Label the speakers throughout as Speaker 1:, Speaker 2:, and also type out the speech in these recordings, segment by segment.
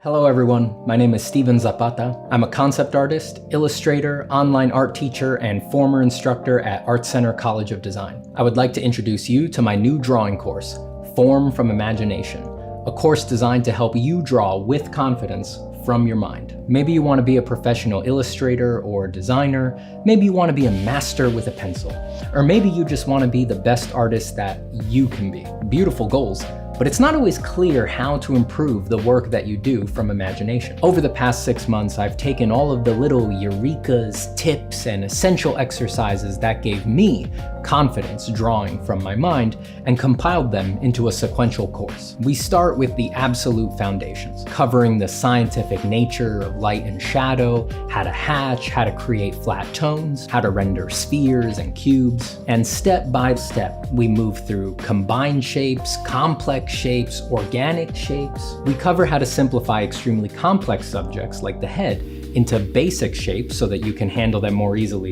Speaker 1: Hello everyone, my name is Steven Zapata. I'm a concept artist, illustrator, online art teacher, and former instructor at Art Center College of Design. I would like to introduce you to my new drawing course, Form from Imagination, a course designed to help you draw with confidence from your mind. Maybe you want to be a professional illustrator or designer, maybe you want to be a master with a pencil, or maybe you just want to be the best artist that you can be. Beautiful goals. But it's not always clear how to improve the work that you do from imagination. Over the past 6 months, I've taken all of the little eurekas, tips, and essential exercises that gave me confidence drawing from my mind and compiled them into a sequential course. We start with the absolute foundations, covering the scientific nature of light and shadow, how to hatch, how to create flat tones, how to render spheres and cubes, and step by step, we move through combined shapes, complex shapes, organic shapes. We cover how to simplify extremely complex subjects like the head into basic shapes so that you can handle them more easily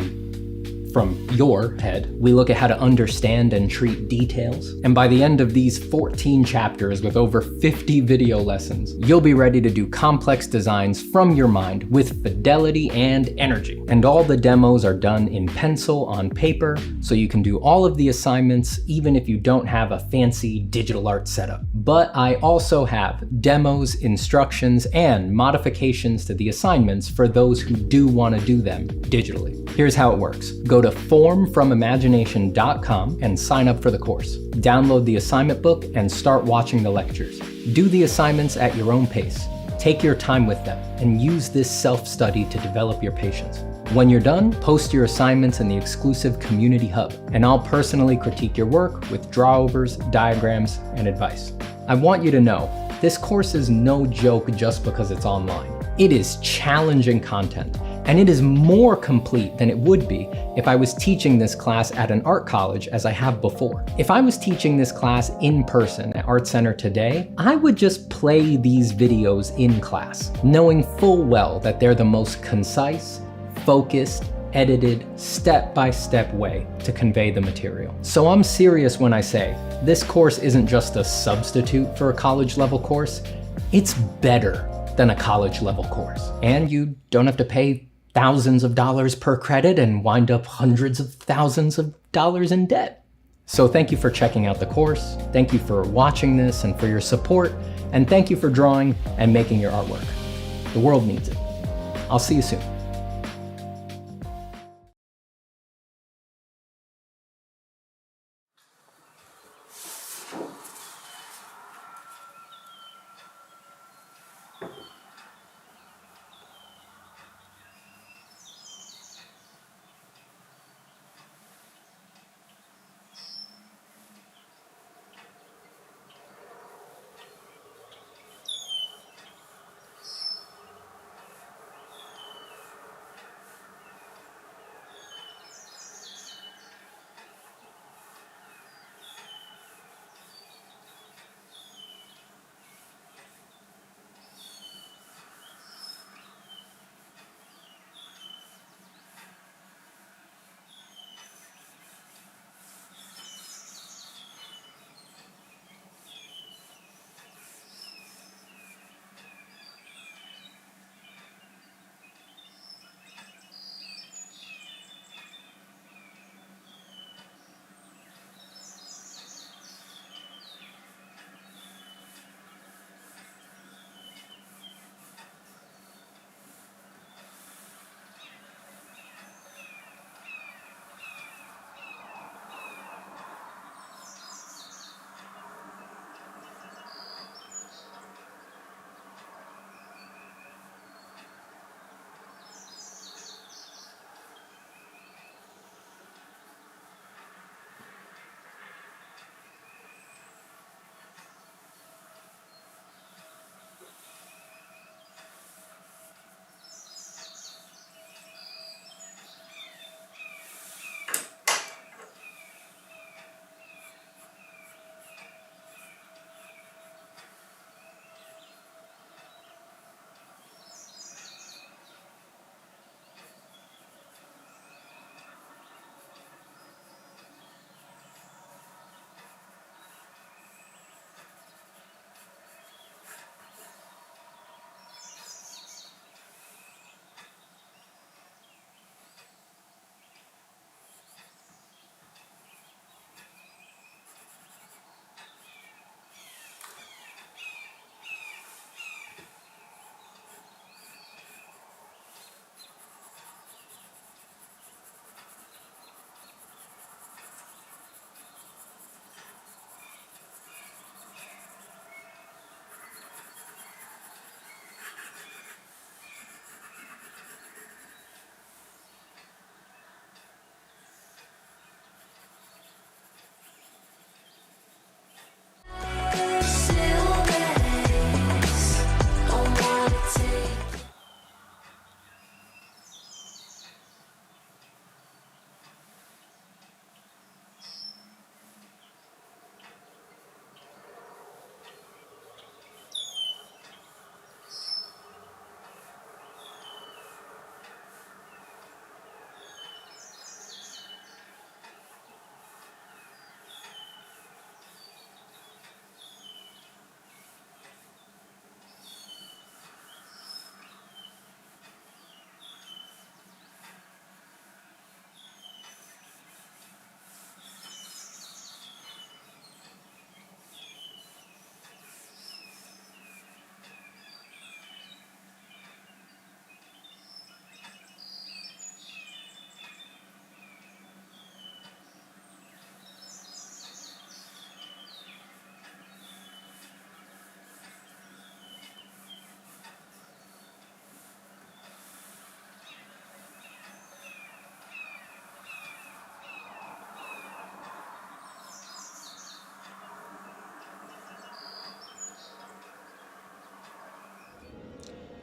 Speaker 1: from your head. We look at how to understand and treat details. And by the end of these 14 chapters with over 50 video lessons, you'll be ready to do complex designs from your mind with fidelity and energy. And all the demos are done in pencil on paper, so you can do all of the assignments even if you don't have a fancy digital art setup. But I also have demos, instructions, and modifications to the assignments for those who do want to do them digitally. Here's how it works. Go to formfromimagination.com and sign up for the course. Download the assignment book and start watching the lectures. Do the assignments at your own pace. Take your time with them and use this self-study to develop your patience. When you're done, post your assignments in the exclusive community hub, and I'll personally critique your work with drawovers, diagrams, and advice. I want you to know, this course is no joke just because it's online. It is challenging content, and it is more complete than it would be if I was teaching this class at an art college as I have before. If I was teaching this class in person at Art Center today, I would just play these videos in class, knowing full well that they're the most concise, focused, edited, step-by-step way to convey the material. So I'm serious when I say, this course isn't just a substitute for a college-level course, it's better than a college-level course. And you don't have to pay thousands of dollars per credit and wind up hundreds of thousands of dollars in debt. So thank you for checking out the course, thank you for watching this and for your support, and thank you for drawing and making your artwork. The world needs it. I'll see you soon.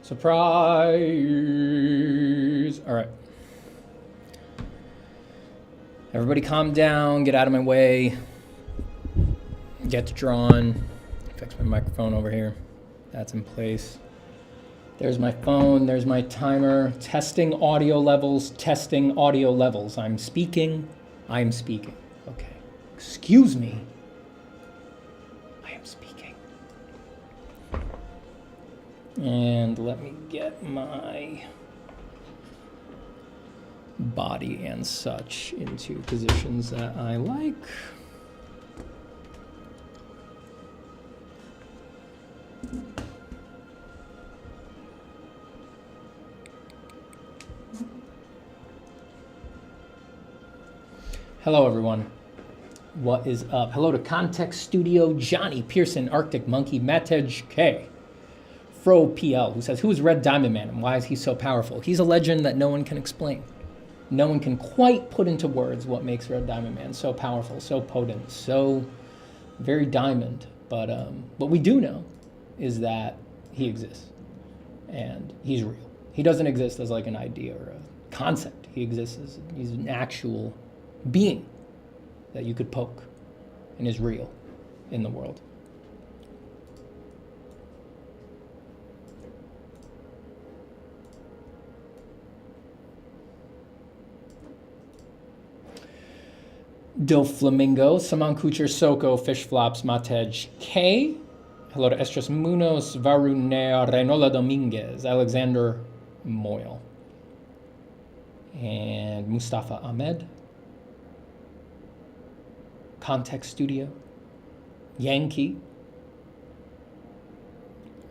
Speaker 1: Surprise! All right. Everybody calm down, get out of my way. Get to drawing. Fix my microphone over here. That's in place. There's my phone, there's my timer. Testing audio levels, testing audio levels. I'm speaking, I'm speaking. Okay, excuse me. I am speaking. And let me get my body and such into positions that I like. Hello, everyone. What is up? Hello to Context Studio, Johnny Pearson, Arctic Monkey, Matej K, Fro PL, who says, who is Red Diamond Man and why is he so powerful? He's a legend that no one can explain. No one can quite put into words what makes Red Diamond Man so powerful, so potent, so very diamond. But what we do know is that he exists and he's real. He doesn't exist as like an idea or a concept. He exists as he's an actual being that you could poke and is real in the world. Do Flamingo, Saman Kucher, Soko, Fish Flops, Matej K. Hello to Estras Munoz, Varunea, Renola Dominguez, Alexander Moyle, and Mustafa Ahmed. Context Studio, Yankee,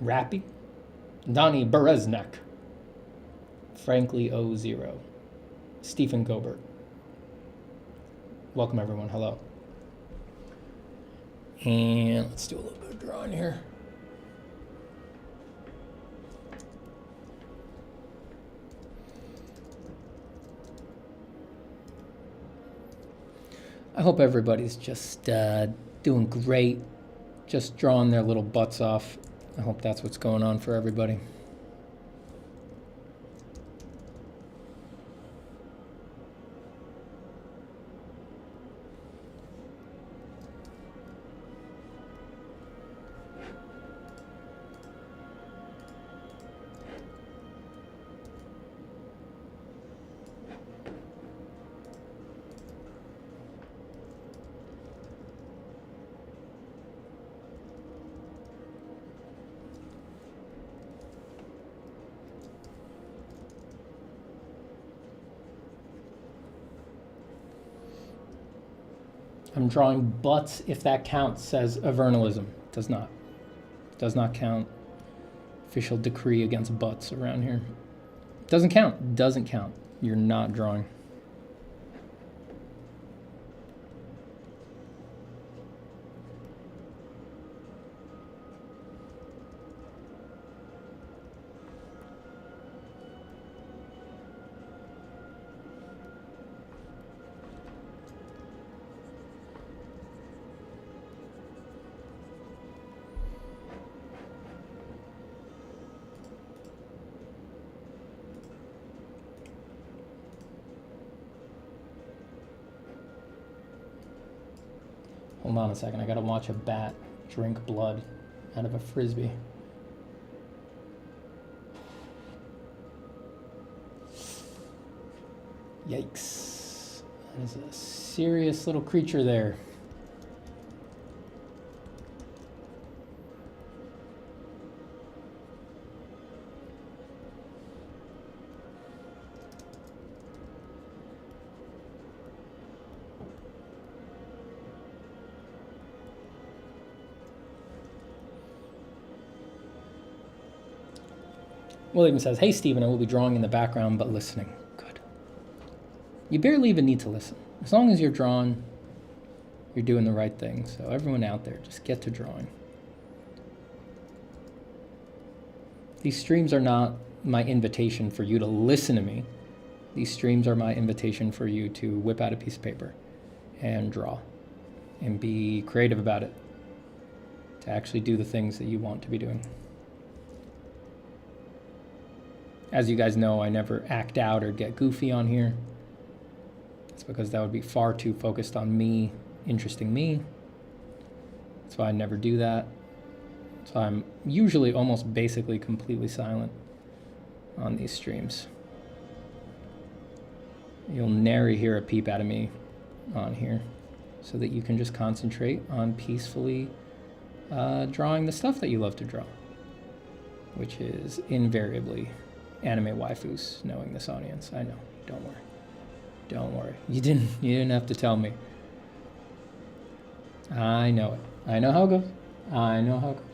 Speaker 1: Rappy, Donnie Bereznek, Frankly 00, Stephen Gobert. Welcome everyone, hello. And let's do a little bit of drawing here. I hope everybody's just doing great, just drawing their little butts off. I hope that's what's going on for everybody. I'm drawing butts, if that counts, says Avernalism. Does not. Does not count. Official decree against butts around here. Doesn't count. Doesn't count. You're not drawing. Hold on a second, I gotta watch a bat drink blood out of a Frisbee. Yikes. That is a serious little creature there. William says, hey, Stephen, I will be drawing in the background, but listening. Good. You barely even need to listen. As long as you're drawing, you're doing the right thing. So everyone out there, just get to drawing. These streams are not my invitation for you to listen to me. These streams are my invitation for you to whip out a piece of paper and draw and be creative about it, to actually do the things that you want to be doing. As you guys know, I never act out or get goofy on here. It's because that would be far too focused on me, interesting me. That's why I never do that. So I'm usually almost basically completely silent on these streams. You'll nary hear a peep out of me on here, so that you can just concentrate on peacefully drawing the stuff that you love to draw, which is invariably anime waifus, knowing this audience. I know, don't worry. Don't worry. You didn't have to tell me. I know it. I know how it goes. I know how it goes.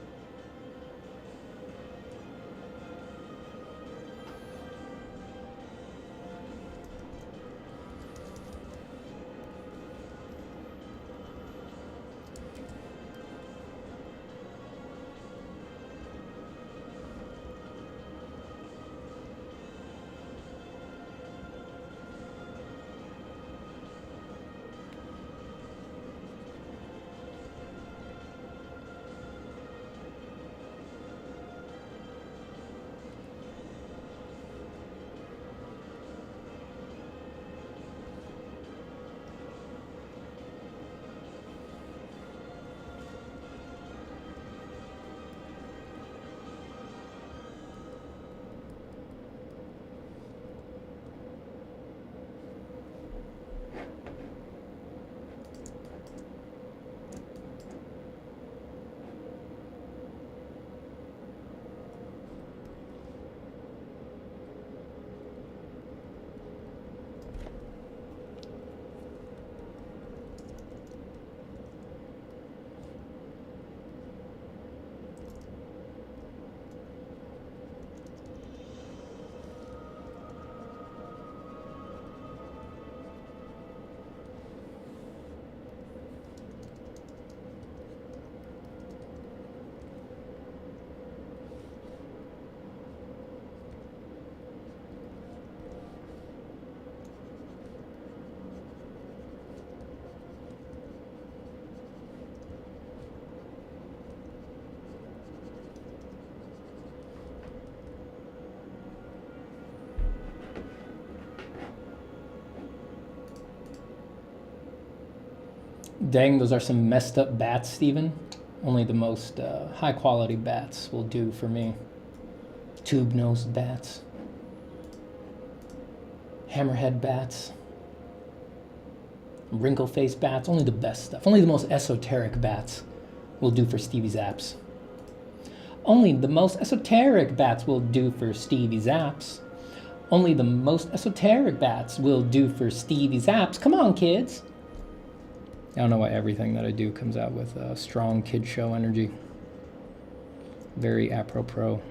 Speaker 1: Dang, those are some messed up bats, Steven. Only the most high quality bats will do for me. Tube-nosed bats. Hammerhead bats. Wrinkle-faced bats. Only the best stuff. Only the most esoteric bats will do for Stevie Zaps. Only the most esoteric bats will do for Stevie Zaps. Only the most esoteric bats will do for Stevie Zaps. Come on, kids. I don't know why everything that I do comes out with strong kid show energy. Very apropos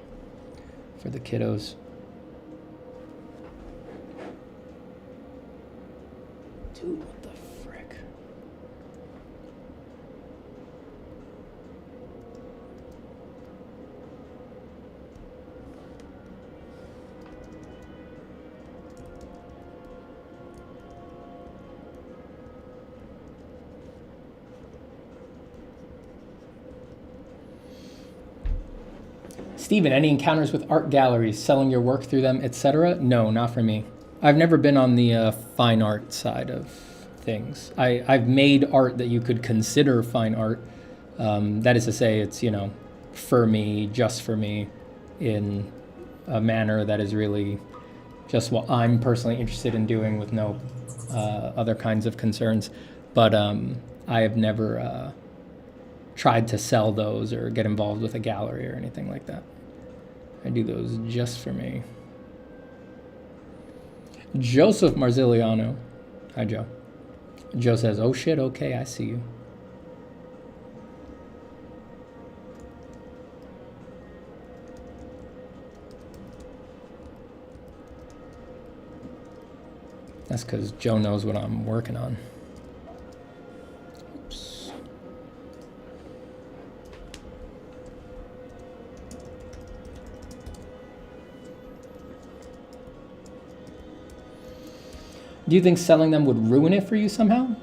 Speaker 1: for the kiddos. Dude, what the frick? Steven, any encounters with art galleries, selling your work through them, etc.? No, not for me. I've never been on the fine art side of things. I've made art that you could consider fine art. That is to say, it's, you know, for me, just for me, in a manner that is really just what I'm personally interested in doing with no other kinds of concerns. But I have never tried to sell those or get involved with a gallery or anything like that. I do those just for me. Joseph Marziliano. Hi, Joe. Joe says, oh shit, okay, I see you. That's because Joe knows what I'm working on. Oops. Do you think selling them would ruin it for you somehow?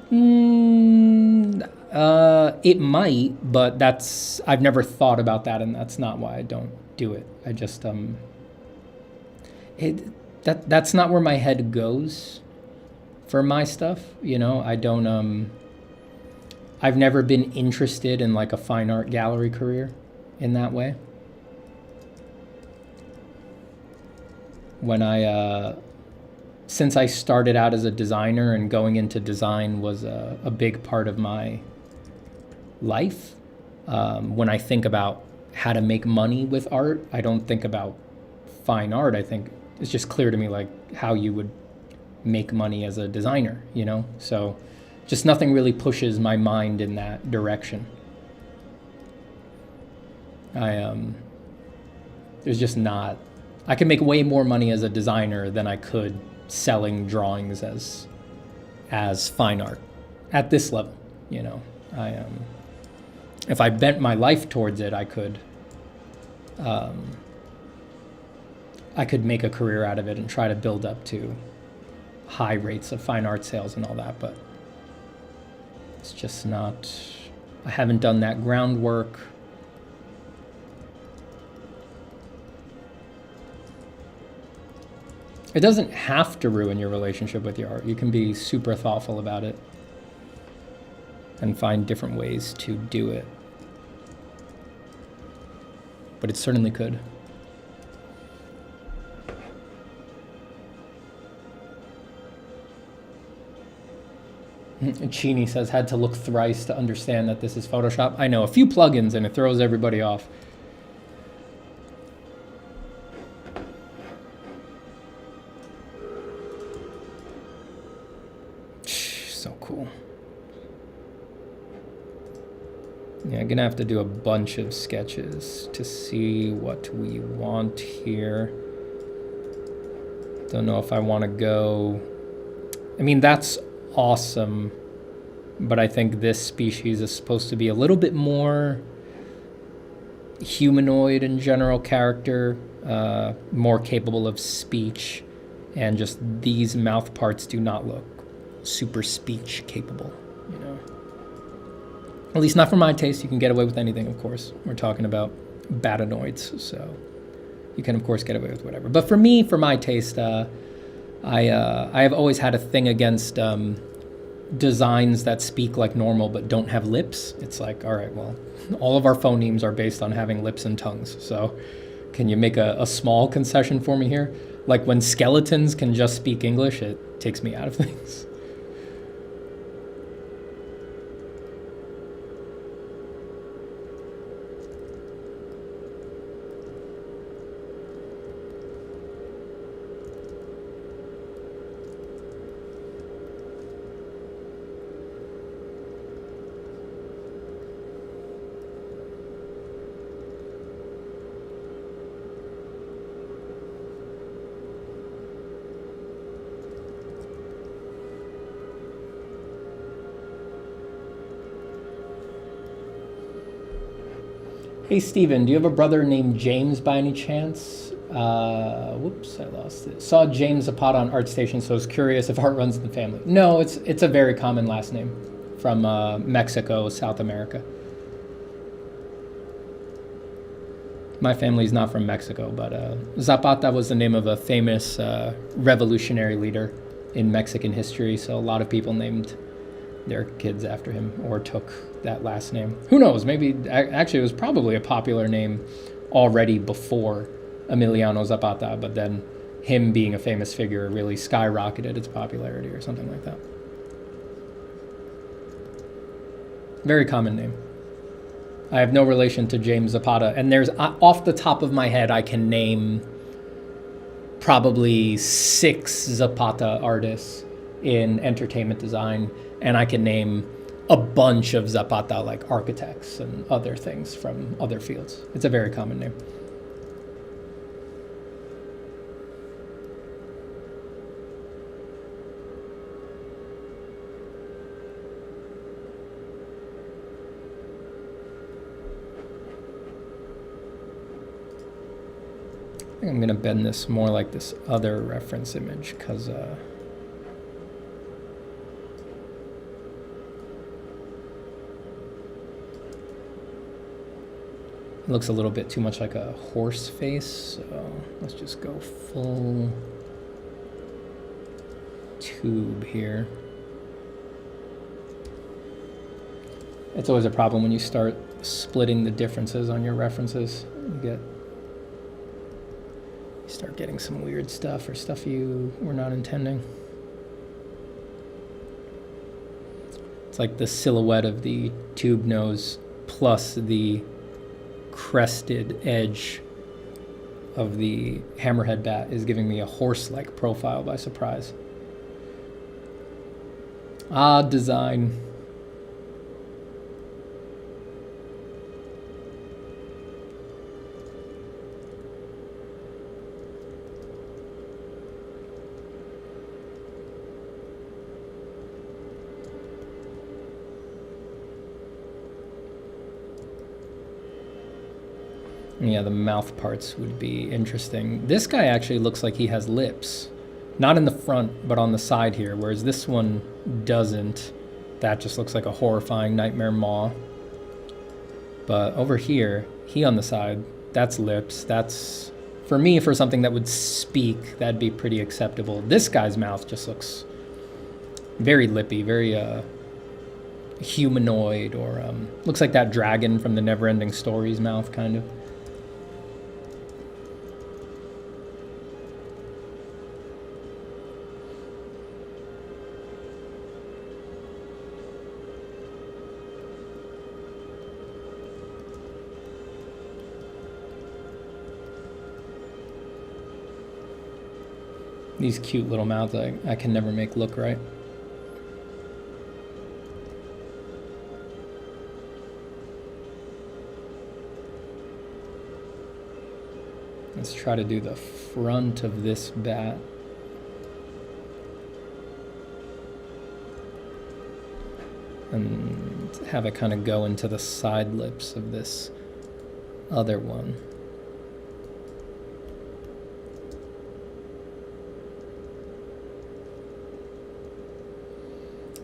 Speaker 1: It might, but I've never thought about that, and that's not why I don't do it. I just, That's not where my head goes for my stuff, you know. I don't I've never been interested in like a fine art gallery career in that way. When since I started out as a designer, and going into design was a big part of my life, when I think about how to make money with art, I don't think about fine art. I think it's just clear to me like how you would make money as a designer, you know? So just nothing really pushes my mind in that direction. There's just not, I can make way more money as a designer than I could selling drawings as fine art at this level, you know. If I bent my life towards it, I could make a career out of it and try to build up to high rates of fine art sales and all that, but it's just not, I haven't done that groundwork. It doesn't have to ruin your relationship with your art. You can be super thoughtful about it and find different ways to do it. But it certainly could. Chini says, had to look thrice to understand that this is Photoshop. I know, a few plugins and it throws everybody off. So cool. Yeah, I'm gonna have to do a bunch of sketches to see what we want here. Don't know if I want to go, I mean, that's awesome, but I think this species is supposed to be a little bit more humanoid in general character, more capable of speech, and just these mouth parts do not look super speech capable, you know. At least not for my taste. You can get away with anything, of course. We're talking about batanoids, so you can of course get away with whatever. But for me, for my taste, I have always had a thing against designs that speak like normal but don't have lips. It's like, all right, well, all of our phonemes are based on having lips and tongues. So can you make a small concession for me here? Like when skeletons can just speak English, it takes me out of things. Hey, Steven, do you have a brother named James by any chance? Whoops, I lost it. Saw James Zapata on ArtStation, so I was curious if art runs in the family. No, it's a very common last name from Mexico, South America. My family's not from Mexico, but Zapata was the name of a famous revolutionary leader in Mexican history, so a lot of people named their kids after him or took that last name. Who knows? Maybe actually it was probably a popular name already before Emiliano Zapata, but then him being a famous figure really skyrocketed its popularity or something like that. Very common name. I have no relation to James Zapata, and there's, off the top of my head, I can name probably 6 Zapata artists in entertainment design, and I can name a bunch of Zapata like architects and other things from other fields. It's a very common name. I think I'm gonna bend this more like this other reference image because looks a little bit too much like a horse face, so let's just go full tube here. It's always a problem when you start splitting the differences on your references. You start getting some weird stuff or stuff you were not intending. It's like the silhouette of the tube nose plus the crested edge of the hammerhead bat is giving me a horse-like profile by surprise. Odd design. Yeah, the mouth parts would be interesting. This guy actually looks like he has lips. Not in the front, but on the side here, whereas this one doesn't. That just looks like a horrifying nightmare maw. But over here, he on the side, that's lips. That's, for me, for something that would speak, that'd be pretty acceptable. This guy's mouth just looks very lippy, very humanoid, or looks like that dragon from the Neverending Stories mouth, kind of. These cute little mouths I can never make look right. Let's try to do the front of this bat. And have it kind of go into the side lips of this other one.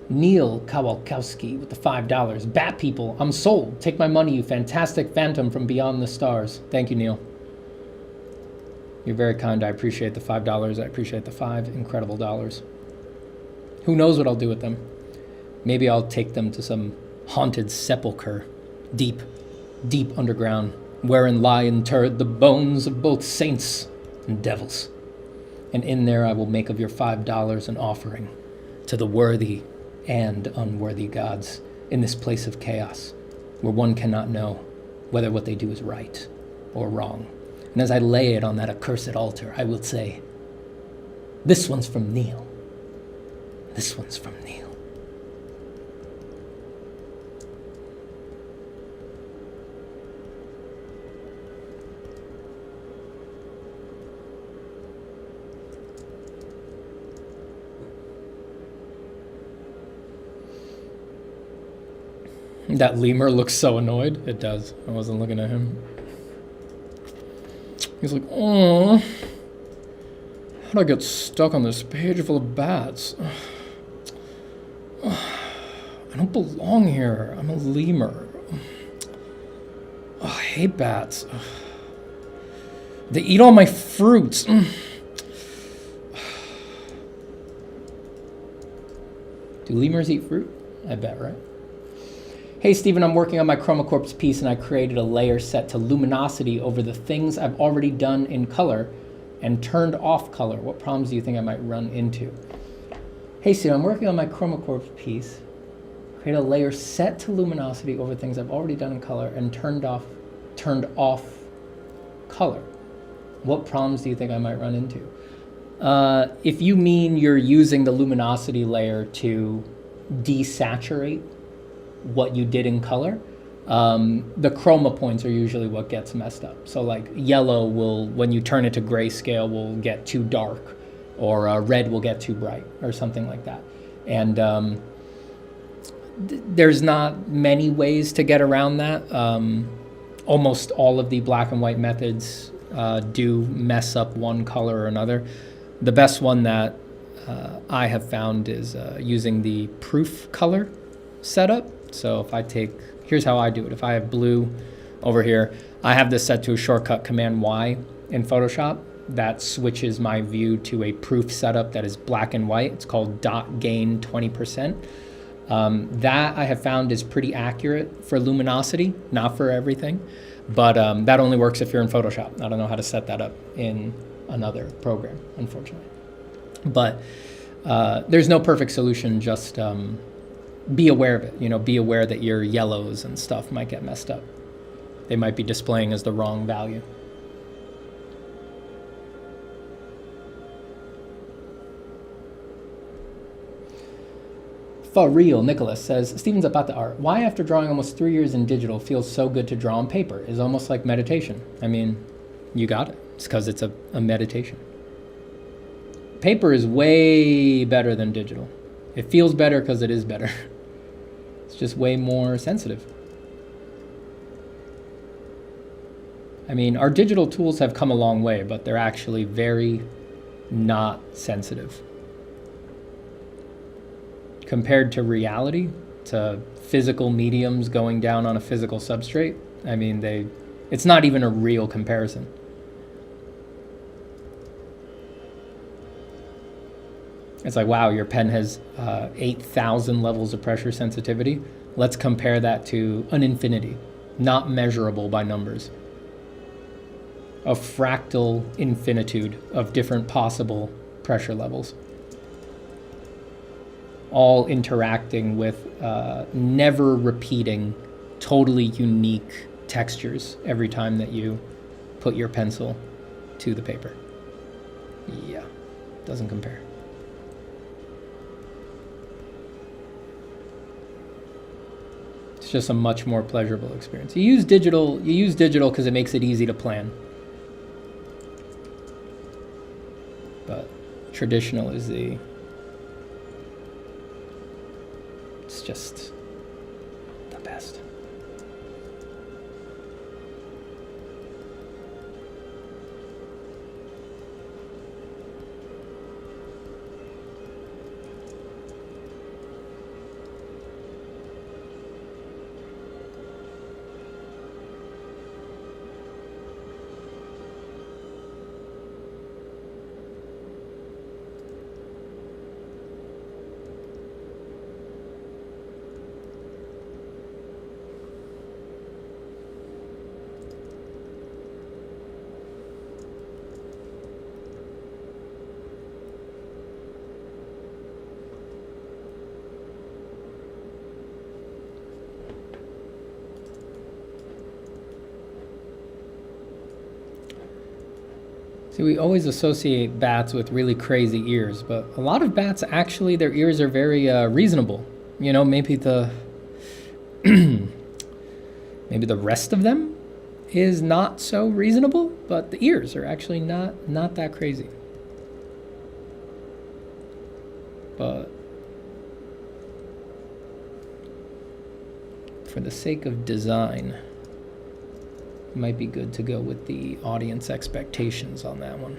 Speaker 1: Neil Kowalkowski with the $5. Bat people, I'm sold. Take my money, you fantastic phantom from beyond the stars. Thank you, Neil. You're very kind. I appreciate the $5. I appreciate the $5 incredible dollars. Who knows what I'll do with them? Maybe I'll take them to some haunted sepulcher, deep, deep underground, wherein lie interred the bones of both saints and devils. And in there I will make of your $5 an offering to the worthy and unworthy gods in this place of chaos, where one cannot know whether what they do is right or wrong. And as I lay it on that accursed altar, I will say, this one's from Neil. This one's from Neil. That lemur looks so annoyed. It does. I wasn't looking at him. He's like, oh, how'd I get stuck on this page full of bats? I don't belong here. I'm a lemur. Oh, I hate bats. They eat all my fruits. Do lemurs eat fruit? I bet, right? Hey Stephen, I'm working on my Chroma Corp's piece and I created a layer set to luminosity over the things I've already done in color and turned off color. What problems do you think I might run into? Hey Stephen, I'm working on my Chroma Corp's piece, create a layer set to luminosity over things I've already done in color and turned off color. What problems do you think I might run into? If you mean you're using the luminosity layer to desaturate what you did in color, the chroma points are usually what gets messed up. So like yellow will, when you turn it to grayscale, will get too dark, or red will get too bright, or something like that. And there's not many ways to get around that. Almost all of the black and white methods do mess up one color or another. The best one that I have found is using the proof color setup. So if I take, here's how I do it. If I have blue over here. I have this set to a shortcut Command Y in Photoshop that switches my view to a proof setup that is black and white. It's called dot gain 20%. That I have found is pretty accurate for luminosity, not for everything, but that only works if you're in Photoshop. I don't know how to set that up in another program, unfortunately. But there's no perfect solution, just be aware of it. You know, be aware that your yellows and stuff might get messed up. They might be displaying as the wrong value. For real, Nicholas says, Steven Zapata art. Why after drawing almost 3 years in digital feels so good to draw on paper? It's almost like meditation. I mean, you got it. It's because it's a meditation. Paper is way better than digital. It feels better because it is better. It's just way more sensitive. I mean, our digital tools have come a long way, but they're actually very not sensitive. Compared to reality, to physical mediums going down on a physical substrate, I mean, it's not even a real comparison. It's like, wow, your pen has 8,000 levels of pressure sensitivity. Let's compare that to an infinity, not measurable by numbers. A fractal infinitude of different possible pressure levels, all interacting with never repeating, totally unique textures every time that you put your pencil to the paper. Yeah, doesn't compare. It's just a much more pleasurable experience. You use digital because it makes it easy to plan. But traditional is it's just the best. See, we always associate bats with really crazy ears, but a lot of bats actually, their ears are very reasonable. You know, maybe the maybe the rest of them is not so reasonable, but the ears are actually not that crazy. But for the sake of design, it might be good to go with the audience expectations on that one.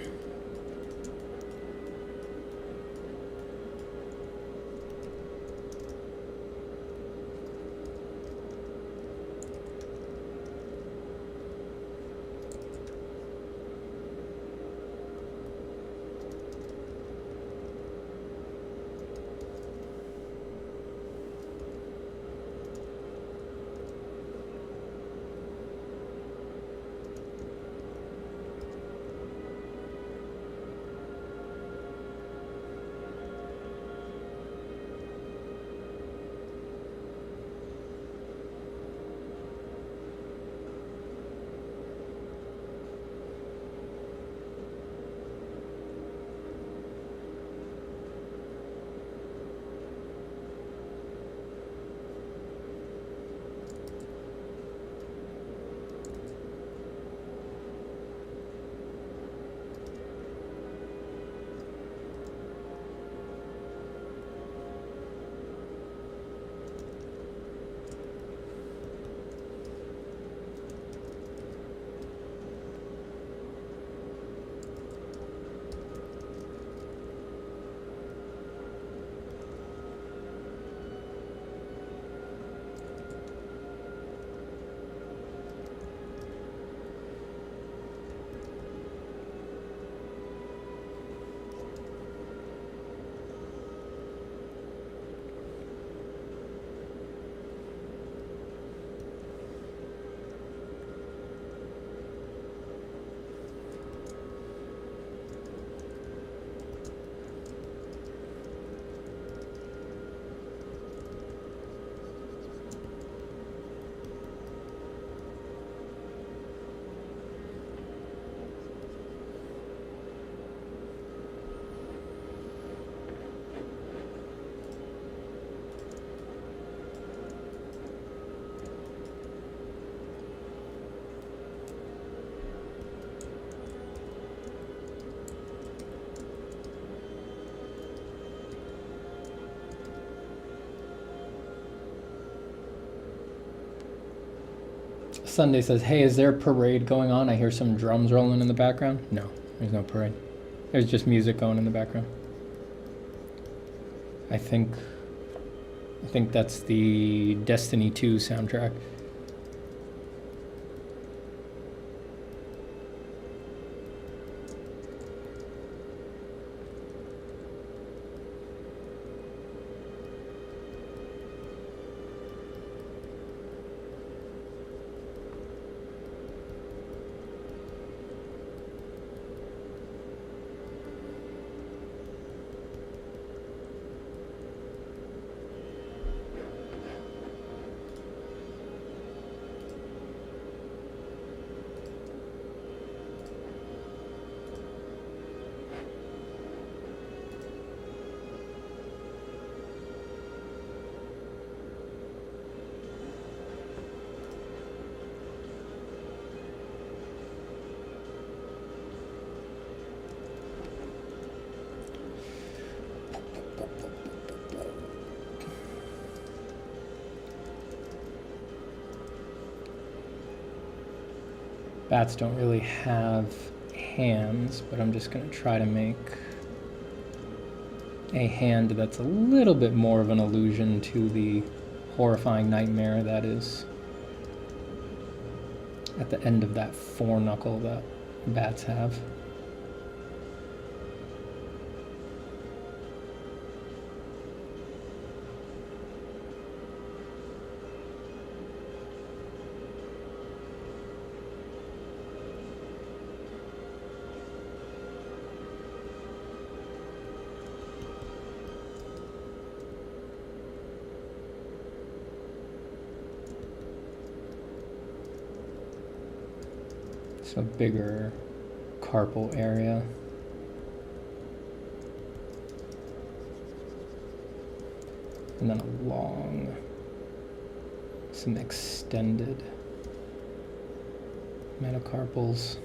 Speaker 1: Sunday says, hey, is there a parade going on? I hear some drums rolling in the background. No, there's no parade. There's just music going in the background. I think that's the Destiny 2 soundtrack. Bats don't really have hands, but I'm just going to try to make a hand that's a little bit more of an allusion to the horrifying nightmare that is at the end of that four-knuckle that bats have. A bigger carpal area. And then a long, some extended metacarpals.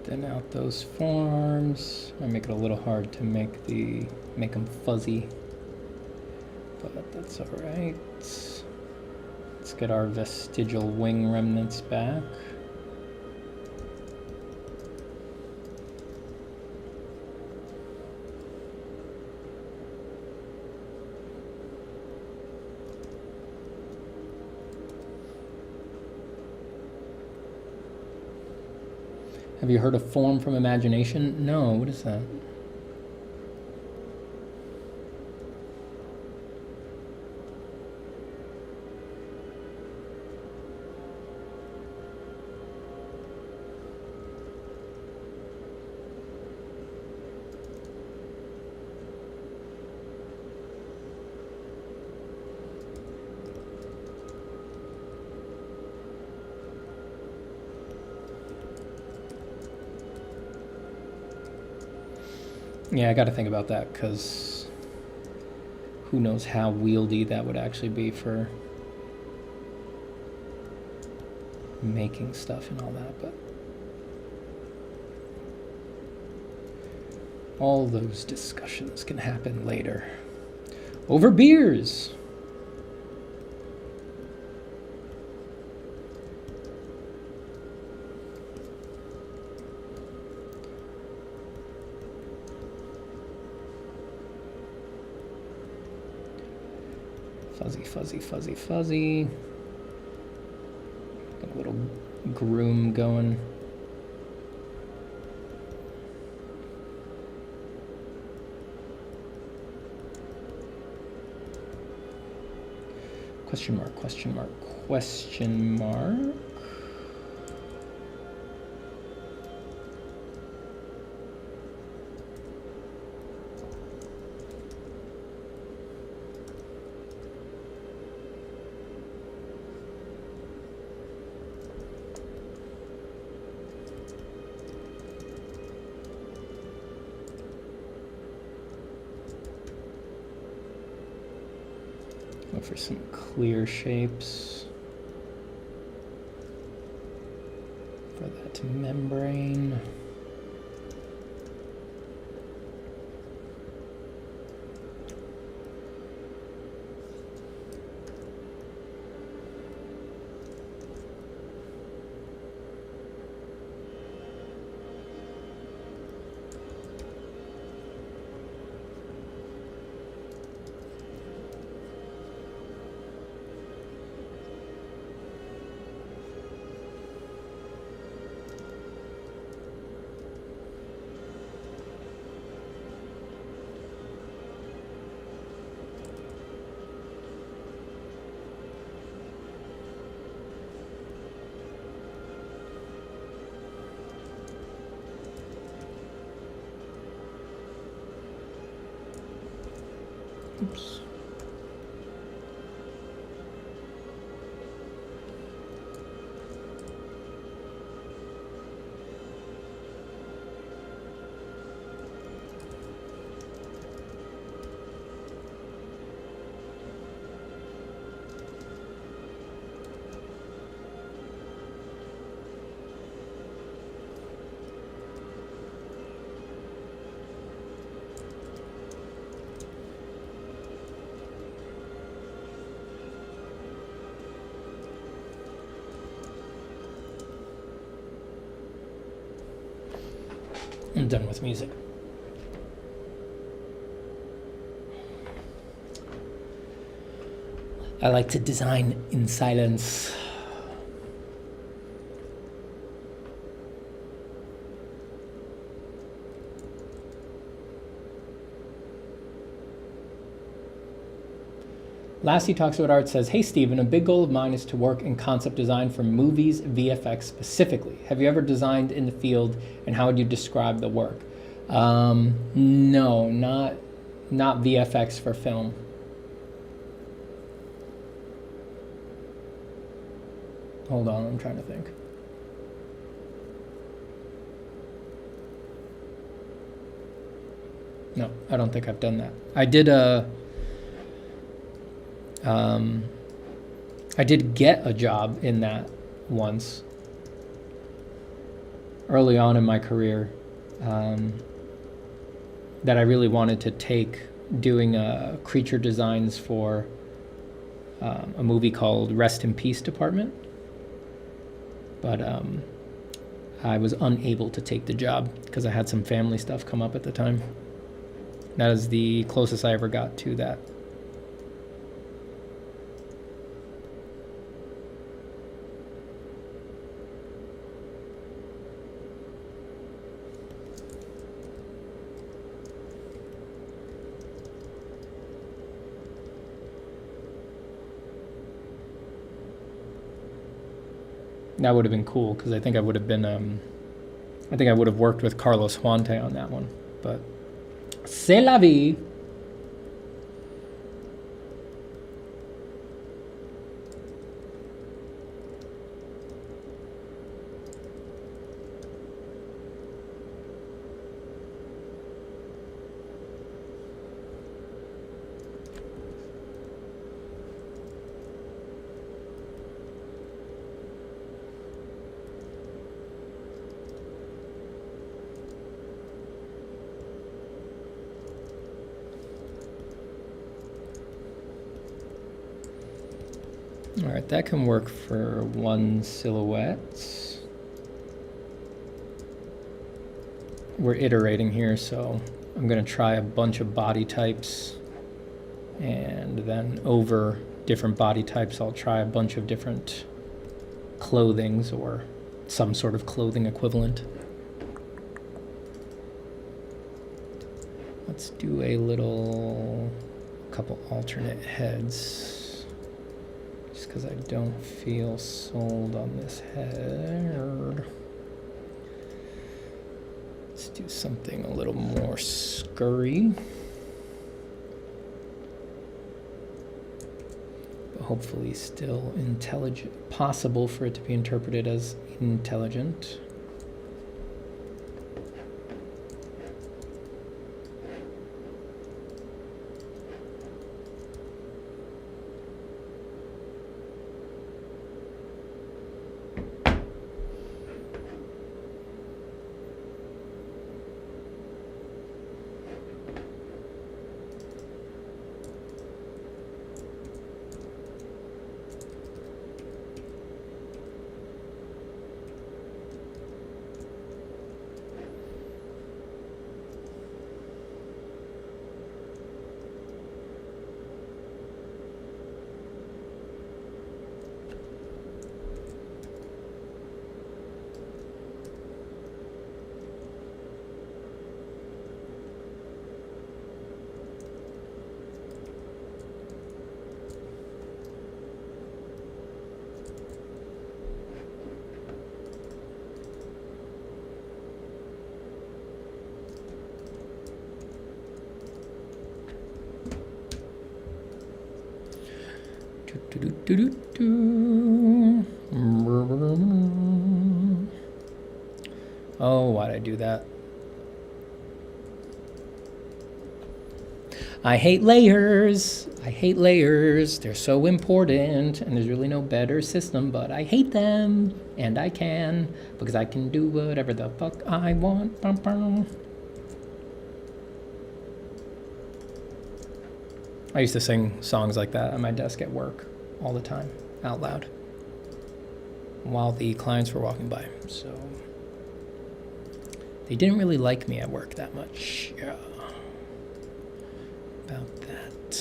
Speaker 1: Thin out those forms. I make it a little hard to make them fuzzy, but that's all right. Let's get our vestigial wing remnants back. Have you heard of form from imagination? No, what is that? Yeah, I got to think about that, because who knows how wieldy that would actually be for making stuff and all that, but all those discussions can happen later. Over beers! Fuzzy, fuzzy, fuzzy, fuzzy. Got a little groom going. Question mark, question mark, question mark. Look for some clear shapes for that membrane. Oops. I'm done with music. I like to design in silence. Lassie Talks About Art says, "Hey Stephen, a big goal of mine is to work in concept design for movies, VFX specifically. Have you ever designed in the field, and how would you describe the work?" No, not VFX for film. Hold on, I'm trying to think. No, I don't think I've done that. I did get a job in that once, early on in my career, that I really wanted to take, doing creature designs for a movie called Rest in Peace Department. But I was unable to take the job because I had some family stuff come up at the time. That is the closest I ever got to that. That would have been cool because I think I would have been, I think I would have worked with Carlos Huante on that one, but c'est la vie. All right, that can work for one silhouette. We're iterating here, so I'm going to try a bunch of body types, and then over different body types, I'll try a bunch of different clothings or some sort of clothing equivalent. Let's do a couple alternate heads. because I don't feel sold on this head. Let's do something a little more scurry. But hopefully still intelligent, possible for it to be interpreted as intelligent. Oh, why'd I do that? I hate layers. I hate layers. They're so important, and there's really no better system, but I hate them, and I can, because I can do whatever the fuck I want. Bum, bum. I used to sing songs like that at my desk at work all the time, out loud, while the clients were walking by. So they didn't really like me at work that much. Yeah. About that.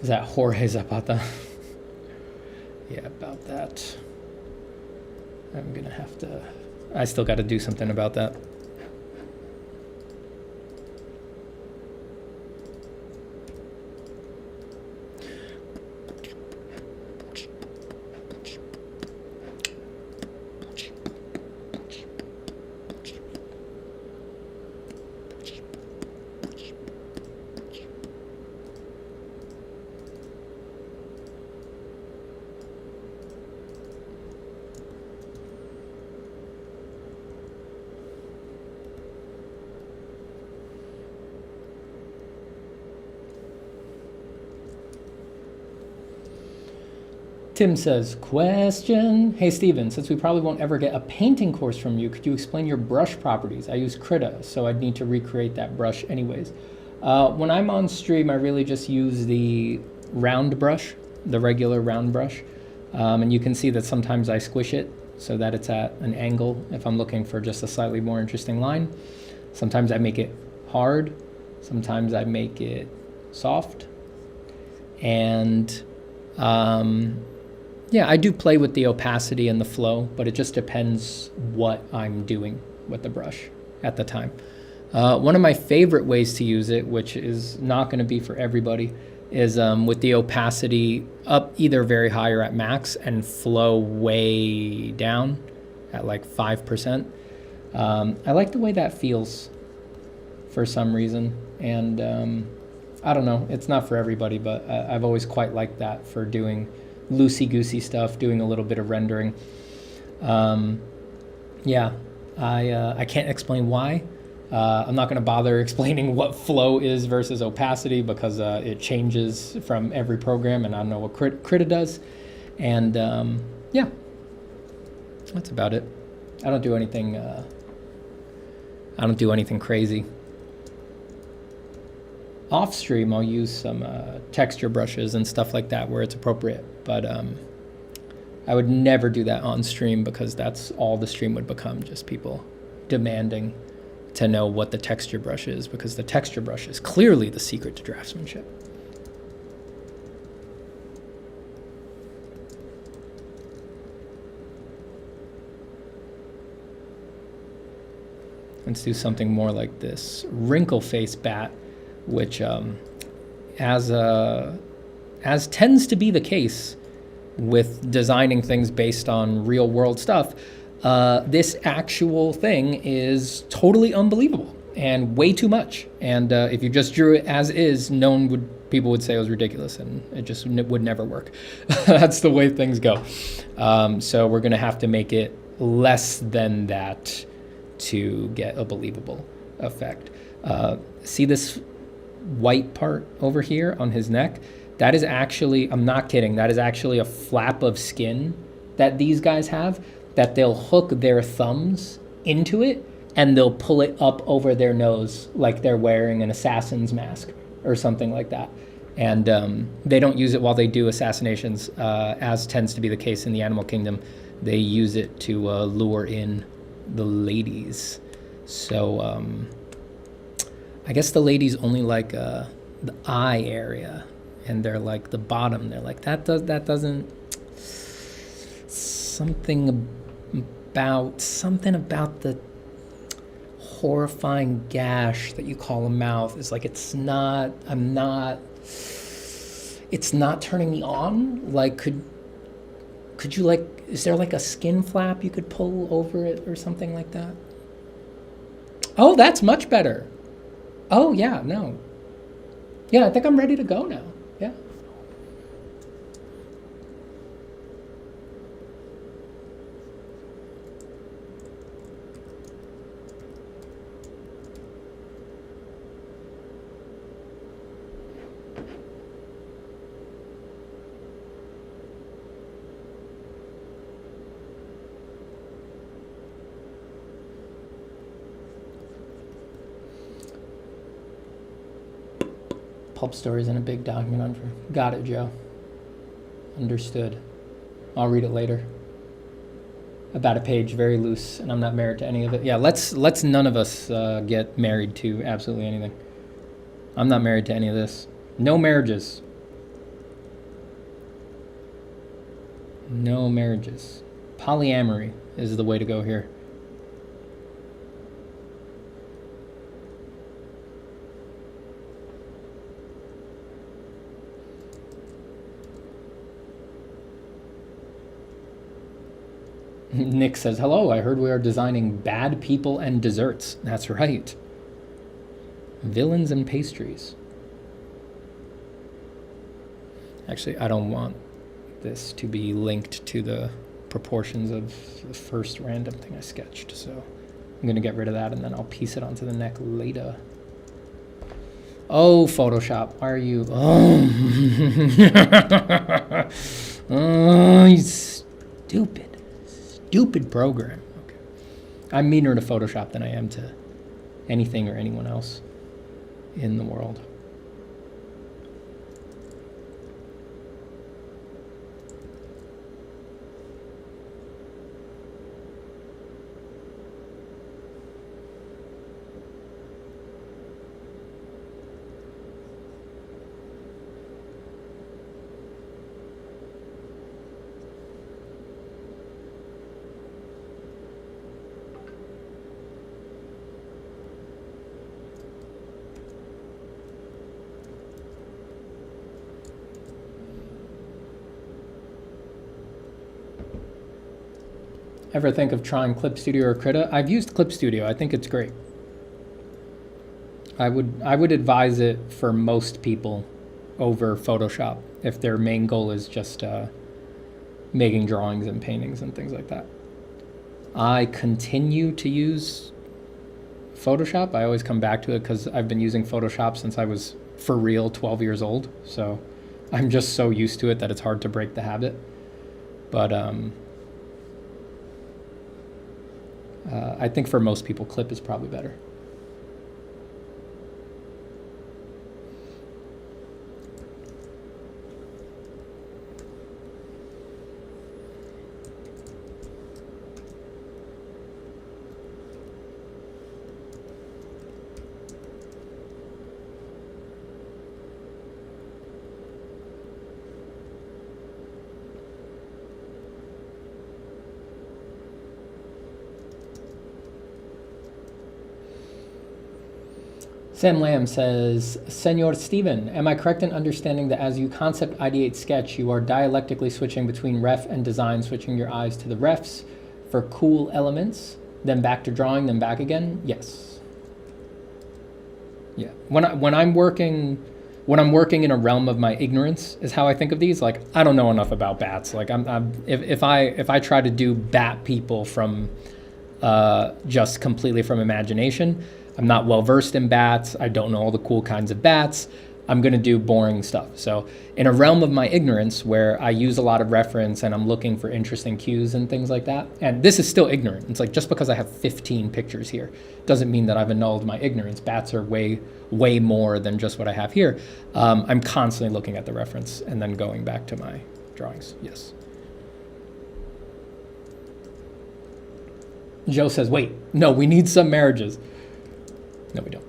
Speaker 1: Is that Jorge Zapata? Yeah, about that. I'm gonna have to, I still gotta do something about that. Tim says, question. Hey, Steven, since we probably won't ever get a painting course from you, could you explain your brush properties? I use Krita, so I'd need to recreate that brush anyways. When I'm on stream, I really just use the round brush, the regular round brush. And you can see that sometimes I squish it so that it's at an angle if I'm looking for just a slightly more interesting line. Sometimes I make it hard. Sometimes I make it soft. And yeah, I do play with the opacity and the flow, but it just depends what I'm doing with the brush at the time. One of my favorite ways to use it, which is not going to be for everybody, is with the opacity up either very high or at max and flow way down at like 5%. I like the way that feels for some reason. And I don't know, it's not for everybody, but I've always quite liked that for doing loosey-goosey stuff, doing a little bit of rendering. Yeah, I can't explain why. I'm not going to bother explaining what flow is versus opacity because it changes from every program, and I don't know what Krita does. And yeah, that's about it. I don't do anything crazy. Off stream, I'll use some texture brushes and stuff like that where it's appropriate. But I would never do that on stream because that's all the stream would become, just people demanding to know what the texture brush is, because the texture brush is clearly the secret to draftsmanship. Let's do something more like this wrinkle face bat, which as tends to be the case with designing things based on real world stuff, this actual thing is totally unbelievable and way too much. And if you just drew it as is, people would say it was ridiculous, and it just would never work. That's the way things go. So we're gonna have to make it less than that to get a believable effect. See this white part over here on his neck? That is actually, I'm not kidding, that is actually a flap of skin that these guys have, that they'll hook their thumbs into it and they'll pull it up over their nose like they're wearing an assassin's mask or something like that. And they don't use it while they do assassinations, as tends to be the case in the animal kingdom. They use it to lure in the ladies. So I guess the ladies only like the eye area, and they're like the bottom. They're like, that doesn't, something about the horrifying gash that you call a mouth is like, it's not turning me on. Like, could you, like, is there like a skin flap you could pull over it or something like that? Oh, that's much better. Oh yeah, no. Yeah, I think I'm ready to go now. Yeah. Pulp stories in a big document. Got it, Joe. Understood. I'll read it later. About a page, very loose, and I'm not married to any of it. Yeah, let's none of us get married to absolutely anything. I'm not married to any of this. No marriages. No marriages. Polyamory is the way to go here. Nick says, hello, I heard we are designing bad people and desserts. That's right. Villains and pastries. Actually, I don't want this to be linked to the proportions of the first random thing I sketched, so I'm going to get rid of that, and then I'll piece it onto the neck later. Oh, Photoshop, why are you... Oh, oh, you stupid program. Okay. I'm meaner to Photoshop than I am to anything or anyone else in the world. Ever think of trying Clip Studio or Krita? I've used Clip Studio. I think it's great. I would advise it for most people over Photoshop if their main goal is just making drawings and paintings and things like that. I continue to use Photoshop. I always come back to it because I've been using Photoshop since I was, for real, 12 years old. So I'm just so used to it that it's hard to break the habit. But I think for most people, Clip is probably better. Sam Lamb says, Senor Steven, am I correct in understanding that as you concept ideate sketch, you are dialectically switching between ref and design, switching your eyes to the refs for cool elements, then back to drawing, then back again? Yes. Yeah. When I'm working in a realm of my ignorance is how I think of these. Like, I don't know enough about bats. Like, if I try to do bat people from just completely from imagination, I'm not well versed in bats. I don't know all the cool kinds of bats. I'm going to do boring stuff. So in a realm of my ignorance where I use a lot of reference and I'm looking for interesting cues and things like that, and this is still ignorant. It's like just because I have 15 pictures here doesn't mean that I've annulled my ignorance. Bats are way more than just what I have here. I'm constantly looking at the reference and then going back to my drawings. Yes. Joe says, wait, no, we need some marriages. No, we don't.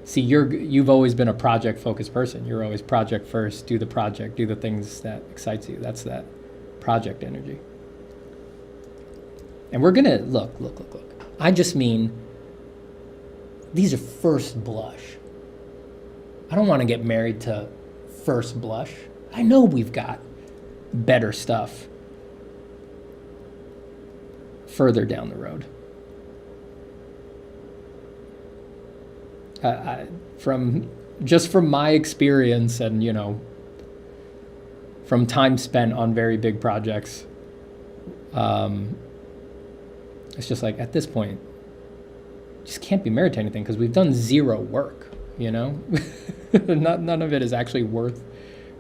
Speaker 1: See, you've always been a project focused person. You're always project first, do the project, do the things that excites you. That's that project energy. And we're gonna, look. I just mean, these are first blush. I don't want to get married to first blush. I know we've got better stuff further down the road. From my experience and, you know, from time spent on very big projects, it's just like at this point, you just can't be married to anything because we've done zero work, you know? None of it is actually worth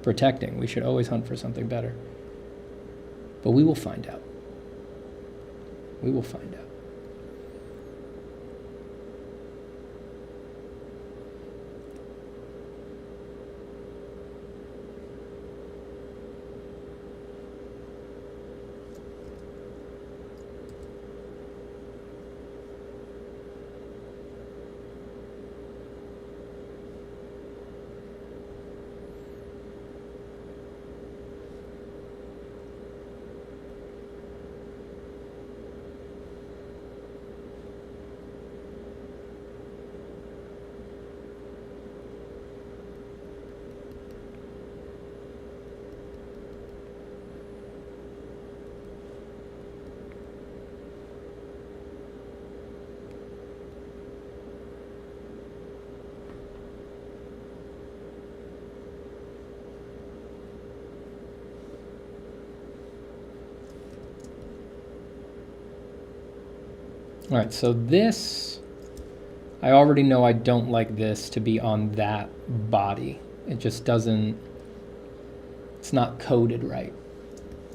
Speaker 1: protecting. We should always hunt for something better. But we will find out. We will find out. All right, so this, I already know I don't like this to be on that body. It just doesn't, it's not coded right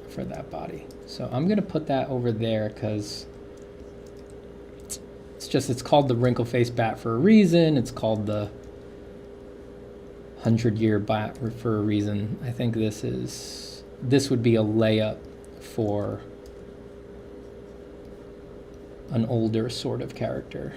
Speaker 1: for that body. So I'm gonna put that over there because it's called the wrinkle face bat for a reason. It's called the 100-year bat for a reason. I think this would be a layup for an older sort of character.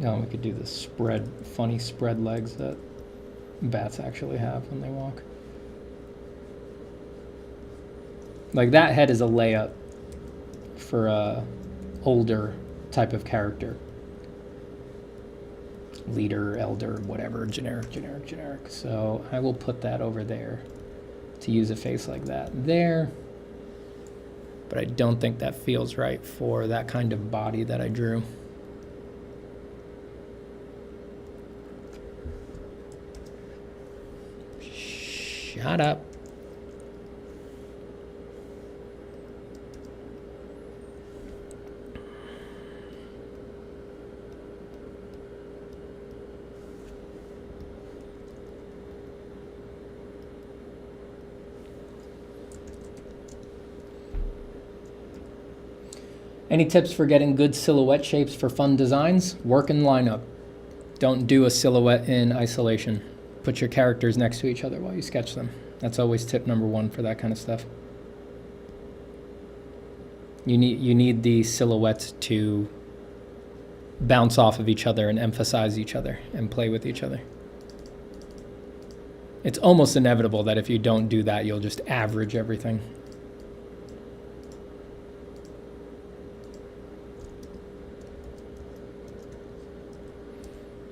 Speaker 1: Oh, we could do the funny spread legs that bats actually have when they walk. Like that head is a layup for a older type of character. Leader, elder, whatever, generic. So I will put that over there to use a face like that there. But I don't think that feels right for that kind of body that I drew. Shut up. Any tips for getting good silhouette shapes for fun designs? Work in lineup. Don't do a silhouette in isolation. Put your characters next to each other while you sketch them. That's always tip number one for that kind of stuff. You need the silhouettes to bounce off of each other and emphasize each other and play with each other. It's almost inevitable that if you don't do that, you'll just average everything.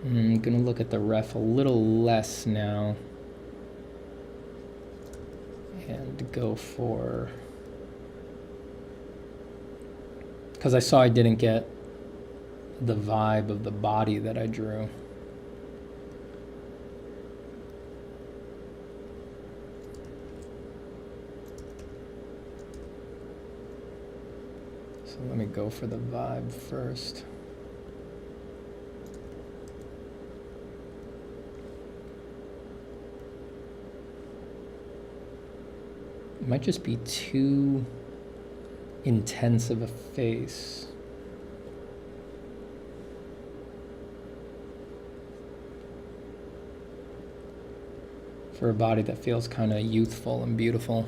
Speaker 1: I'm gonna look at the ref a little less now and go for, because I saw I didn't get the vibe of the body that I drew. So let me go for the vibe first. It might just be too intense of a face. For a body that feels kind of youthful and beautiful.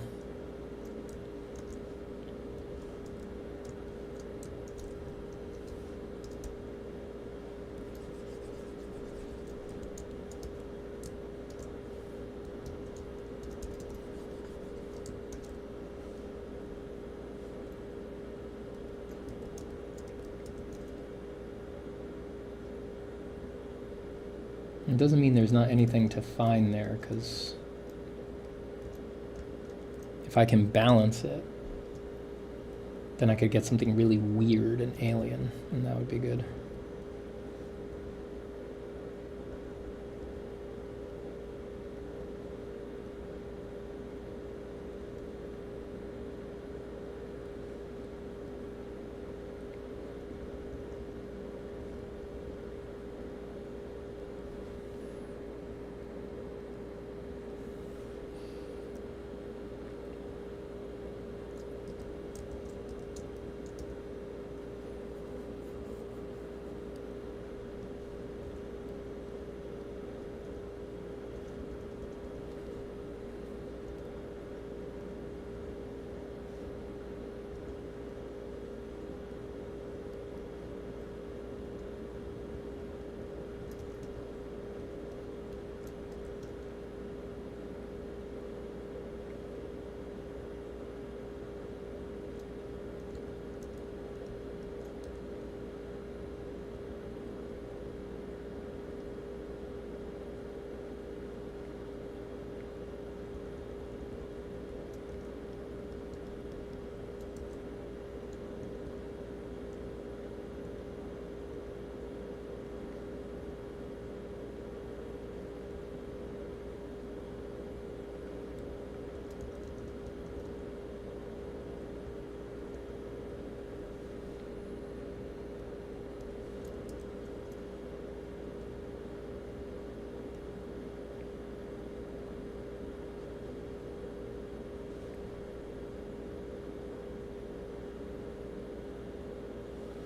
Speaker 1: It doesn't mean there's not anything to find there, because if I can balance it, then I could get something really weird and alien, and that would be good.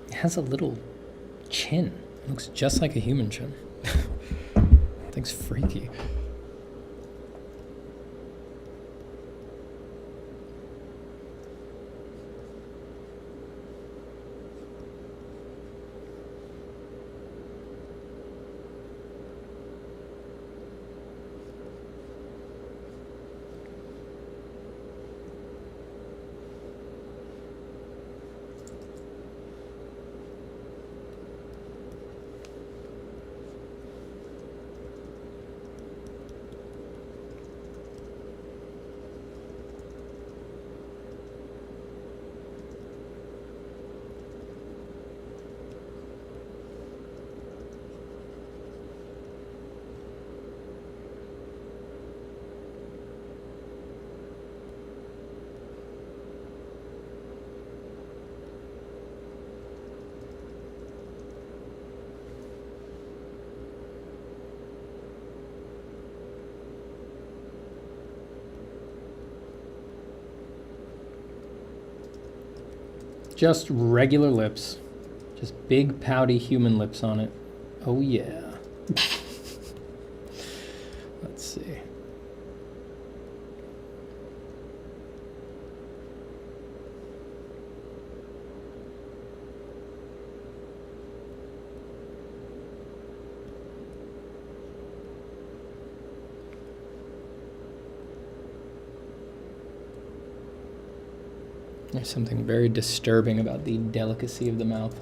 Speaker 1: It has a little chin. It looks just like a human chin. Thing's freaky. Just regular lips. Just big, pouty human lips on it. Oh yeah. Let's see. There's something very disturbing about the delicacy of the mouth.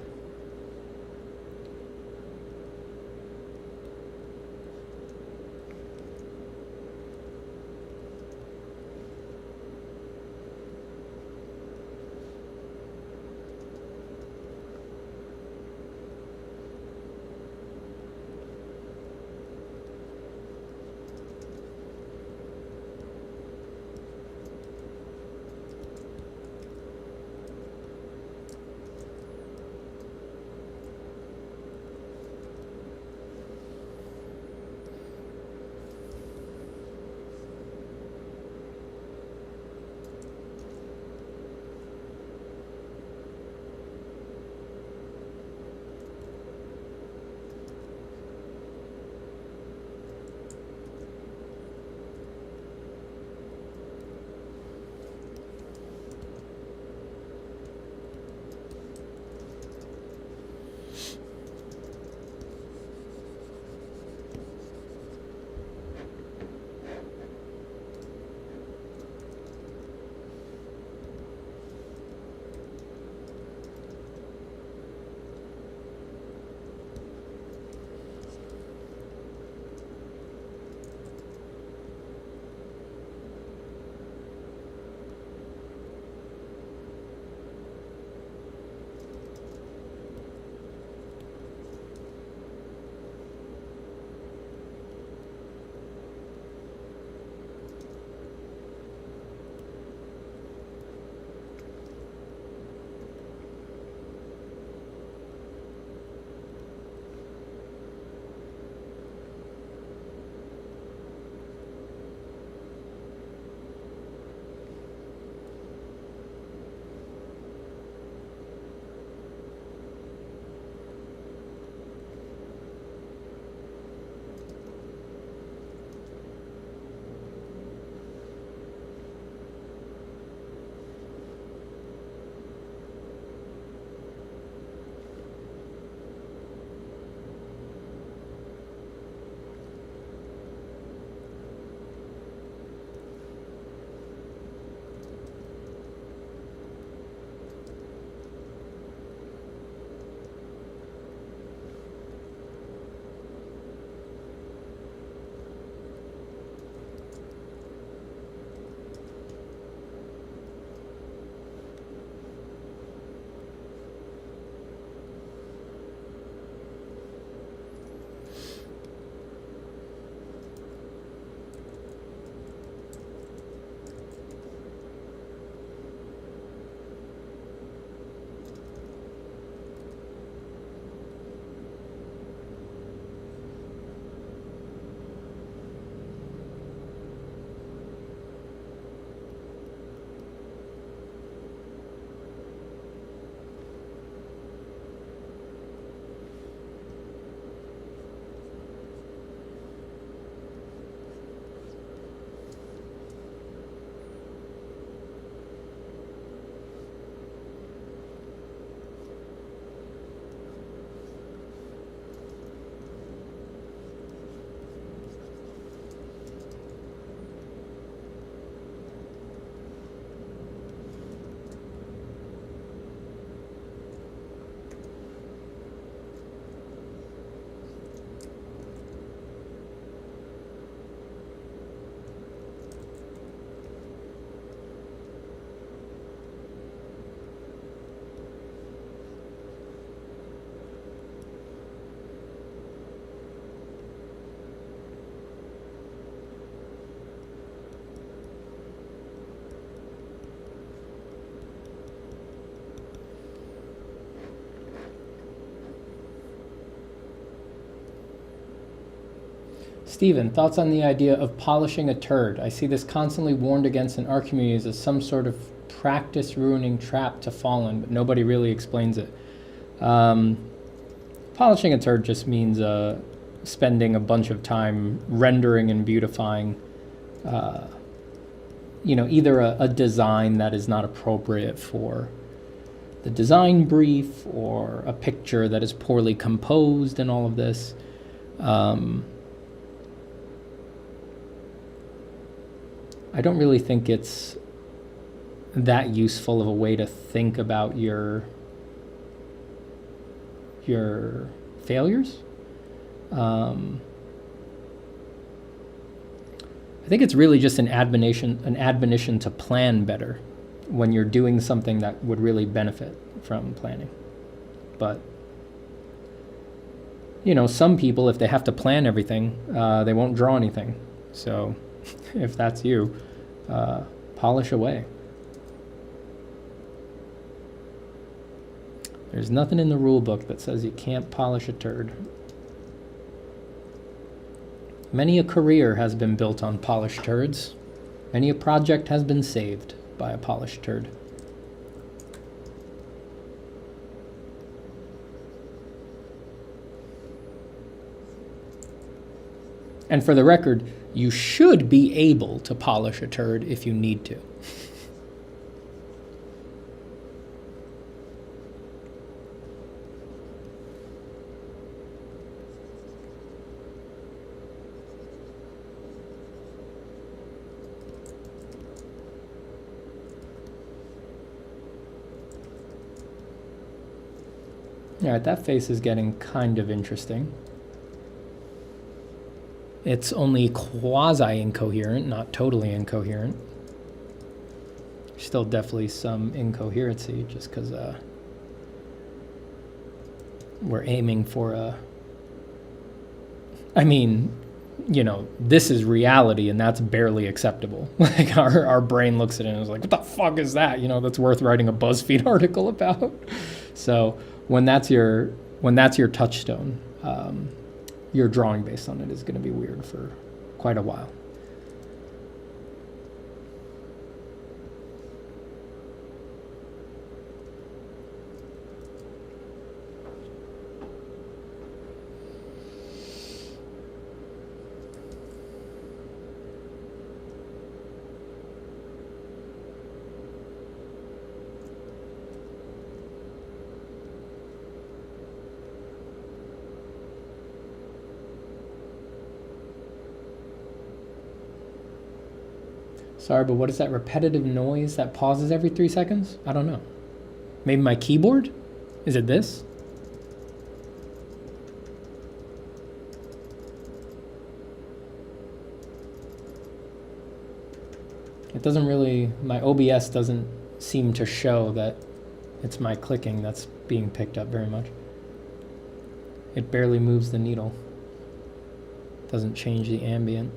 Speaker 1: Stephen, thoughts on the idea of polishing a turd? I see this constantly warned against in art communities as some sort of practice ruining trap to fall in, but nobody really explains it. Polishing a turd just means spending a bunch of time rendering and beautifying, you know, either a design that is not appropriate for the design brief, or a picture that is poorly composed, and all of this. I don't really think it's that useful of a way to think about your failures. I think it's really just an admonition to plan better when you're doing something that would really benefit from planning. But, you know, some people, if they have to plan everything, they won't draw anything. So if that's you, polish away. There's nothing in the rule book that says you can't polish a turd. Many a career has been built on polished turds. Many a project has been saved by a polished turd. And for the record, you should be able to polish a turd if you need to. All right, that face is getting kind of interesting. It's only quasi-incoherent, not totally incoherent. Still definitely some incoherency, just because we're aiming for a... I mean, you know, this is reality, and that's barely acceptable. Like, our brain looks at it and is like, what the fuck is that? You know, that's worth writing a BuzzFeed article about. So when that's your touchstone, your drawing based on it is going to be weird for quite a while. Sorry, but what is that repetitive noise that pauses every 3 seconds? I don't know. Maybe my keyboard? Is it this? It doesn't really, my OBS doesn't seem to show that it's my clicking that's being picked up very much. It barely moves the needle. Doesn't change the ambient.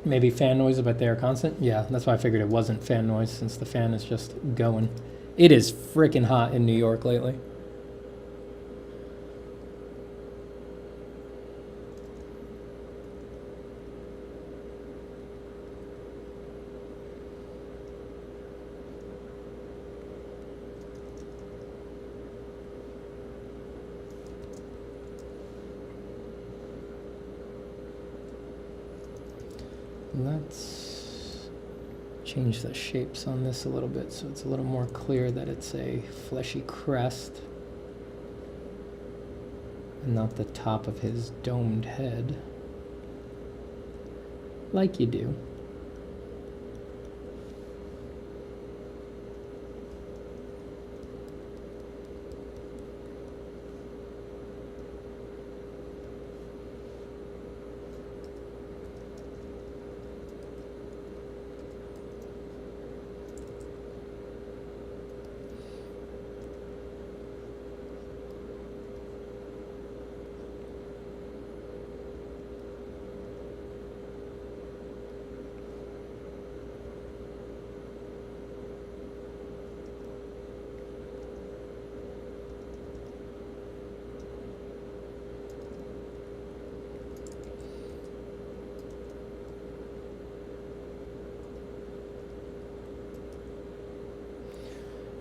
Speaker 1: Maybe fan noise, but they are constant? Yeah, that's why I figured it wasn't fan noise, since the fan is just going. It is freaking hot in New York lately. Let's change the shapes on this a little bit so it's a little more clear that it's a fleshy crest and not the top of his domed head, like you do.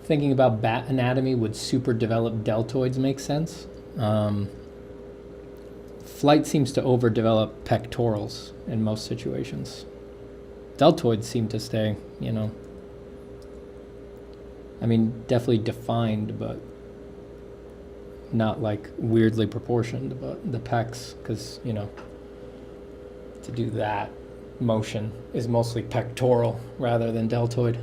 Speaker 1: thinking about bat anatomy, would super developed deltoids make sense? Flight seems to overdevelop pectorals in most situations. Deltoids seem to stay, you know. I mean, definitely defined, but not like weirdly proportioned, but the pecs, because, you know, to do that motion is mostly pectoral rather than deltoid.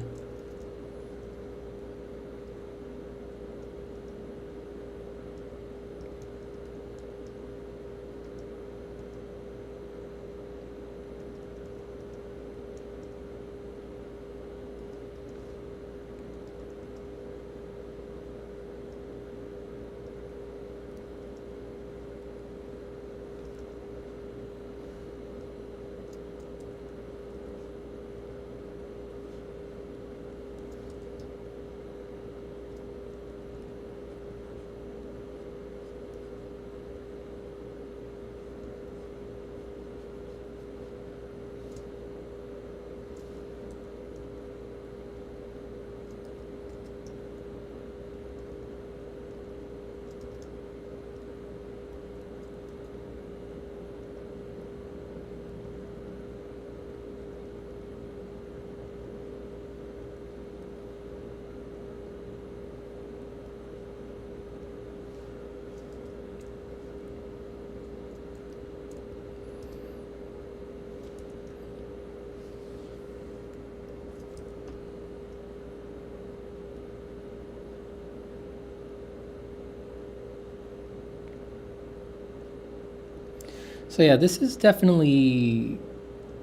Speaker 1: So yeah, this is definitely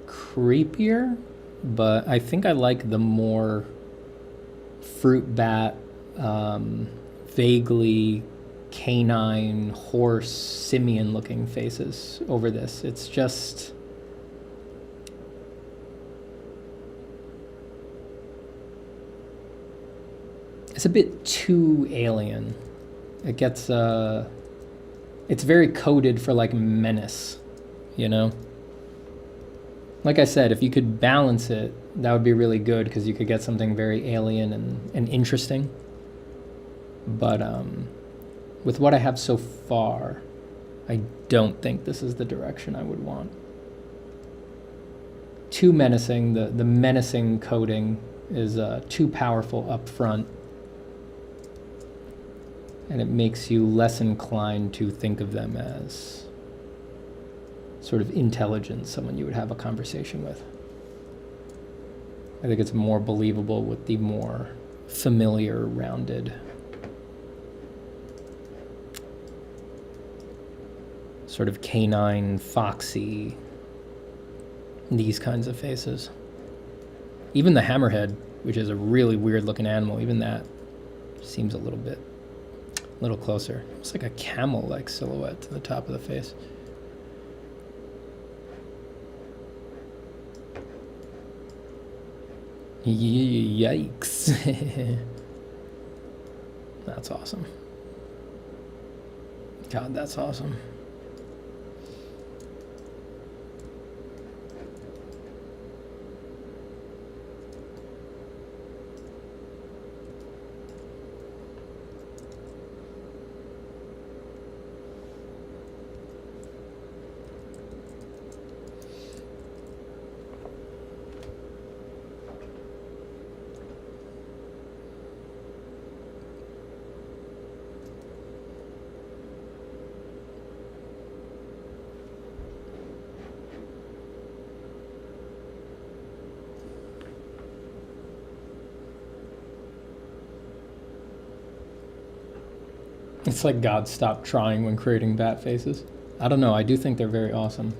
Speaker 1: creepier, but I think I like the more fruit bat, vaguely canine, horse, simian looking faces over this. It's just... it's a bit too alien. It gets, it's very coded for like menace, you know? Like I said, if you could balance it, that would be really good because you could get something very alien and interesting. But with what I have so far, I don't think this is the direction I would want. Too menacing, the menacing coding is too powerful up front. And it makes you less inclined to think of them as sort of intelligent, someone you would have a conversation with. I think it's more believable with the more familiar, rounded, sort of canine, foxy, these kinds of faces. Even the hammerhead, which is a really weird looking animal, even that seems a little closer. It's like a camel-like silhouette to the top of the face. Yikes. That's awesome. God, that's awesome. It's like God stopped trying when creating bat faces. I don't know, I do think they're very awesome.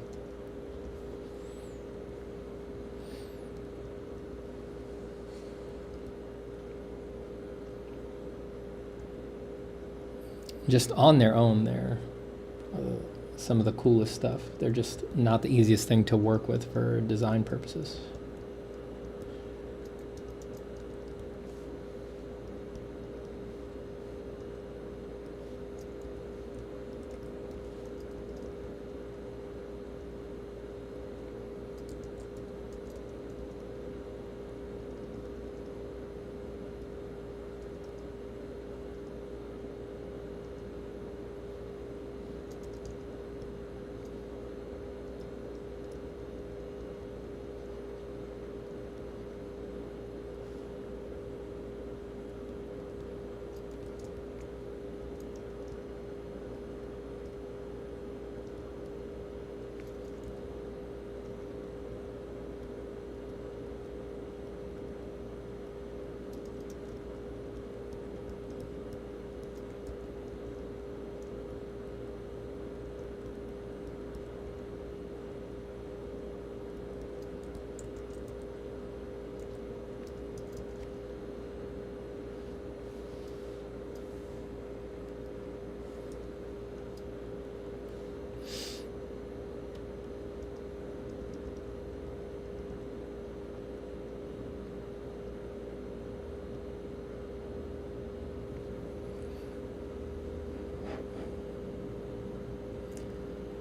Speaker 1: Just on their own, they're some of the coolest stuff. They're just not the easiest thing to work with for design purposes.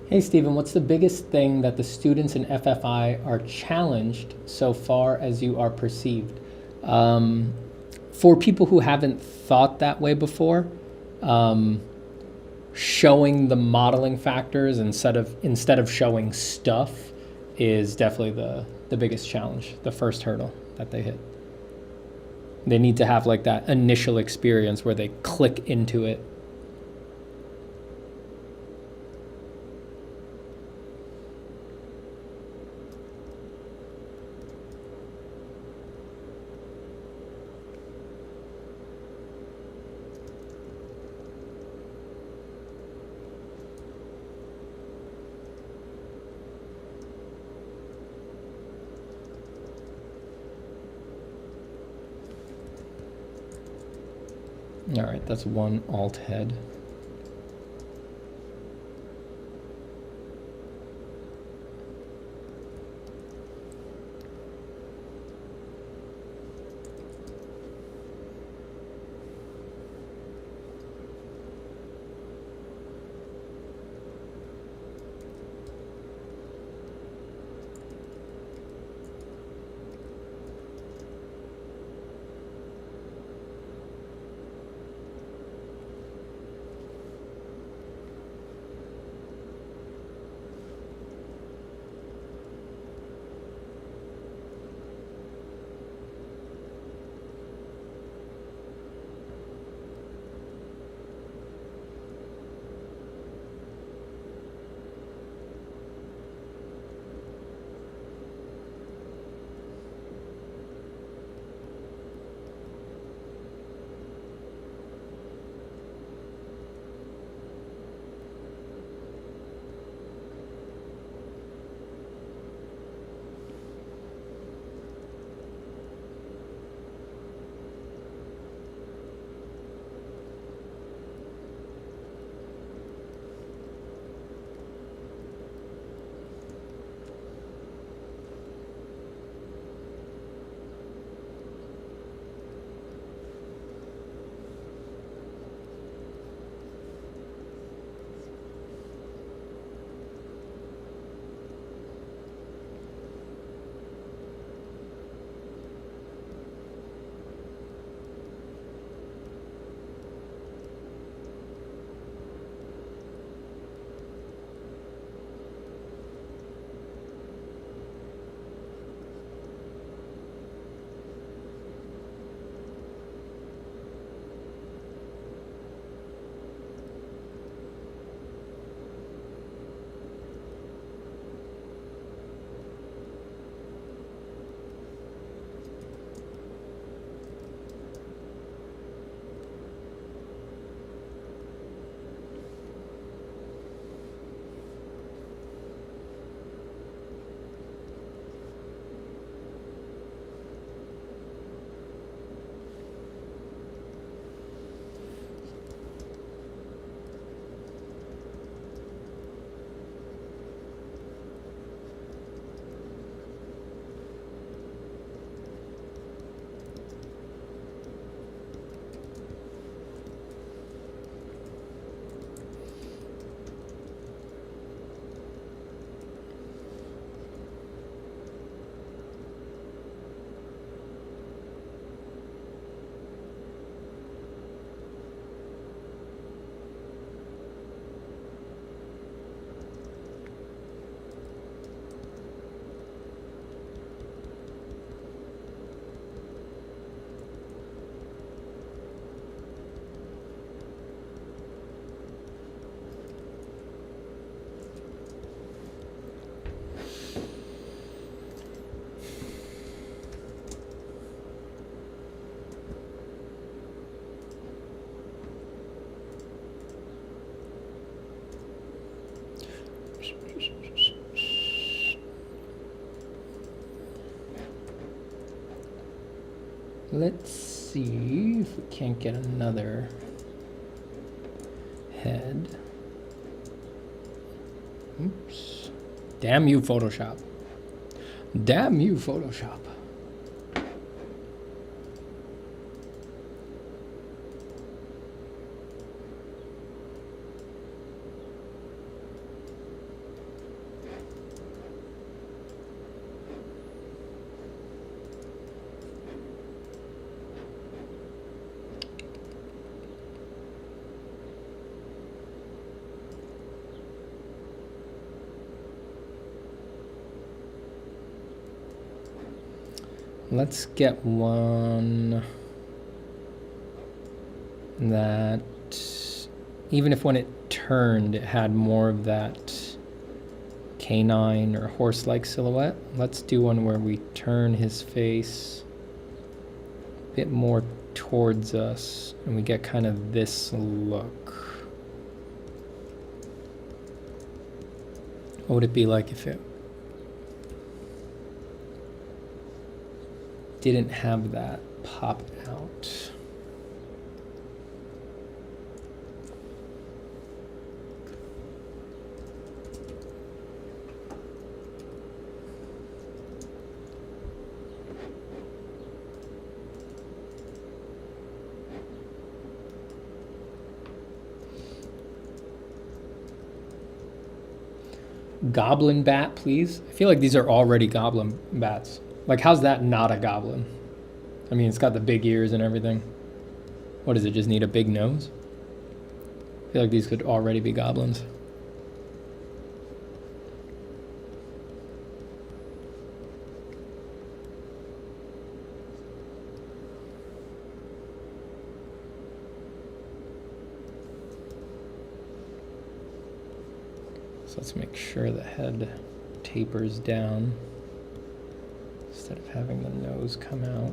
Speaker 1: Hey Stephen, what's the biggest thing that the students in FFI are challenged so far as you are perceived? For people who haven't thought that way before, showing the modeling factors instead of showing stuff is definitely the biggest challenge, the first hurdle that they hit. They need to have like that initial experience where they click into it. All right, that's one alt head. Let's see if we can't get another head. Oops. Damn you, Photoshop. Damn you, Photoshop. Let's get one that, even if when it turned, it had more of that canine or horse-like silhouette. Let's do one where we turn his face a bit more towards us and we get kind of this look. What would it be like if it didn't have that pop out? Goblin bat, please. I feel like these are already goblin bats. Like, how's that not a goblin? I mean, it's got the big ears and everything. What does it just need, a big nose? I feel like these could already be goblins. So let's make sure the head tapers down instead of having the nose come out.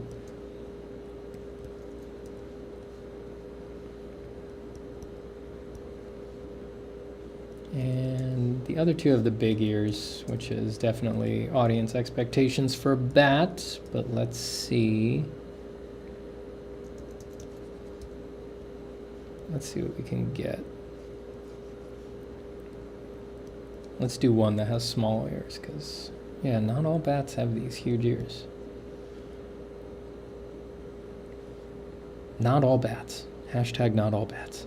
Speaker 1: And the other two have the big ears, which is definitely audience expectations for a bat, but let's see. Let's see what we can get. Let's do one that has small ears, because, yeah, not all bats have these huge ears. Not all bats. Hashtag not all bats.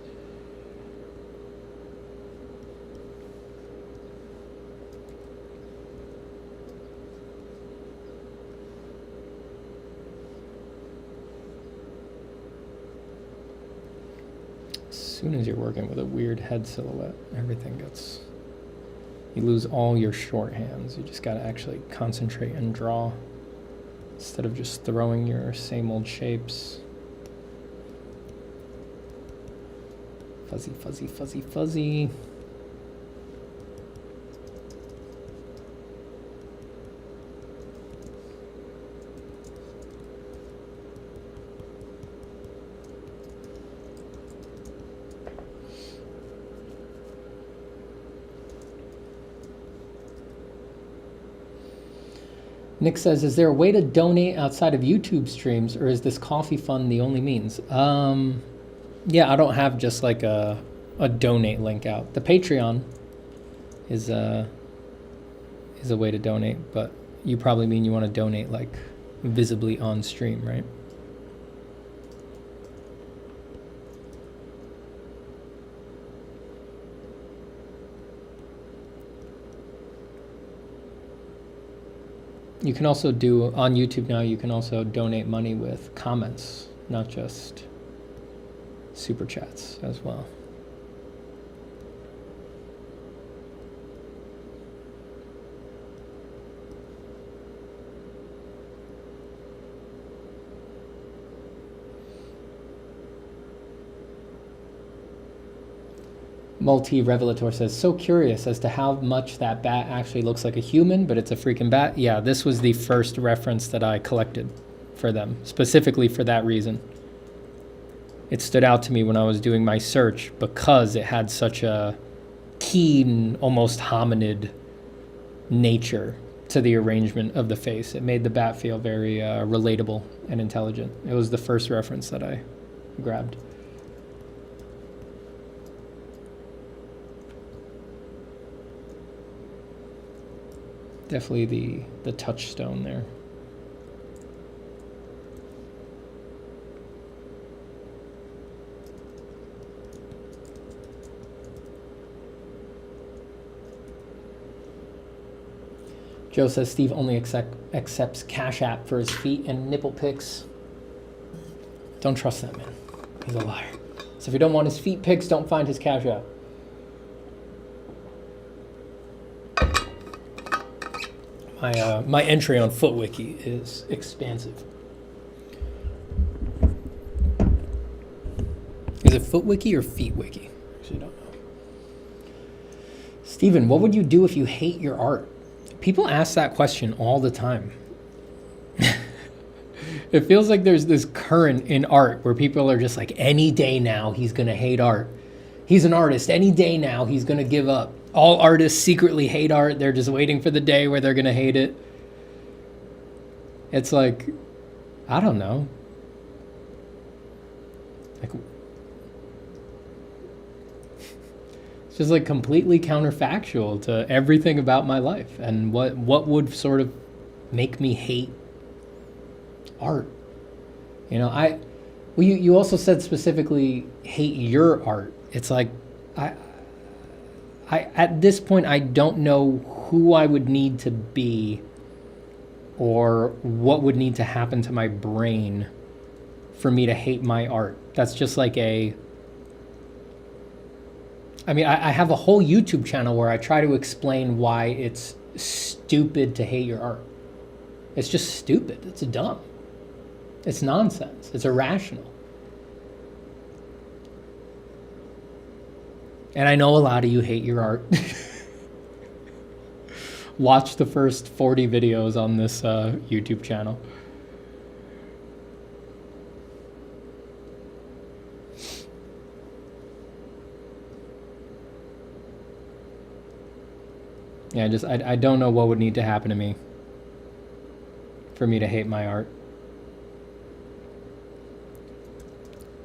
Speaker 1: As soon as you're working with a weird head silhouette, everything gets... You lose all your shorthands. You just gotta actually concentrate and draw instead of just throwing your same old shapes. Fuzzy, fuzzy, fuzzy, fuzzy. Nick says, is there a way to donate outside of YouTube streams, or is this coffee fund the only means? Yeah, I don't have just like a donate link out. The Patreon is a way to donate, but you probably mean you want to donate like visibly on stream, right? You can also do, on YouTube now, you can also donate money with comments, not just super chats as well. Multi-Revelator says, so curious as to how much that bat actually looks like a human, but it's a freaking bat. Yeah, this was the first reference that I collected for them, specifically for that reason. It stood out to me when I was doing my search because it had such a keen, almost hominid nature to the arrangement of the face. It made the bat feel very relatable and intelligent. It was the first reference that I grabbed. Definitely the touchstone there. Joe says Steve only accepts Cash App for his feet and nipple pics. Don't trust that man. He's a liar. So if you don't want his feet pics, don't find his Cash App. My entry on FootWiki is expansive. Is it FootWiki or FeetWiki? Actually, don't know. Steven, what would you do if you hate your art? People ask that question all the time. It feels like there's this current in art where people are just like, any day now he's gonna hate art. He's an artist. Any day now he's gonna give up. All artists secretly hate art. They're just waiting for the day where they're gonna hate it. It's like, I don't know. Like, it's just like completely counterfactual to everything about my life. And what would sort of make me hate art? You know, well, you also said specifically hate your art. It's like, I at this point, I don't know who I would need to be or what would need to happen to my brain for me to hate my art. That's just like I have a whole YouTube channel where I try to explain why it's stupid to hate your art. It's just stupid. It's dumb. It's nonsense. It's irrational. And I know a lot of you hate your art. Watch the first 40 videos on this YouTube channel. Yeah, I don't know what would need to happen to me for me to hate my art.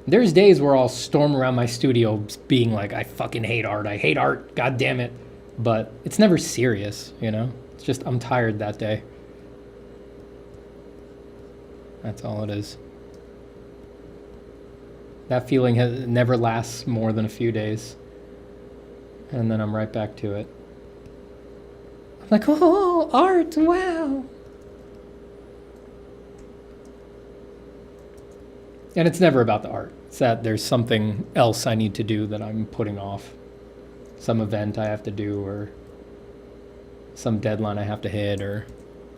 Speaker 1: There's days where I'll storm around my studio being like, I fucking hate art. I hate art. God damn it. But it's never serious, you know? It's just I'm tired that day. That's all it is. That feeling never lasts more than a few days. And then I'm right back to it. I'm like, oh, art, wow. And it's never about the art. It's that there's something else I need to do that I'm putting off. Some event I have to do, or some deadline I have to hit, or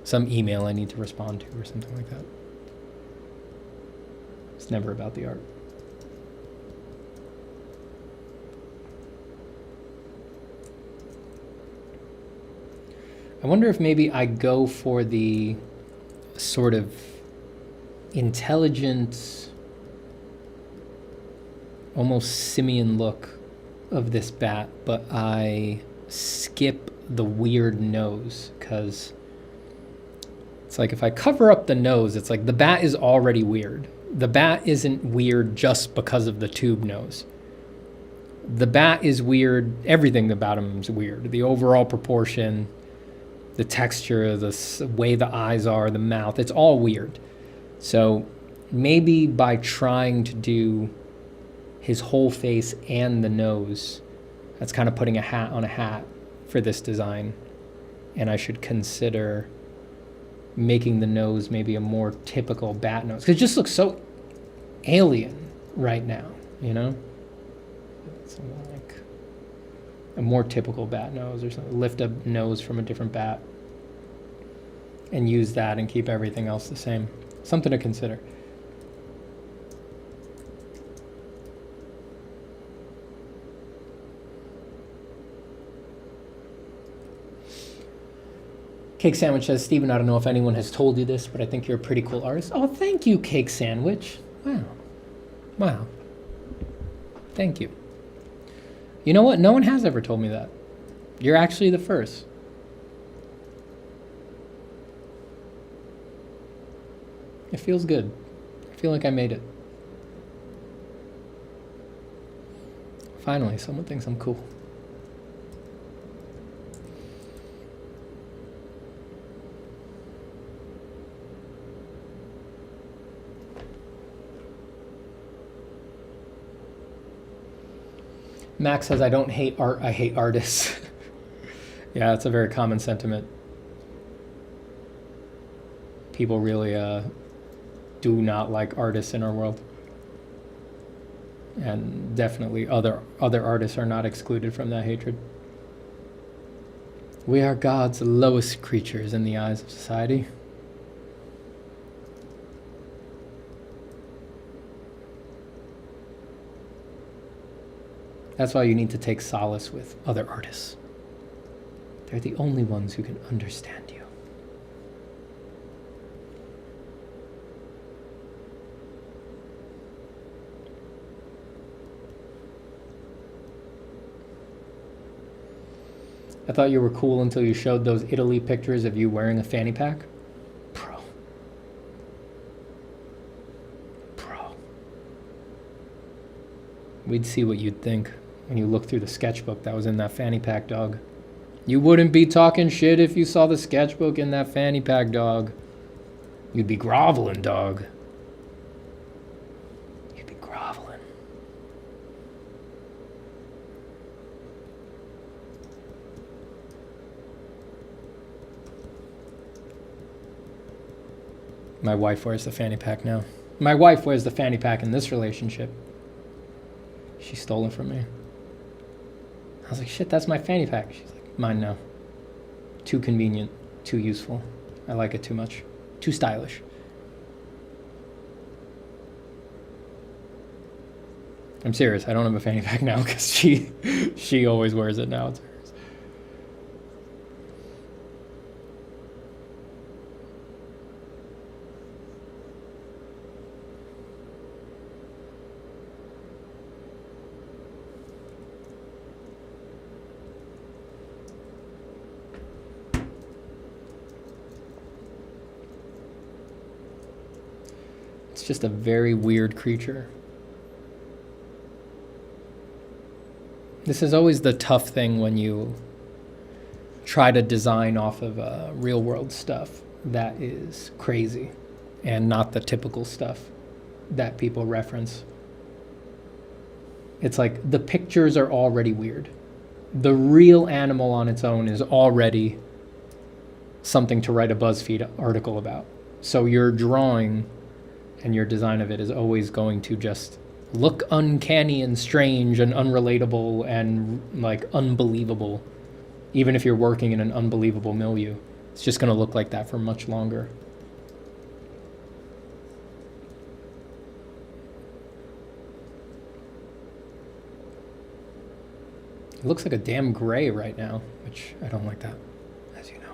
Speaker 1: some email I need to respond to, or something like that. It's never about the art. I wonder if maybe I go for the sort of intelligent, almost simian look of this bat, but I skip the weird nose, because it's like if I cover up the nose, it's like the bat is already weird. The bat isn't weird just because of the tube nose. The bat is weird. Everything about him is weird. The overall proportion, the texture, the way the eyes are, the mouth, it's all weird. So maybe by trying to do his whole face and the nose, that's kind of putting a hat on a hat for this design. And I should consider making the nose maybe a more typical bat nose, because it just looks so alien right now, you know? Something like a more typical bat nose or something. Lift a nose from a different bat and use that and keep everything else the same. Something to consider. Cake Sandwich says, Steven, I don't know if anyone has told you this, but I think you're a pretty cool artist. Oh, thank you, Cake Sandwich. Wow. Wow. Thank you. You know what? No one has ever told me that. You're actually the first. It feels good. I feel like I made it. Finally, someone thinks I'm cool. Max says, I don't hate art, I hate artists. Yeah, that's a very common sentiment. People really do not like artists in our world. And definitely other artists are not excluded from that hatred. We are God's lowest creatures in the eyes of society. That's why you need to take solace with other artists. They're the only ones who can understand you. I thought you were cool until you showed those Italy pictures of you wearing a fanny pack. Bro. We'd see what you'd think when you looked through the sketchbook that was in that fanny pack, dog. You wouldn't be talking shit if you saw the sketchbook in that fanny pack, dog. You'd be groveling, dog. You'd be groveling. My wife wears the fanny pack now. My wife wears the fanny pack in this relationship. She stole it from me. I was like, shit, that's my fanny pack. She's like, mine now. Too convenient, too useful. I like it too much. Too stylish. I'm serious, I don't have a fanny pack now because she always wears it now. It's hers. It's just a very weird creature. This is always the tough thing when you try to design off of real world stuff that is crazy and not the typical stuff that people reference. It's like the pictures are already weird. The real animal on its own is already something to write a BuzzFeed article about. So your drawing and your design of it is always going to just look uncanny and strange and unrelatable and like unbelievable. Even if you're working in an unbelievable milieu, it's just going to look like that for much longer. It looks like a damn gray right now, which I don't like that, as you know.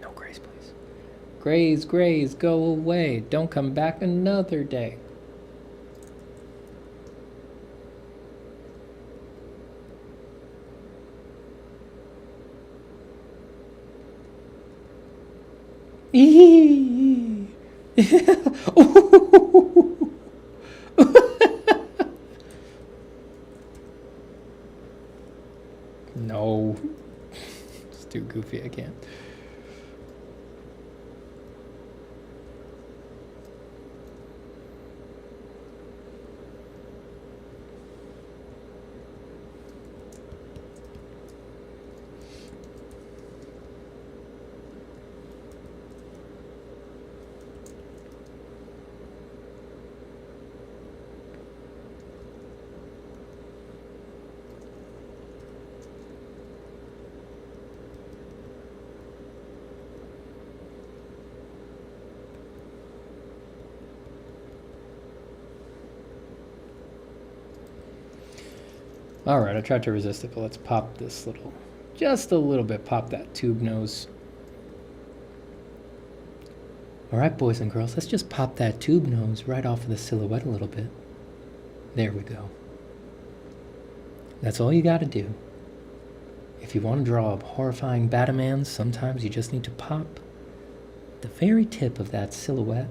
Speaker 1: No grays, please. Grays, grays, go away. Don't come back another day. No. It's too goofy, I can't. Alright, I tried to resist it, but let's pop this little, just a little bit, pop that tube nose. Alright, boys and girls, let's just pop that tube nose right off of the silhouette a little bit. There we go. That's all you gotta do. If you want to draw a horrifying Batamans, sometimes you just need to pop the very tip of that silhouette,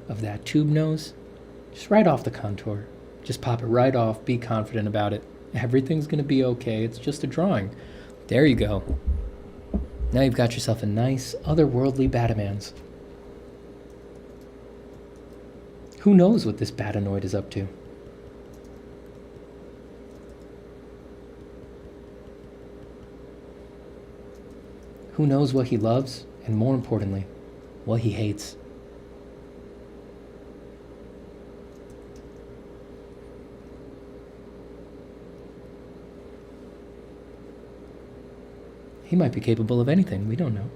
Speaker 1: of that tube nose, just right off the contour. Just pop it right off, be confident about it. Everything's gonna be okay, it's just a drawing. There you go. Now you've got yourself a nice, otherworldly Batamans. Who knows what this Batanoid is up to? Who knows what he loves, and more importantly, what he hates? He might be capable of anything, we don't know.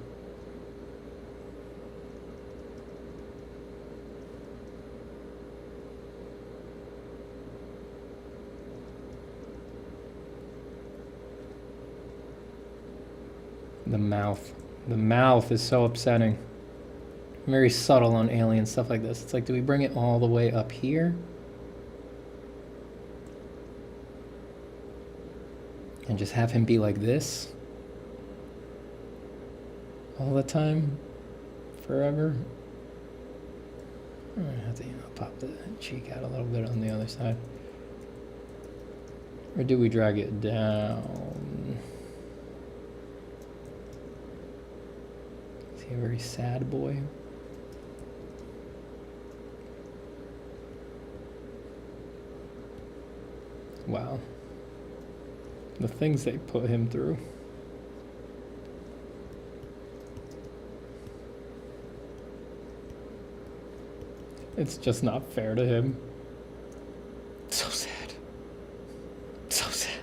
Speaker 1: The mouth. The mouth is so upsetting. Very subtle on alien stuff like this. It's like, do we bring it all the way up here? And just have him be like this? All the time? Forever? I have to, pop the cheek out a little bit on the other side. Or do we drag it down? Is he a very sad boy? Wow. The things they put him through. It's just not fair to him. So sad. So sad.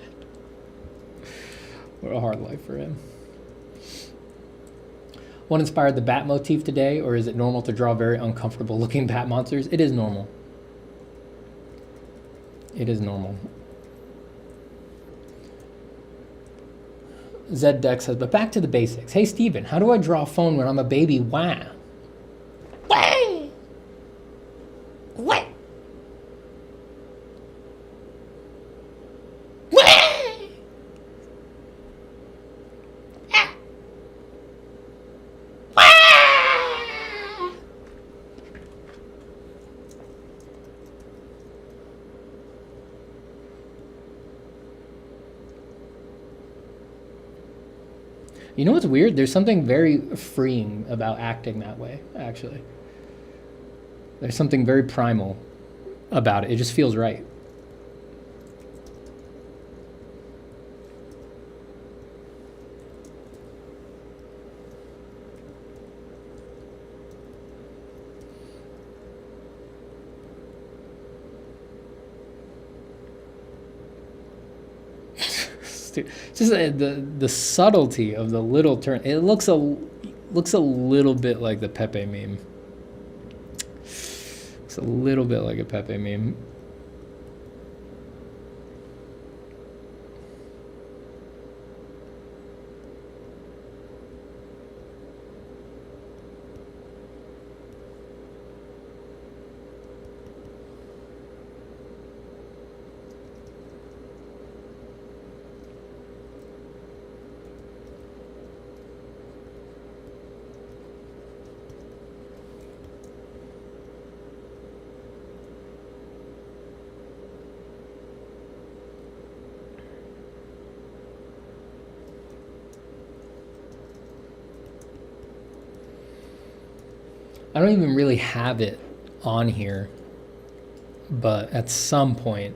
Speaker 1: What a hard life for him. What inspired the bat motif today, or is it normal to draw very uncomfortable looking bat monsters? It is normal. It is normal. Zdeck says, but back to the basics. Hey, Steven, how do I draw a phone when I'm a baby? Wow. Wah! Wah! Wah! Ah! Wah! You know what's weird? There's something very freeing about acting that way, actually. There's something very primal about it. It just feels right. Just the subtlety of the little turn. It looks a little bit like the Pepe meme. It's a little bit like a Pepe meme. I don't even really have it on here, but at some point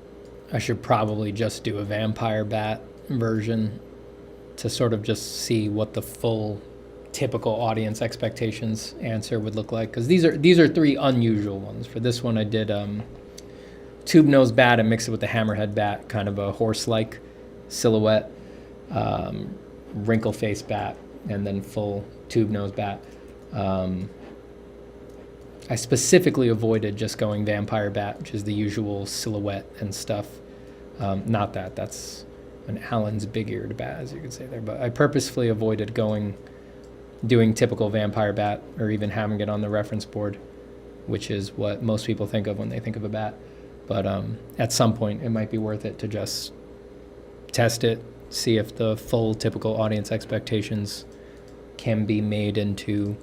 Speaker 1: I should probably just do a vampire bat version to sort of just see what the full typical audience expectations answer would look like, because these are three unusual ones. For this one I did tube nose bat and mix it with the hammerhead bat, kind of a horse-like silhouette, wrinkle face bat, and then full tube nose bat. I specifically avoided just going vampire bat, which is the usual silhouette and stuff. Not that, that's an Allen's big-eared bat, as you could say there, but I purposefully avoided doing typical vampire bat, or even having it on the reference board, which is what most people think of when they think of a bat. But at some point, it might be worth it to just test it, see if the full typical audience expectations can be made into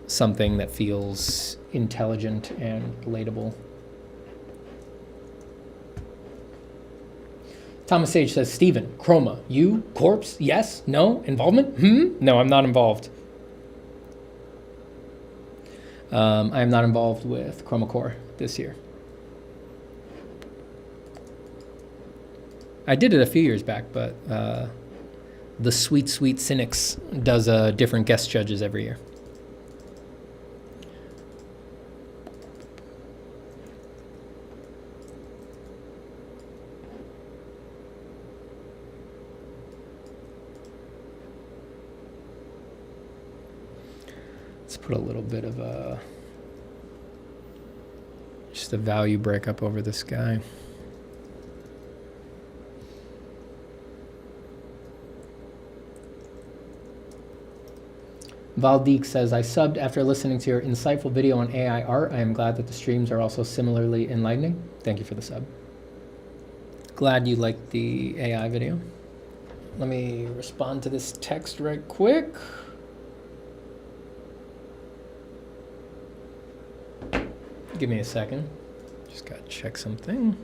Speaker 1: something that feels intelligent and relatable. Thomas Sage says, Steven, chroma, you, corpse, yes, no, involvement, no, I'm not involved. I am not involved with Chroma Core this year. I did it a few years back, but the Sweet Sweet Cynics does different guest judges every year. Let's put a little bit of a, just a value breakup over this guy. Valdeek says, I subbed after listening to your insightful video on AI art. I am glad that the streams are also similarly enlightening. Thank you for the sub. Glad you liked the AI video. Let me respond to this text right quick. Give me a second. Just gotta check something.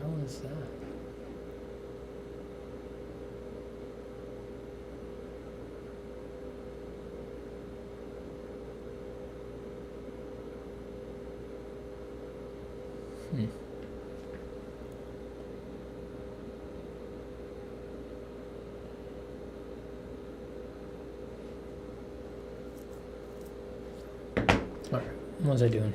Speaker 1: What is that? All right, what was I doing?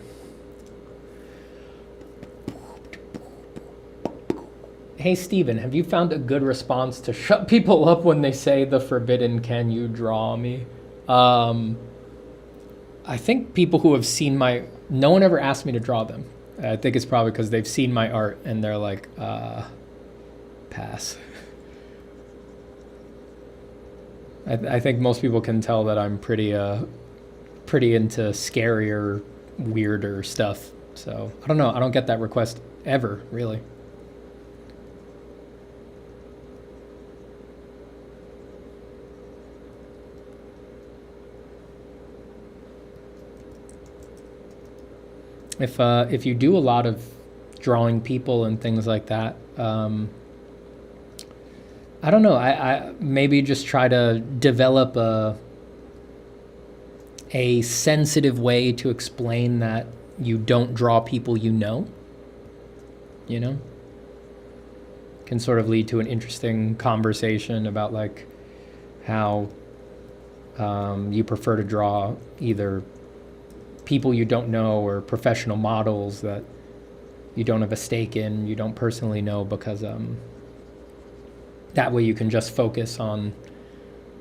Speaker 1: Hey, Steven, have you found a good response to shut people up when they say the forbidden, can you draw me? I think people who have seen my, no one ever asked me to draw them. I think it's probably because they've seen my art and they're like, pass. I think most people can tell that I'm pretty into scarier, weirder stuff. So I don't know. I don't get that request ever, really. If you do a lot of drawing people and things like that, I don't know. I maybe just try to develop a sensitive way to explain that you don't draw people you know. You know, can sort of lead to an interesting conversation about like how you prefer to draw either people you don't know or professional models that you don't have a stake in, you don't personally know, because that way you can just focus on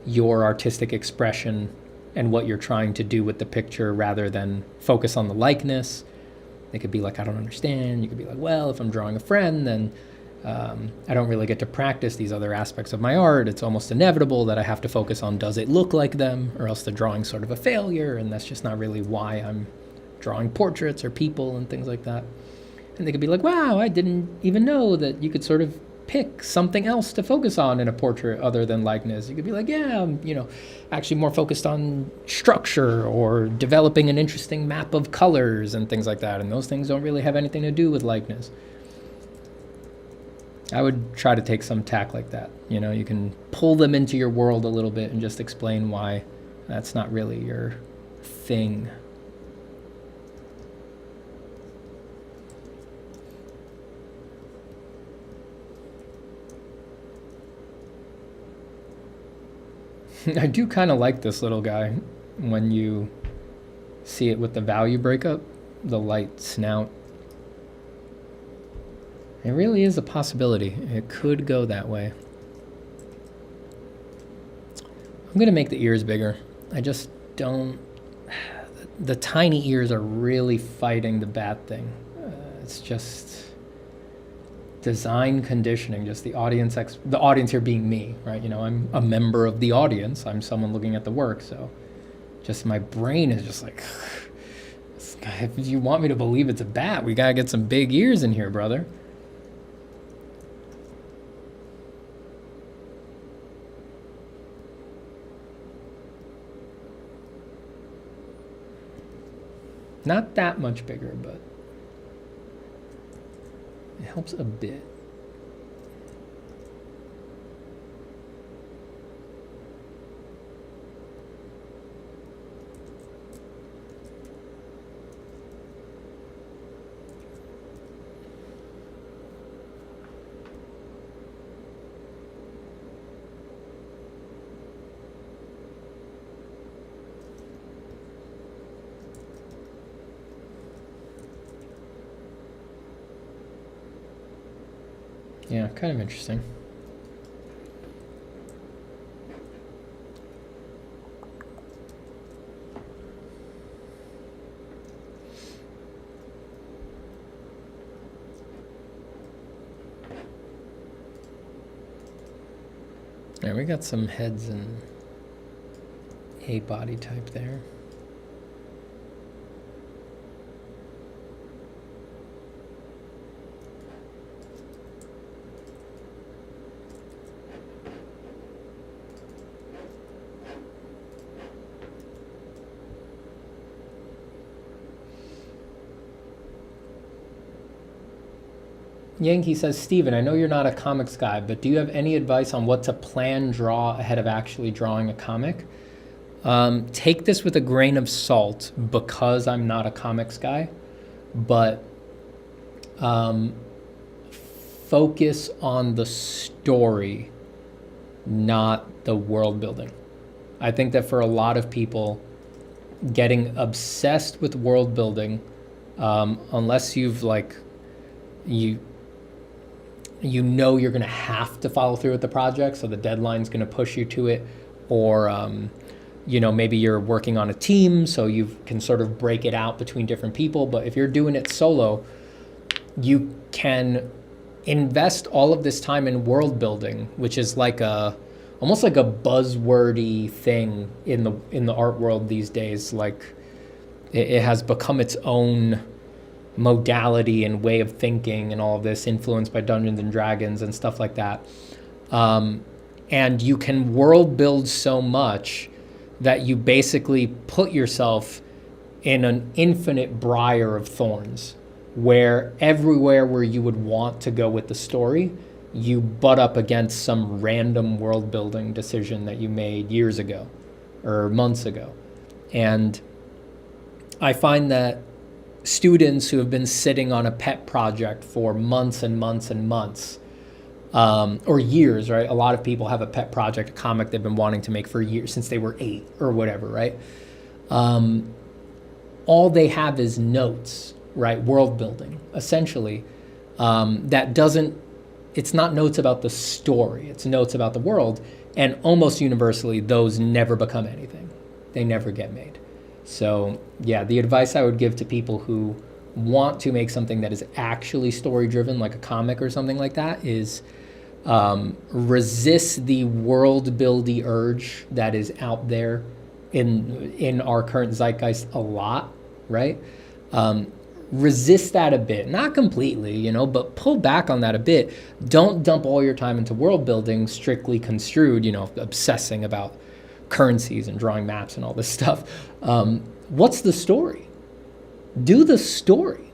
Speaker 1: your artistic expression and what you're trying to do with the picture rather than focus on the likeness. It could be like, I don't understand. You could be like, well, if I'm drawing a friend, then I don't really get to practice these other aspects of my art. It's almost inevitable that I have to focus on, does it look like them, or else the drawing's sort of a failure, and that's just not really why I'm drawing portraits or people and things like that. And they could be like, wow, I didn't even know that you could sort of pick something else to focus on in a portrait other than likeness. You could be like, yeah, I'm, you know, actually more focused on structure or developing an interesting map of colors and things like that, and those things don't really have anything to do with likeness. I would try to take some tack like that. You know, you can pull them into your world a little bit and just explain why that's not really your thing. I do kind of like this little guy when you see it with the value breakup, the light snout. It really is a possibility. It could go that way. I'm going to make the ears bigger. I just don't... The tiny ears are really fighting the bad thing. It's just design conditioning, just the audience here being me, right? You know, I'm a member of the audience. I'm someone looking at the work, so just my brain is just like, if you want me to believe it's a bat, we got to get some big ears in here, brother. Not that much bigger, but it helps a bit. Yeah, kind of interesting. Yeah, we got some heads and a body type there. Yankee says, Steven, I know you're not a comics guy, but do you have any advice on what to plan, draw ahead of actually drawing a comic? Take this with a grain of salt because I'm not a comics guy, but focus on the story, not the world building. I think that for a lot of people, getting obsessed with world building, unless you've you know you're going to have to follow through with the project, so the deadline's going to push you to it, or maybe you're working on a team, so you can sort of break it out between different people. But if you're doing it solo, you can invest all of this time in world building, which is almost like a buzzwordy thing in the art world these days. Like it has become its own modality and way of thinking and all of this, influenced by Dungeons and Dragons and stuff like that. And you can world build so much that you basically put yourself in an infinite briar of thorns, where everywhere where you would want to go with the story, you butt up against some random world building decision that you made years ago or months ago. And I find that students who have been sitting on a pet project for months and months and months, or years, right? A lot of people have a pet project, a comic they've been wanting to make for years, since they were 8 or whatever, right? All they have is notes, right? World building, essentially. It's not notes about the story, it's notes about the world. And almost universally, those never become anything. They never get made. So yeah, the advice I would give to people who want to make something that is actually story driven, like a comic or something like that, is resist the world buildy urge that is out there in our current zeitgeist a lot, right? Resist that a bit, not completely, but pull back on that a bit. Don't dump all your time into world building, strictly construed, obsessing about currencies and drawing maps and all this stuff. What's the story? Do the story.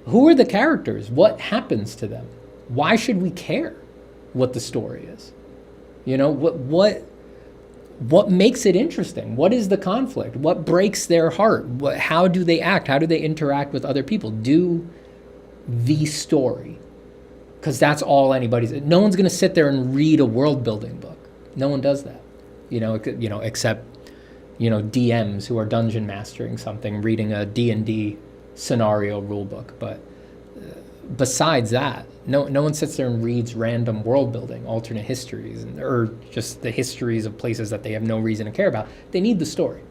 Speaker 1: Who are the characters? What happens to them? Why should we care what the story is? What makes it interesting? What is the conflict? What breaks their heart? How do they act? How do they interact with other people? Do the story. Because that's all no one's going to sit there and read a world building book. No one does that. Except, DMs who are dungeon mastering something, reading a D&D scenario rule book. But besides that, no one sits there and reads random world building, alternate histories, or just the histories of places that they have no reason to care about. They need the story.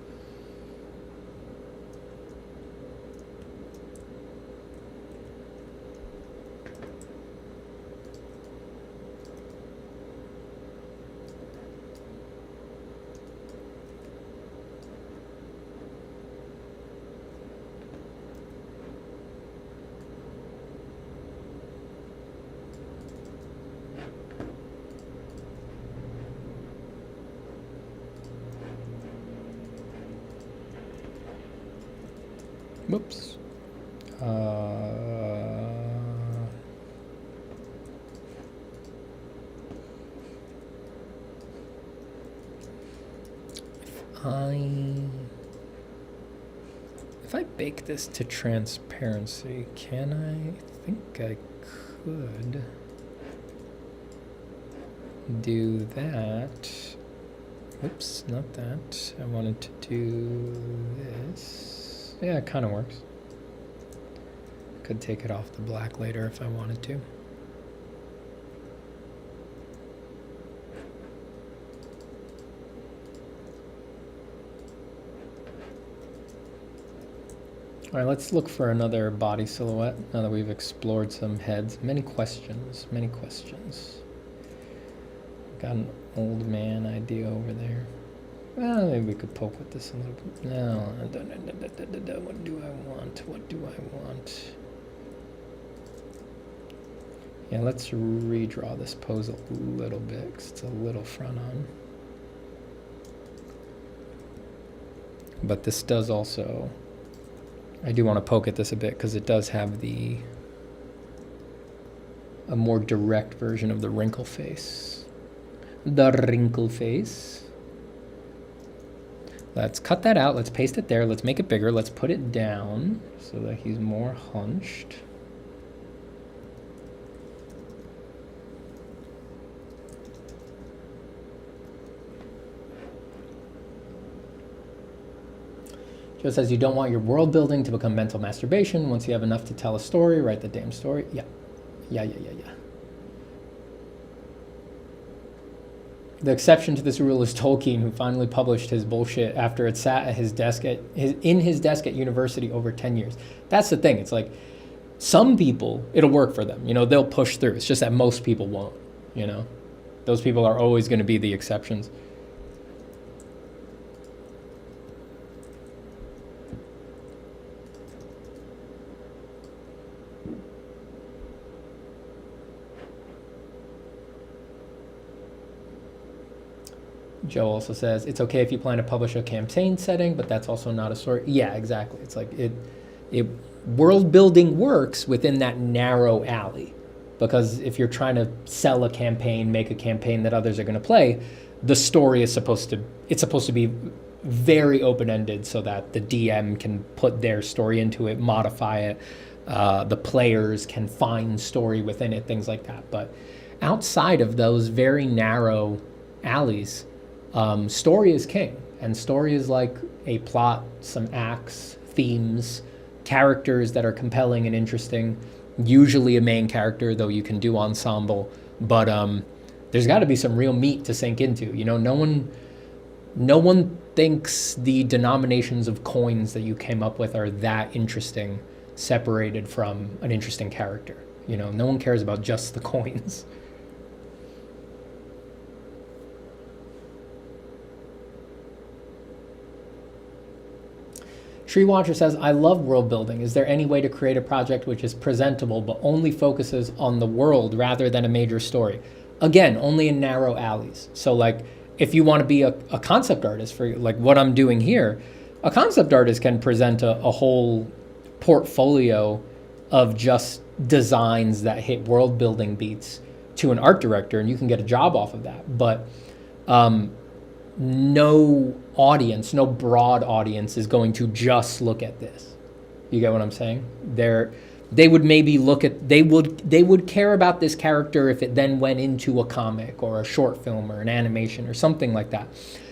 Speaker 1: Whoops. If I bake this to transparency, can I think I could do that. Oops, not that. I wanted to do this. Yeah, it kind of works. Could take it off the black later if I wanted to. All right, let's look for another body silhouette now that we've explored some heads. Many questions, many questions. Got an old man idea over there. Well, maybe we could poke with this a little bit. No, what do I want? What do I want? Yeah, let's redraw this pose a little bit because it's a little front on. But this does also, I do want to poke at this a bit because it does have a more direct version of the wrinkle face. The wrinkle face. Let's cut that out. Let's paste it there. Let's make it bigger. Let's put it down so that he's more hunched. Joe says you don't want your world building to become mental masturbation. Once you have enough to tell a story, write the damn story. Yeah. The exception to this rule is Tolkien, who finally published his bullshit after it sat at his desk in his desk at university over 10 years. That's the thing. It's like some people, it'll work for them. You know, they'll push through. It's just that most people won't, you know. Those people are always going to be the exceptions. Joe also says, it's okay if you plan to publish a campaign setting, but that's also not a story. Yeah, exactly. It's like world building works within that narrow alley, because if you're trying to sell a campaign, make a campaign that others are going to play, the story is supposed to be very open-ended so that the DM can put their story into it, modify it, the players can find story within it, things like that. But outside of those very narrow alleys, story is king, and story is like a plot, some acts, themes, characters that are compelling and interesting, usually a main character, though you can do ensemble, but there's got to be some real meat to sink into. You know, no one thinks the denominations of coins that you came up with are that interesting, separated from an interesting character. You know, no one cares about just the coins. Tree Watcher says, I love world building. Is there any way to create a project which is presentable but only focuses on the world rather than a major story? Again, only in narrow alleys. So like if you want to be a concept artist for like what I'm doing here, a concept artist can present a whole portfolio of just designs that hit world building beats to an art director, and you can get a job off of that. But no audience, no broad audience is going to just look at this. You get what I'm saying? They would maybe look at, they would care about this character if it then went into a comic or a short film or an animation or something like that.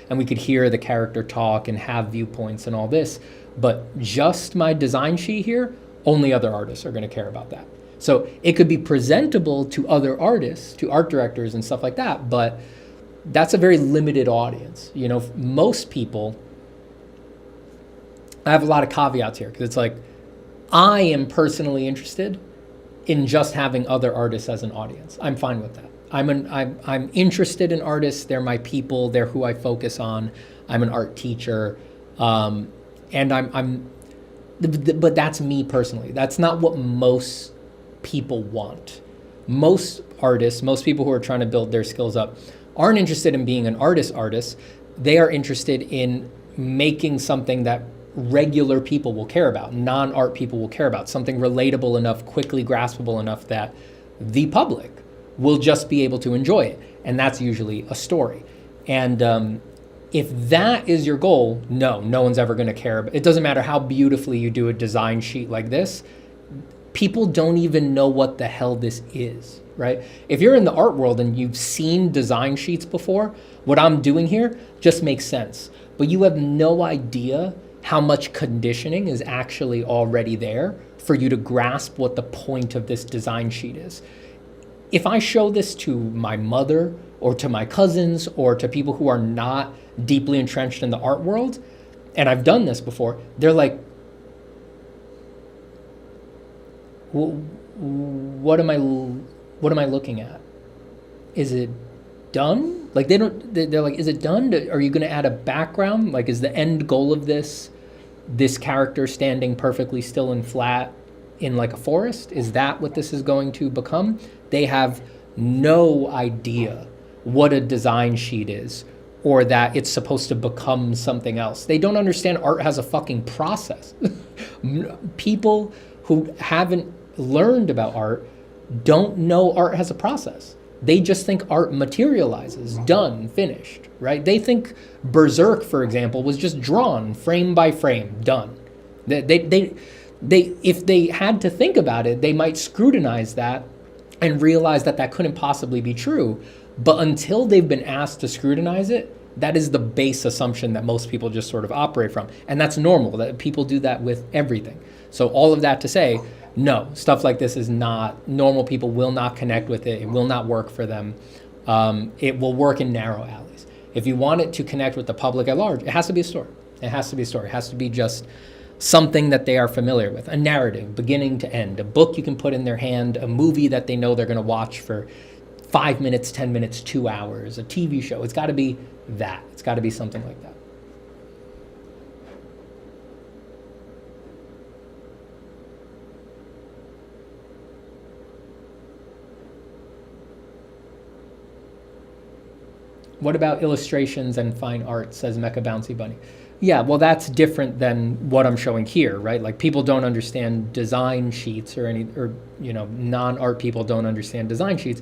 Speaker 1: And we could hear the character talk and have viewpoints and all this. But just my design sheet here, only other artists are going to care about that. So it could be presentable to other artists, to art directors and stuff like that, but that's a very limited audience. You know, most people, I have a lot of caveats here because it's like, I am personally interested in just having other artists as an audience. I'm fine with that. I'm interested in artists. They're my people. They're who I focus on. I'm an art teacher. And but that's me personally. That's not what most people want. Most artists, most people who are trying to build their skills up aren't interested in being an artist. They are interested in making something that regular people will care about, non-art people will care about, something relatable enough, quickly graspable enough that the public will just be able to enjoy it. And that's usually a story. And if that is your goal, no one's ever going to care. It doesn't matter how beautifully you do a design sheet like this. People don't even know what the hell this is, right? If you're in the art world and you've seen design sheets before, what I'm doing here just makes sense. But you have no idea how much conditioning is actually already there for you to grasp what the point of this design sheet is. If I show this to my mother or to my cousins or to people who are not deeply entrenched in the art world, and I've done this before, they're like, what am I looking at? Is it done? Like they're like, is it done? Are you going to add a background? Like, is the end goal of this character standing perfectly still and flat in like a forest? Is that what this is going to become? They have no idea what a design sheet is, or that it's supposed to become something else. They don't understand art has a fucking process. People who haven't learned about art don't know art has a process. They just think art materializes, done, finished, right? They think Berserk, for example, was just drawn frame by frame, done. They if they had to think about it, they might scrutinize that and realize that that couldn't possibly be true. But until they've been asked to scrutinize it, that is the base assumption that most people just sort of operate from. And that's normal, that people do that with everything. So all of that to say, no, stuff like this is not, normal people will not connect with it. It will not work for them. It will work in narrow alleys. If you want it to connect with the public at large, it has to be a story. It has to be a story. It has to be just something that they are familiar with, a narrative, beginning to end, a book you can put in their hand, a movie that they know they're going to watch for 5 minutes, 10 minutes, 2 hours, a TV show. It's got to be that. It's got to be something like that. What about illustrations and fine art, says Mecha Bouncy Bunny. Yeah, well, that's different than what I'm showing here, right? Like, people don't understand design sheets or non-art people don't understand design sheets.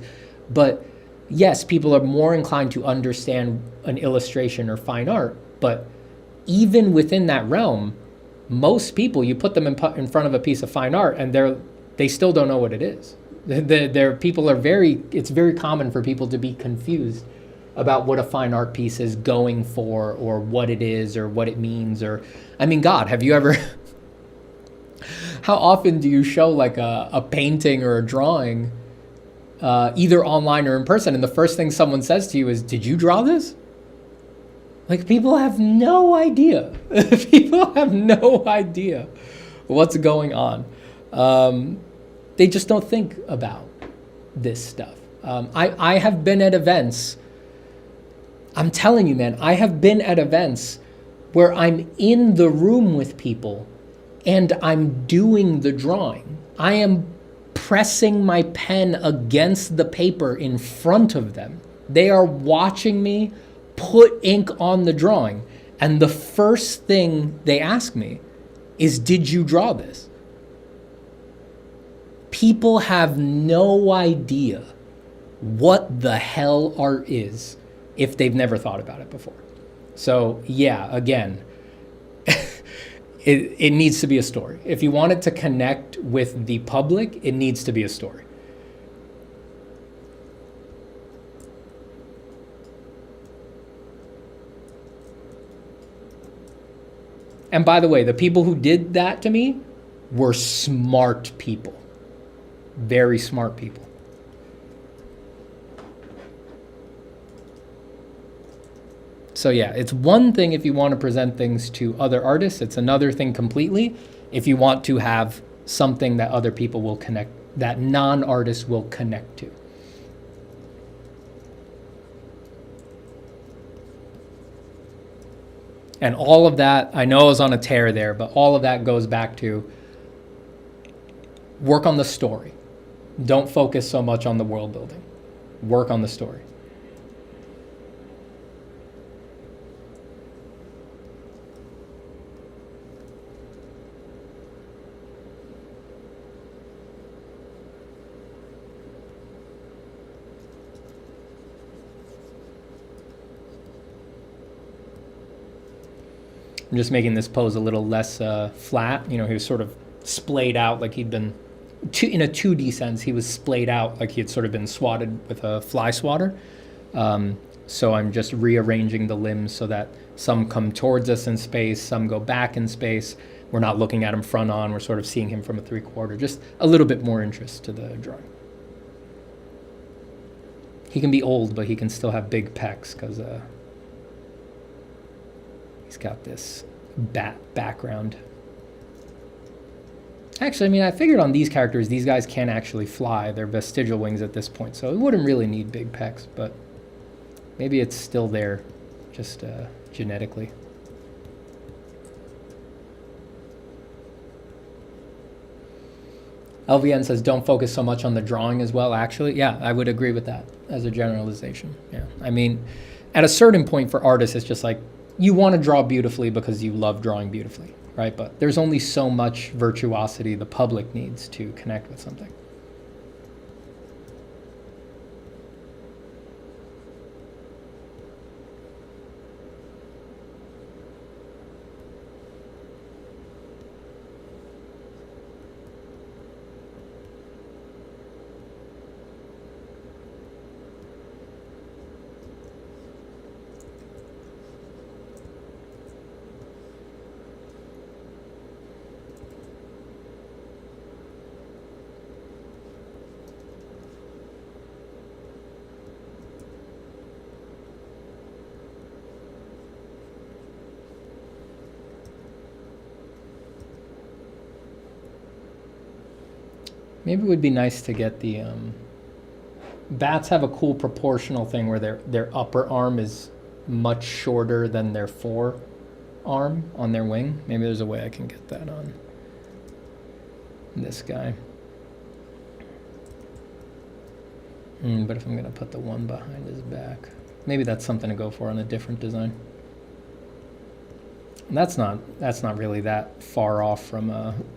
Speaker 1: But yes, people are more inclined to understand an illustration or fine art. But even within that realm, most people, you put them in front of a piece of fine art and they still don't know what it is. It's very common for people to be confused about what a fine art piece is going for, or what it is, or what it means, or, I mean, God, have you ever, how often do you show like a painting or a drawing, either online or in person, and the first thing someone says to you is, did you draw this? Like, people have no idea. People have no idea what's going on. They just don't think about this stuff. I have been at events, I'm telling you, man, I have been at events where I'm in the room with people and I'm doing the drawing. I am pressing my pen against the paper in front of them. They are watching me put ink on the drawing. And the first thing they ask me is, did you draw this? People have no idea what the hell art is if they've never thought about it before. So yeah, again, it needs to be a story. If you want it to connect with the public, it needs to be a story. And by the way, the people who did that to me were smart people. Very smart people. So yeah, it's one thing if you want to present things to other artists. It's another thing completely if you want to have something that other people will connect, that non-artists will connect to. And all of that, I know I was on a tear there, but all of that goes back to work on the story. Don't focus so much on the world building. Work on the story. I'm just making this pose a little less flat. You know, he was sort of splayed out like he'd been, in a 2D sense, he was splayed out like he had sort of been swatted with a fly swatter. So I'm just rearranging the limbs so that some come towards us in space, some go back in space. We're not looking at him front on, we're sort of seeing him from a 3/4, just a little bit more interest to the drawing. He can be old, but he can still have big pecs because he's got this bat background. Actually, I mean, I figured on these characters, these guys can actually fly. They're vestigial wings at this point, so it wouldn't really need big pecs, but maybe it's still there, just genetically. LVN says, don't focus so much on the drawing as well, actually. Yeah, I would agree with that as a generalization. Yeah, I mean, at a certain point for artists, it's just like, you want to draw beautifully because you love drawing beautifully, right? But there's only so much virtuosity the public needs to connect with something. Maybe it would be nice to get the, bats have a cool proportional thing where their upper arm is much shorter than their forearm on their wing. Maybe there's a way I can get that on this guy. But if I'm gonna put the one behind his back, maybe that's something to go for on a different design. And that's not really that far off from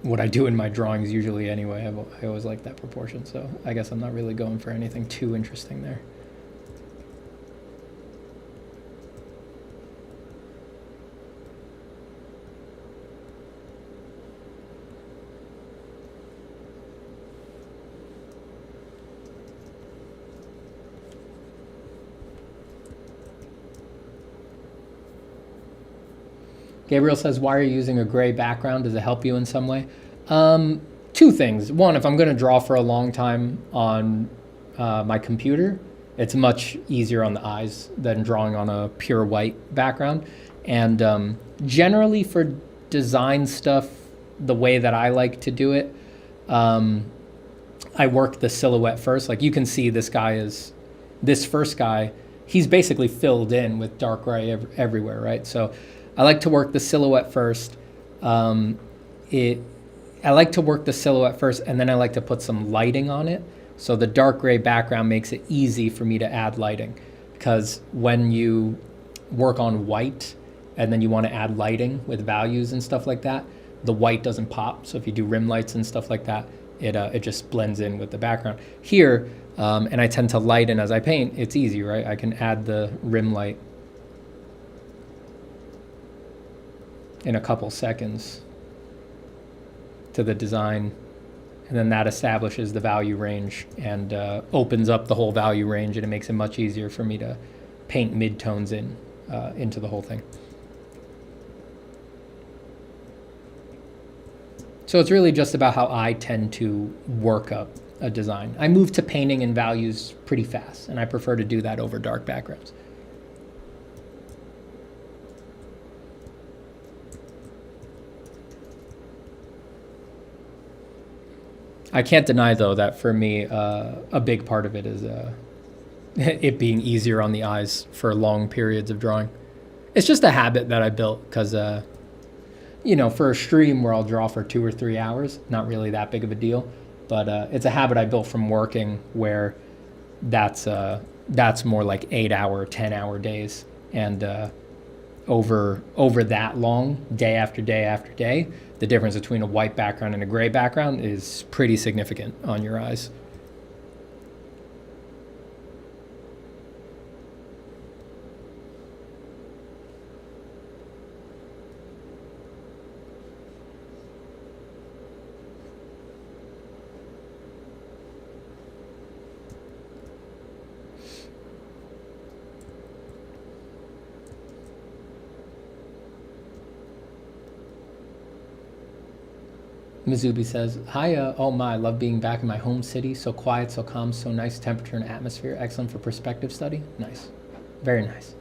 Speaker 1: what I do in my drawings usually anyway. I always like that proportion, so I guess I'm not really going for anything too interesting there. Gabriel says, why are you using a gray background? Does it help you in some way? Two things. One, if I'm going to draw for a long time on my computer, it's much easier on the eyes than drawing on a pure white background. And generally for design stuff, the way that I like to do it, I work the silhouette first. Like you can see this first guy, he's basically filled in with dark gray everywhere, right? So I like to work the silhouette first. I like to work the silhouette first, and then I like to put some lighting on it. So the dark gray background makes it easy for me to add lighting, because when you work on white and then you want to add lighting with values and stuff like that, the white doesn't pop. So if you do rim lights and stuff like that, it just blends in with the background. Here, and I tend to lighten as I paint, it's easy, right? I can add the rim light in a couple seconds to the design, and then that establishes the value range and opens up the whole value range, and it makes it much easier for me to paint mid-tones into the whole thing. So it's really just about how I tend to work up a design. I move to painting in values pretty fast, and I prefer to do that over dark backgrounds. I can't deny, though, that for me, a big part of it is it being easier on the eyes for long periods of drawing. It's just a habit that I built because, you know, for a stream where I'll draw for 2 or 3 hours, not really that big of a deal. But it's a habit I built from working where that's more like 8-hour, 10-hour days. And over that long, day after day after day, the difference between a white background and a gray background is pretty significant on your eyes. Mizubi says, hi, oh my, I love being back in my home city. So quiet, so calm, so nice temperature and atmosphere. Excellent for perspective study. Nice. Very nice.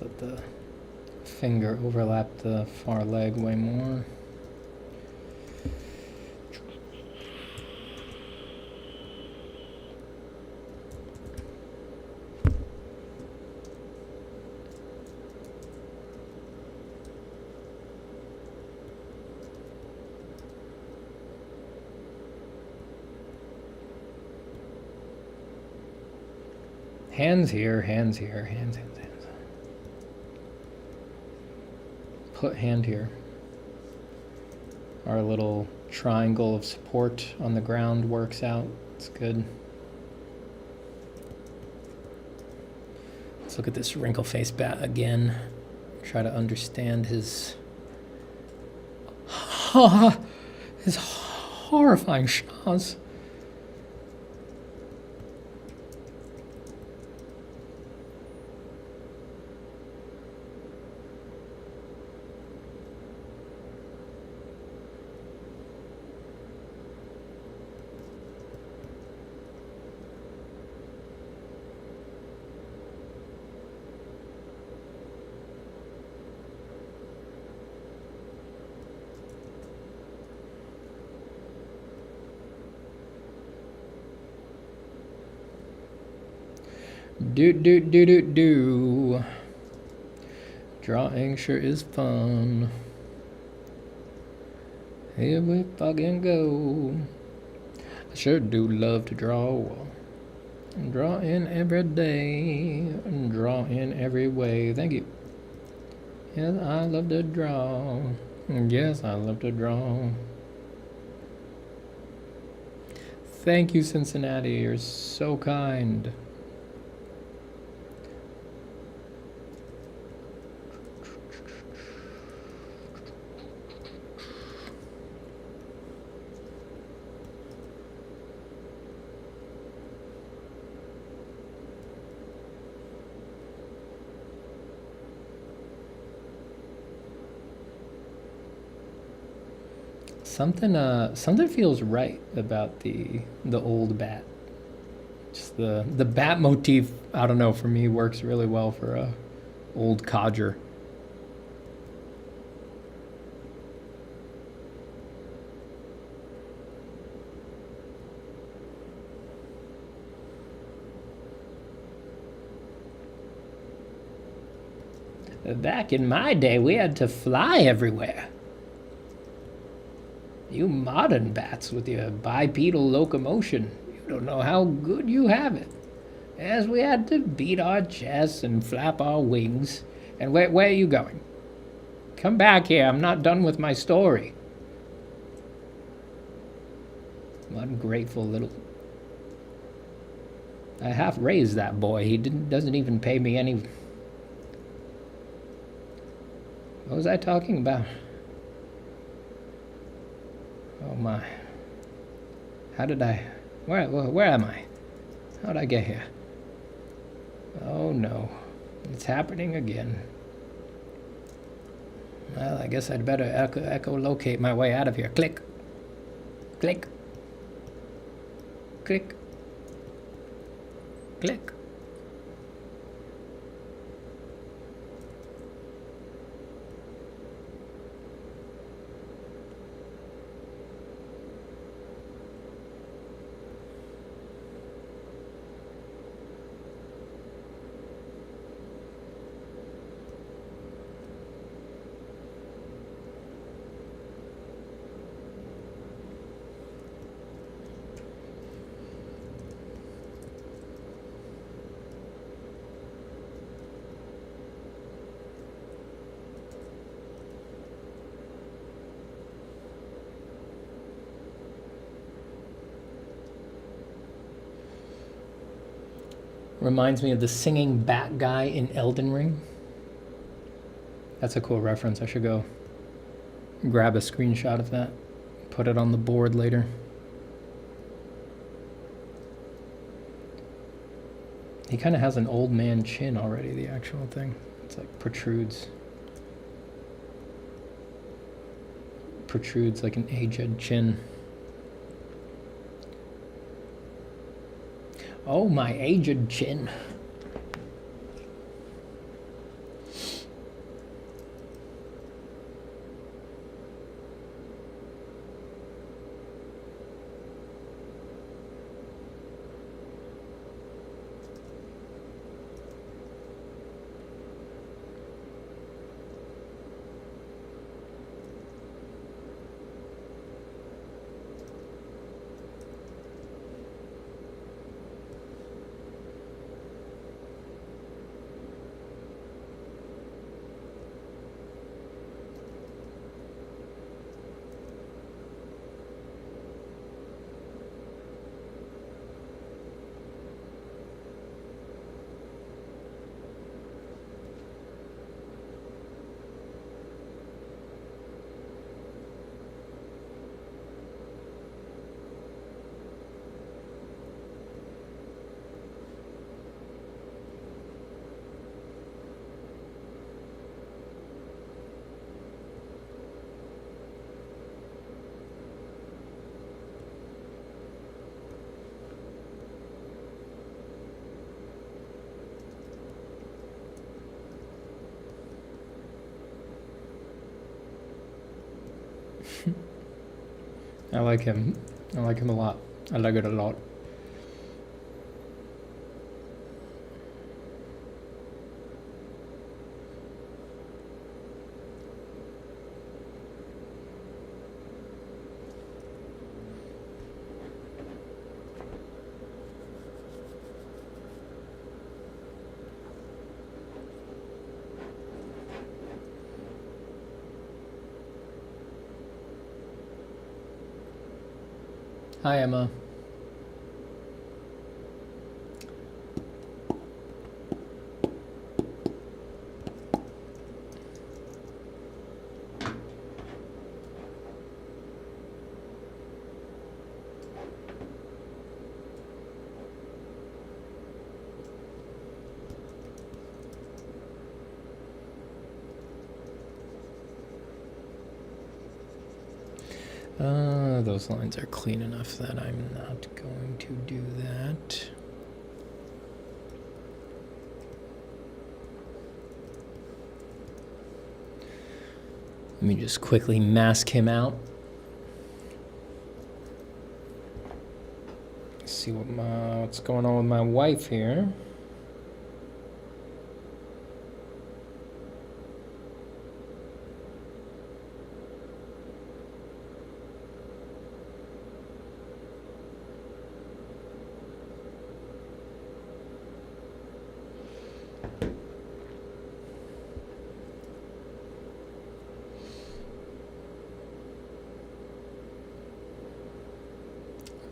Speaker 1: let the finger overlap the far leg way more. Hands here, hands here, hands. Put hand here. Our little triangle of support on the ground works out. It's good. Let's look at this wrinkle face bat again. Try to understand his horrifying schnoz. Do. Drawing sure is fun. Here we fucking go. I sure do love to draw. Draw in every day. Draw in every way. Thank you. Yes, I love to draw. Yes, I love to draw. Thank you, Cincinnati. You're so kind. Something feels right about the old bat. Just the bat motif, I don't know, for me works really well for a old codger. Back in my day, we had to fly everywhere. You modern bats with your bipedal locomotion, you don't know how good you have it. As we had to beat our chests and flap our wings. And where are you going? Come back here, I'm not done with my story. Ungrateful little... I half raised that boy. He doesn't even pay me any... What was I talking about? Oh my. How did I... Where am I? How'd I get here? Oh no. It's happening again. Well, I guess I'd better echolocate my way out of here. Click. Click. Click. Click. Reminds me of the singing bat guy in Elden Ring. That's a cool reference. I should go grab a screenshot of that, put it on the board later. He kind of has an old man chin already, the actual thing. It's like protrudes. Protrudes like an aged chin. Oh, my aged chin. I like him. I like him a lot. I like it a lot. Hi, Emma. Those lines are clean enough that I'm not going to do that. Let me just quickly mask him out. Let's see what's going on with my wife here.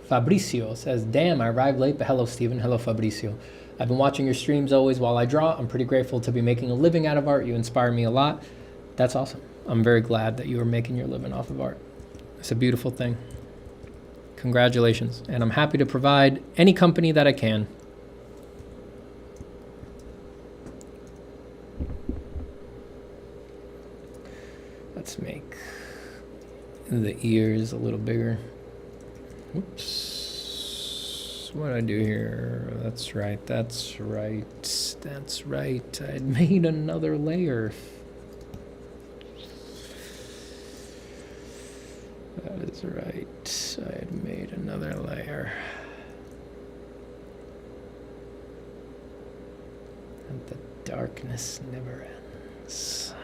Speaker 1: Fabricio says, damn, I arrived late, but hello, Stephen. Hello, Fabricio. I've been watching your streams always while I draw. I'm pretty grateful to be making a living out of art. You inspire me a lot. That's awesome. I'm very glad that you are making your living off of art. It's a beautiful thing. Congratulations. And I'm happy to provide any company that I can. Let's make the ears a little bigger. Whoops. What did I do here? That's right. That's right. That's right. I made another layer. That is right. I had made another layer. And the darkness never ends.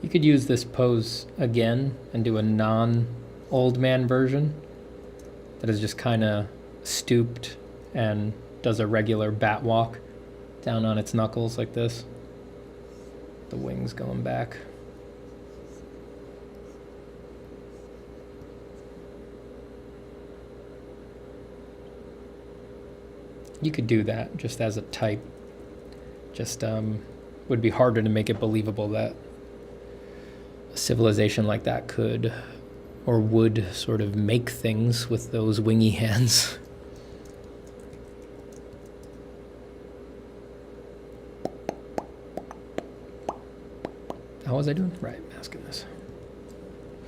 Speaker 1: You could use this pose again and do a non-old man version that is just kind of stooped and does a regular bat walk down on its knuckles like this. The wings going back. You could do that just as a type. Just would be harder to make it believable that a civilization like that could or would sort of make things with those wingy hands. How was I doing? Right, masking this.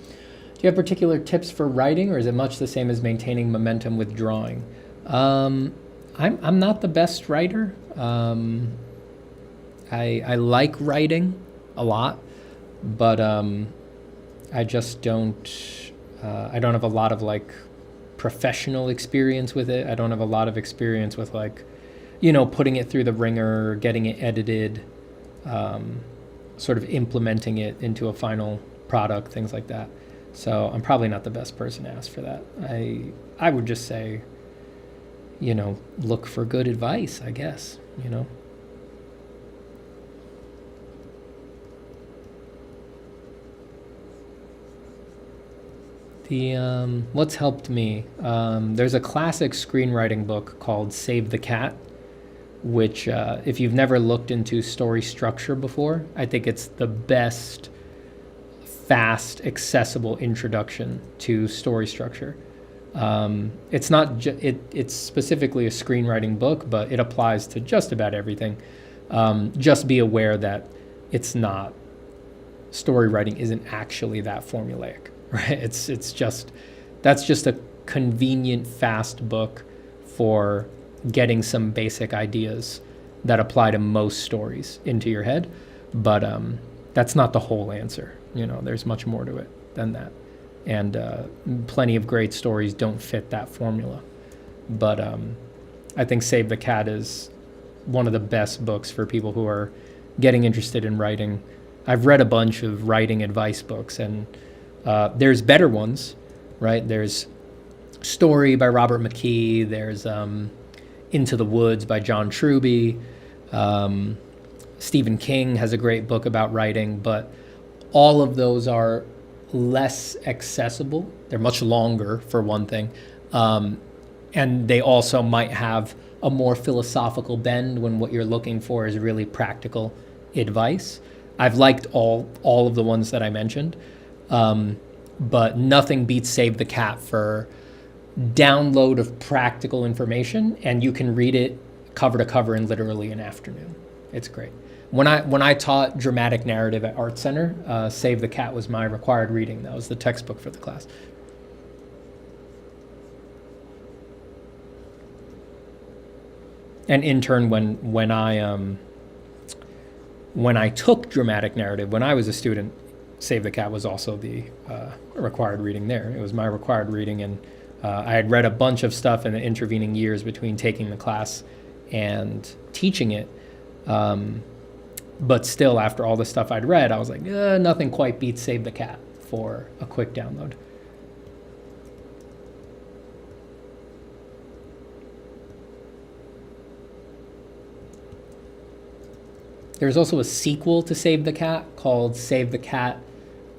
Speaker 1: Do you have particular tips for writing, or is it much the same as maintaining momentum with drawing? I'm not the best writer. I like writing a lot, but I just don't. I don't have a lot of like professional experience with it. I don't have a lot of experience with like, you know, putting it through the ringer, getting it edited, sort of implementing it into a final product, things like that. So I'm probably not the best person to ask for that. I would just say, you know, look for good advice, I guess, you know. What's helped me? There's a classic screenwriting book called Save the Cat, which if you've never looked into story structure before, I think it's the best fast, accessible introduction to story structure. It's not it's specifically a screenwriting book, but it applies to just about everything. Just be aware that it's not, story writing isn't actually that formulaic, right? It's just, that's just a convenient, fast book for getting some basic ideas that apply to most stories into your head. But that's not the whole answer. You know, there's much more to it than that. And plenty of great stories don't fit that formula. But I think Save the Cat is one of the best books for people who are getting interested in writing. I've read a bunch of writing advice books, and there's better ones, right? There's Story by Robert McKee. There's Into the Woods by John Truby. Stephen King has a great book about writing, but all of those are less accessible. They're much longer, for one thing. And they also might have a more philosophical bend when what you're looking for is really practical advice. I've liked all of the ones that I mentioned, but nothing beats Save the Cat for download of practical information, and you can read it cover to cover in literally an afternoon. It's great. When I taught dramatic narrative at Art Center, Save the Cat was my required reading. That was the textbook for the class. And in turn, when I took dramatic narrative, when I was a student, Save the Cat was also the required reading there. It was my required reading, and I had read a bunch of stuff in the intervening years between taking the class and teaching it. But still, after all the stuff I'd read, I was like, nothing quite beats Save the Cat for a quick download. There's also a sequel to Save the Cat called Save the Cat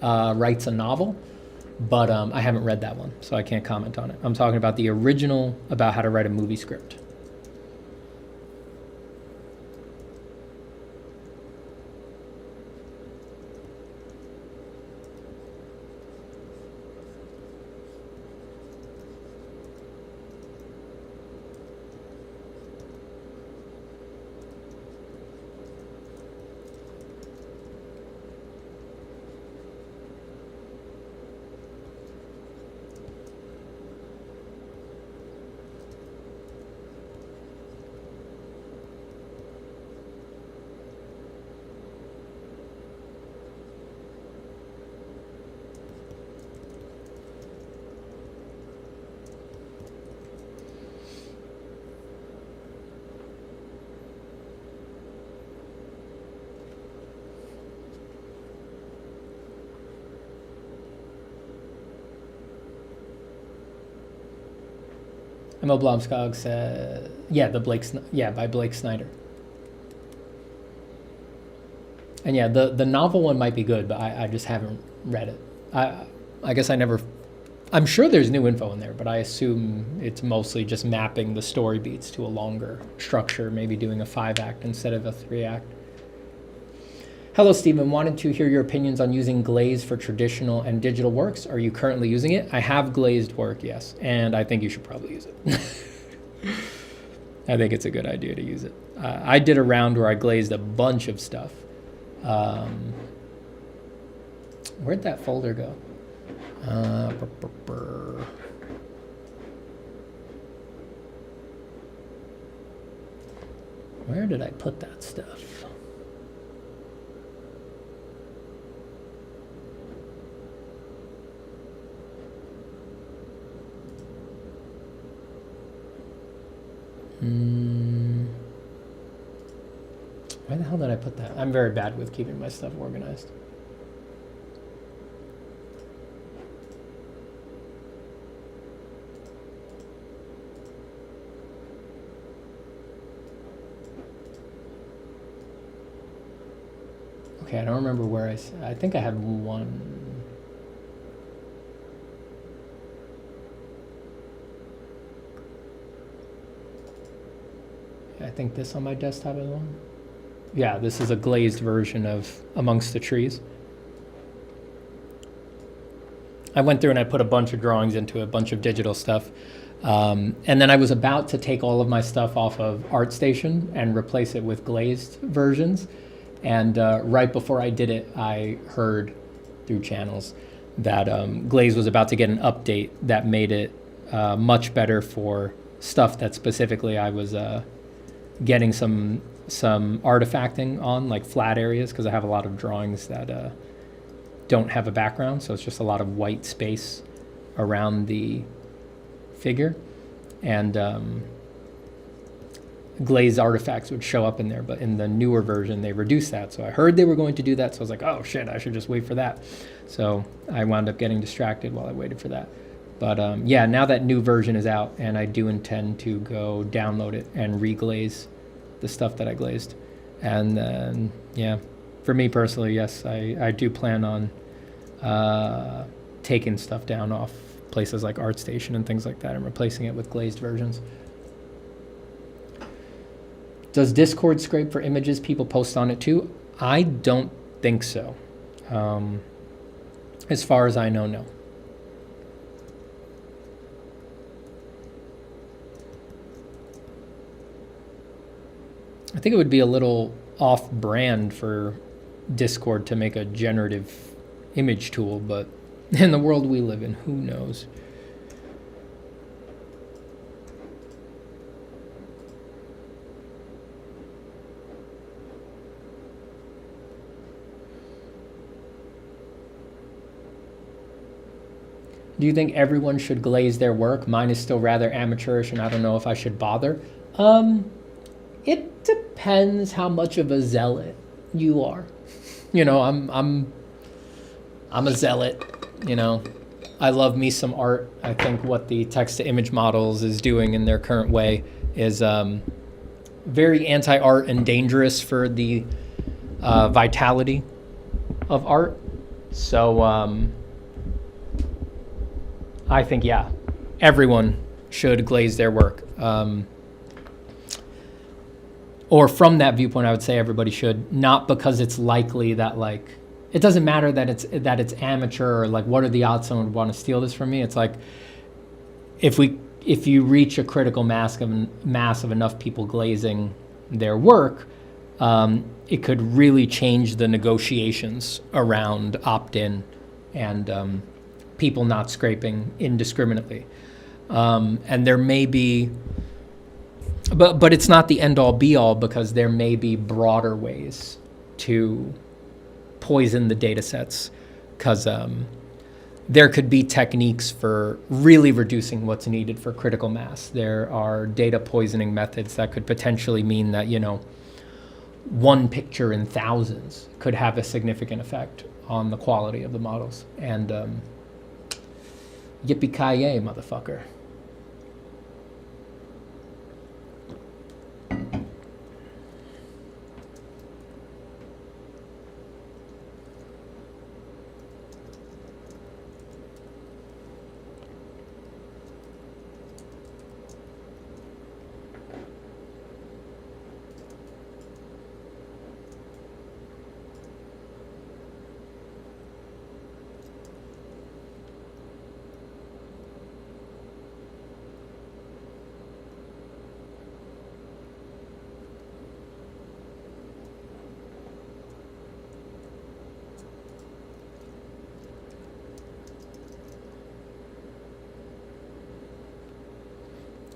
Speaker 1: Writes a Novel, but I haven't read that one, so I can't comment on it. I'm talking about the original about how to write a movie script. Emil Blomskog said, by Blake Snyder. And yeah, the novel one might be good, but I just haven't read it. I guess I'm sure there's new info in there, but I assume it's mostly just mapping the story beats to a longer structure, maybe doing a 5-act instead of a 3-act. Hello, Stephen. Wanted to hear your opinions on using glaze for traditional and digital works. Are you currently using it? I have glazed work, yes, and I think you should probably use it. I think it's a good idea to use it. I did a round where I glazed a bunch of stuff. Where'd that folder go? Where did I put that stuff? Where the hell did I put that? I'm very bad with keeping my stuff organized. Okay, I don't remember where I think I had one. I think this on my desktop is one. Yeah, this is a glazed version of Amongst the Trees. I went through and I put a bunch of drawings into a bunch of digital stuff. And then I was about to take all of my stuff off of ArtStation and replace it with glazed versions. And right before I did it, I heard through channels that Glaze was about to get an update that made it much better for stuff that specifically I was getting some artifacting on, like flat areas, because I have a lot of drawings that don't have a background, so it's just a lot of white space around the figure, and glaze artifacts would show up in there. But in the newer version, they reduced that. So I heard they were going to do that, so I was like, oh shit, I should just wait for that. So I wound up getting distracted while I waited for that. But yeah, now that new version is out, and I do intend to go download it and reglaze the stuff that I glazed. And then, yeah, for me personally, yes, I do plan on taking stuff down off places like ArtStation and things like that and replacing it with glazed versions. Does Discord scrape for images people post on it too? I don't think so. As far as I know, no. I think it would be a little off-brand for Discord to make a generative image tool, but in the world we live in, who knows? Do you think everyone should glaze their work? Mine is still rather amateurish, and I don't know if I should bother. It depends how much of a zealot you are. You know, I'm a zealot. You know, I love me some art. I think what the text-to-image models is doing in their current way is very anti-art and dangerous for the vitality of art. So I think, yeah, everyone should glaze their work. Or from that viewpoint, I would say everybody should, not because it's likely that, like, it doesn't matter that it's amateur, or like what are the odds someone would want to steal this from me. It's like if you reach a critical mass of enough people glazing their work, it could really change the negotiations around opt-in and people not scraping indiscriminately. And there may be, but it's not the end-all be-all, because there may be broader ways to poison the data sets, because there could be techniques for really reducing what's needed for critical mass. There are data poisoning methods that could potentially mean that, you know, one picture in thousands could have a significant effect on the quality of the models. And yippee-ki-yay, motherfucker.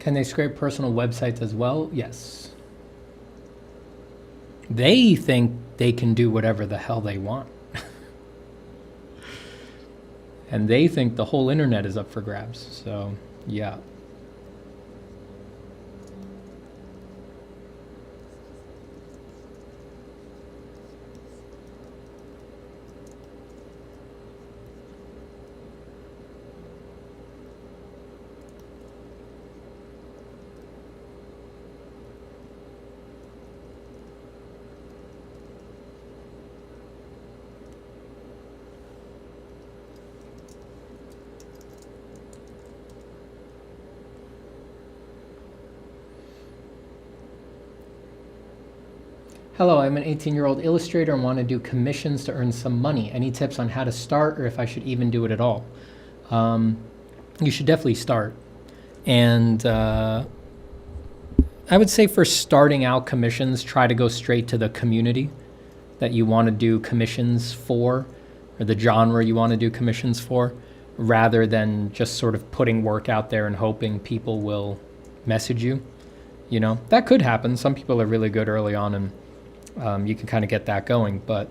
Speaker 1: Can they scrape personal websites as well? Yes. They think they can do whatever the hell they want. And they think the whole internet is up for grabs. So, yeah. Hello, I'm an 18-year-old illustrator and want to do commissions to earn some money. Any tips on how to start, or if I should even do it at all? you should definitely start. And I would say for starting out commissions, try to go straight to the community that you want to do commissions for, or the genre you want to do commissions for, rather than just sort of putting work out there and hoping people will message you. You know, that could happen. Some people are really good early on, and you can kind of get that going. But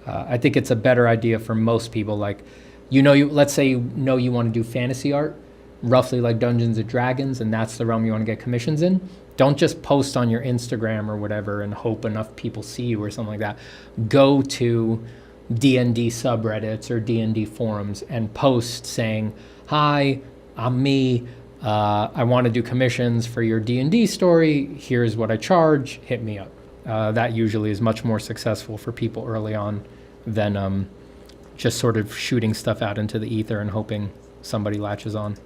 Speaker 1: I think it's a better idea for most people. Like, let's say you want to do fantasy art, roughly like Dungeons and Dragons, and that's the realm you want to get commissions in. Don't just post on your Instagram or whatever and hope enough people see you or something like that. Go to D&D subreddits or D&D forums and post saying, "Hi, I'm me. I want to do commissions for your D&D story. Here's what I charge. Hit me up." That usually is much more successful for people early on than just sort of shooting stuff out into the ether and hoping somebody latches on.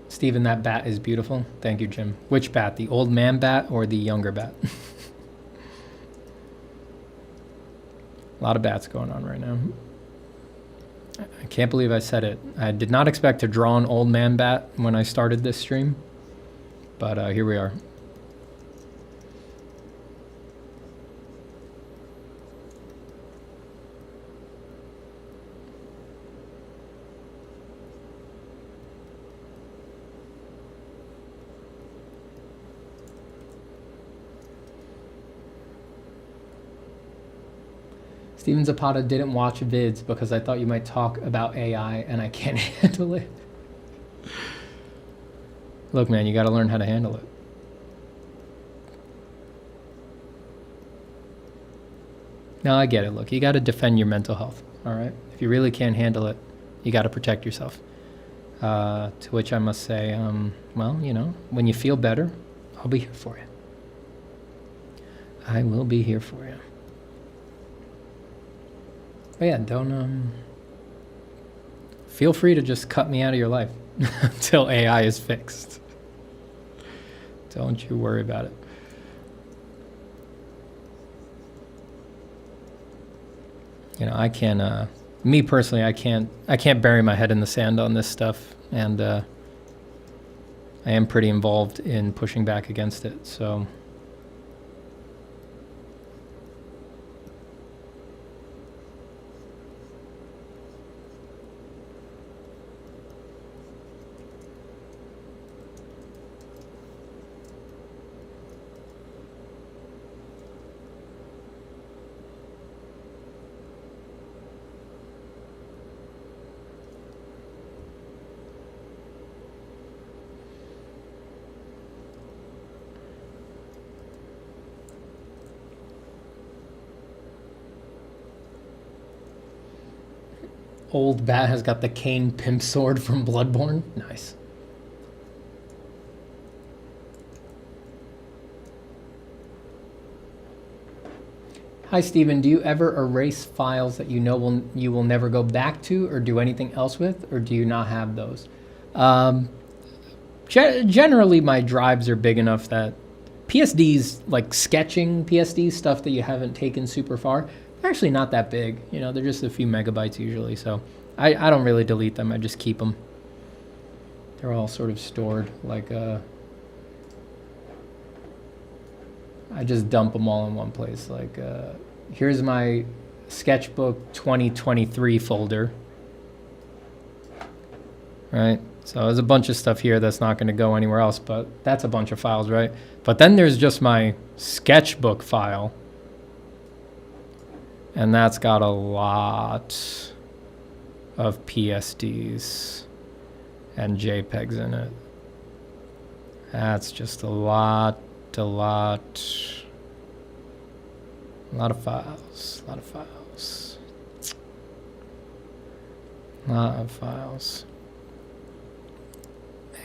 Speaker 1: Steven, that bat is beautiful. Thank you, Jim. Which bat? The old man bat or the younger bat? A lot of bats going on right now. I can't believe I said it. I did not expect to draw an old man bat when I started this stream, but here we are. Steven Zapata didn't watch vids because I thought you might talk about AI and I can't handle it. Look, man, you got to learn how to handle it. No, I get it. Look, you got to defend your mental health, all right? If you really can't handle it, you got to protect yourself. To which I must say, well, you know, when you feel better, I'll be here for you. I will be here for you. But yeah, don't, feel free to just cut me out of your life until AI is fixed. Don't you worry about it. You know, I can, me personally, I can't bury my head in the sand on this stuff, and I am pretty involved in pushing back against it, so. Old bat has got the cane pimp sword from Bloodborne. Nice. Hi, Steven. Do you ever erase files that you know you will never go back to or do anything else with, or do you not have those? Generally, my drives are big enough that PSDs, like sketching PSDs, stuff that you haven't taken super far, they're actually not that big. You know, they're just a few megabytes usually. So I don't really delete them. I just keep them. They're all sort of stored like I just dump them all in one place. Like here's my Sketchbook 2023 folder. Right? So there's a bunch of stuff here that's not going to go anywhere else, but that's a bunch of files, right? But then there's just my Sketchbook file. And that's got a lot of PSDs and JPEGs in it. That's just a lot of files, lot of files.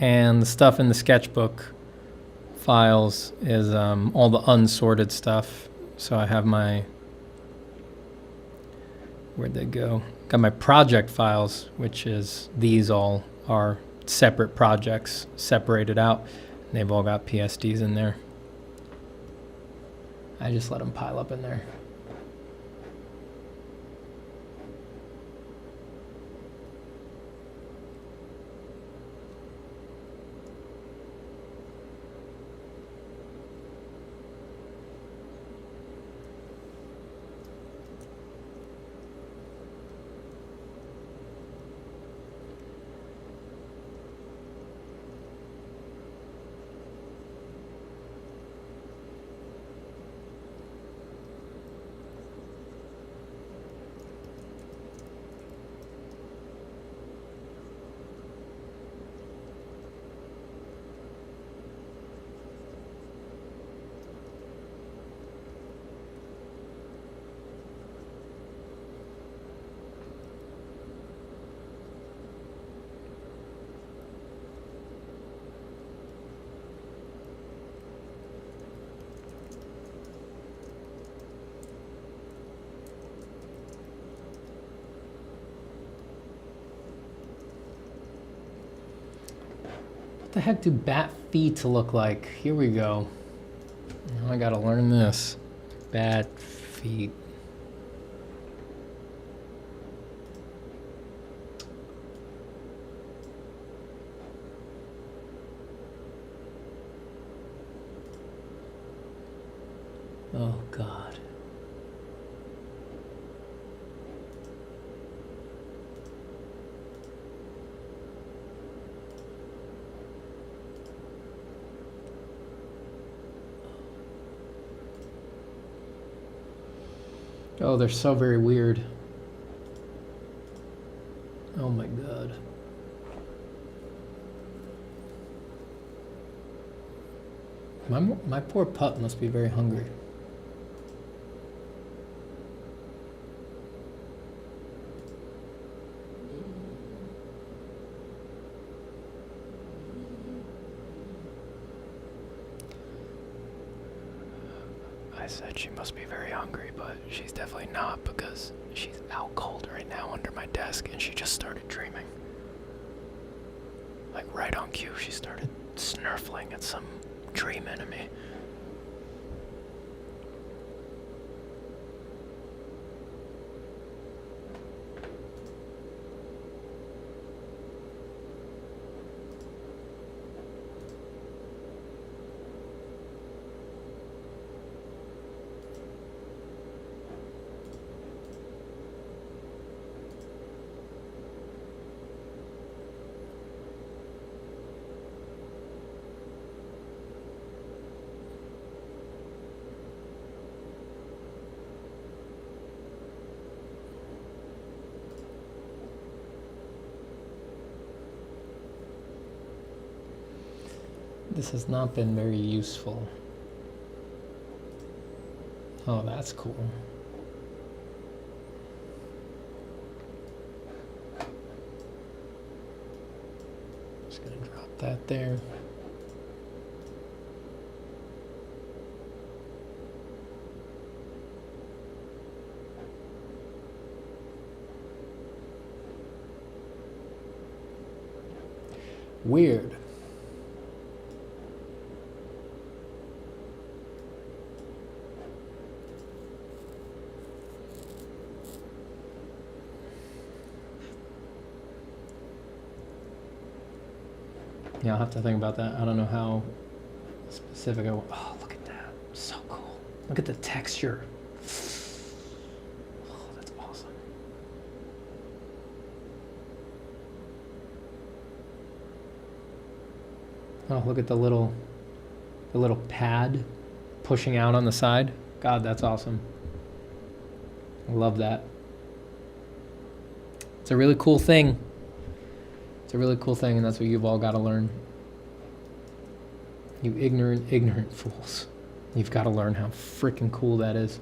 Speaker 1: And the stuff in the Sketchbook files is all the unsorted stuff. So I have my, where'd they go? Got my project files, which is, these all are separate projects separated out. And they've all got PSDs in there. I just let them pile up in there. What the heck do bat feet look like? Here we go. Now I gotta learn this. Bat feet. Oh God. Oh, they're so very weird. Oh my God. My poor pup must be very hungry. I said she must be very hungry, but she's definitely not because she's out cold right now under my desk and she just started dreaming. Like right on cue, she started snurfling at some dream enemy. This has not been very useful. Oh, that's cool. Just gonna drop that there. Weird. Yeah, I'll have to think about that. I don't know how specific I want. Oh, look at that. So cool. Look at the texture. Oh, that's awesome. Oh, look at the little pad pushing out on the side. God, that's awesome. I love that. It's a really cool thing. It's a really cool thing, and that's what you've all got to learn. You ignorant fools. You've got to learn how freaking cool that is.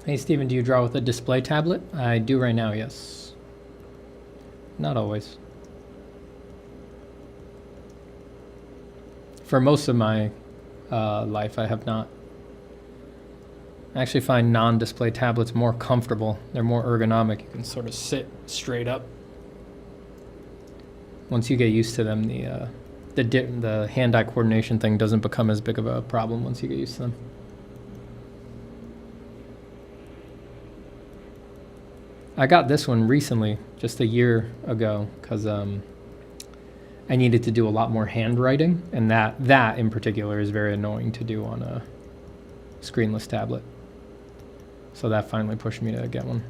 Speaker 1: Hey Steven, do you draw with a display tablet? I do right now, yes. Not always. For most of my life, I have not. I actually find non-display tablets more comfortable. They're more ergonomic. You can sort of sit straight up. Once you get used to them, the hand-eye coordination thing doesn't become as big of a problem once you get used to them. I got this one recently, just a year ago, because I needed to do a lot more handwriting, and that in particular is very annoying to do on a screenless tablet. So that finally pushed me to get one.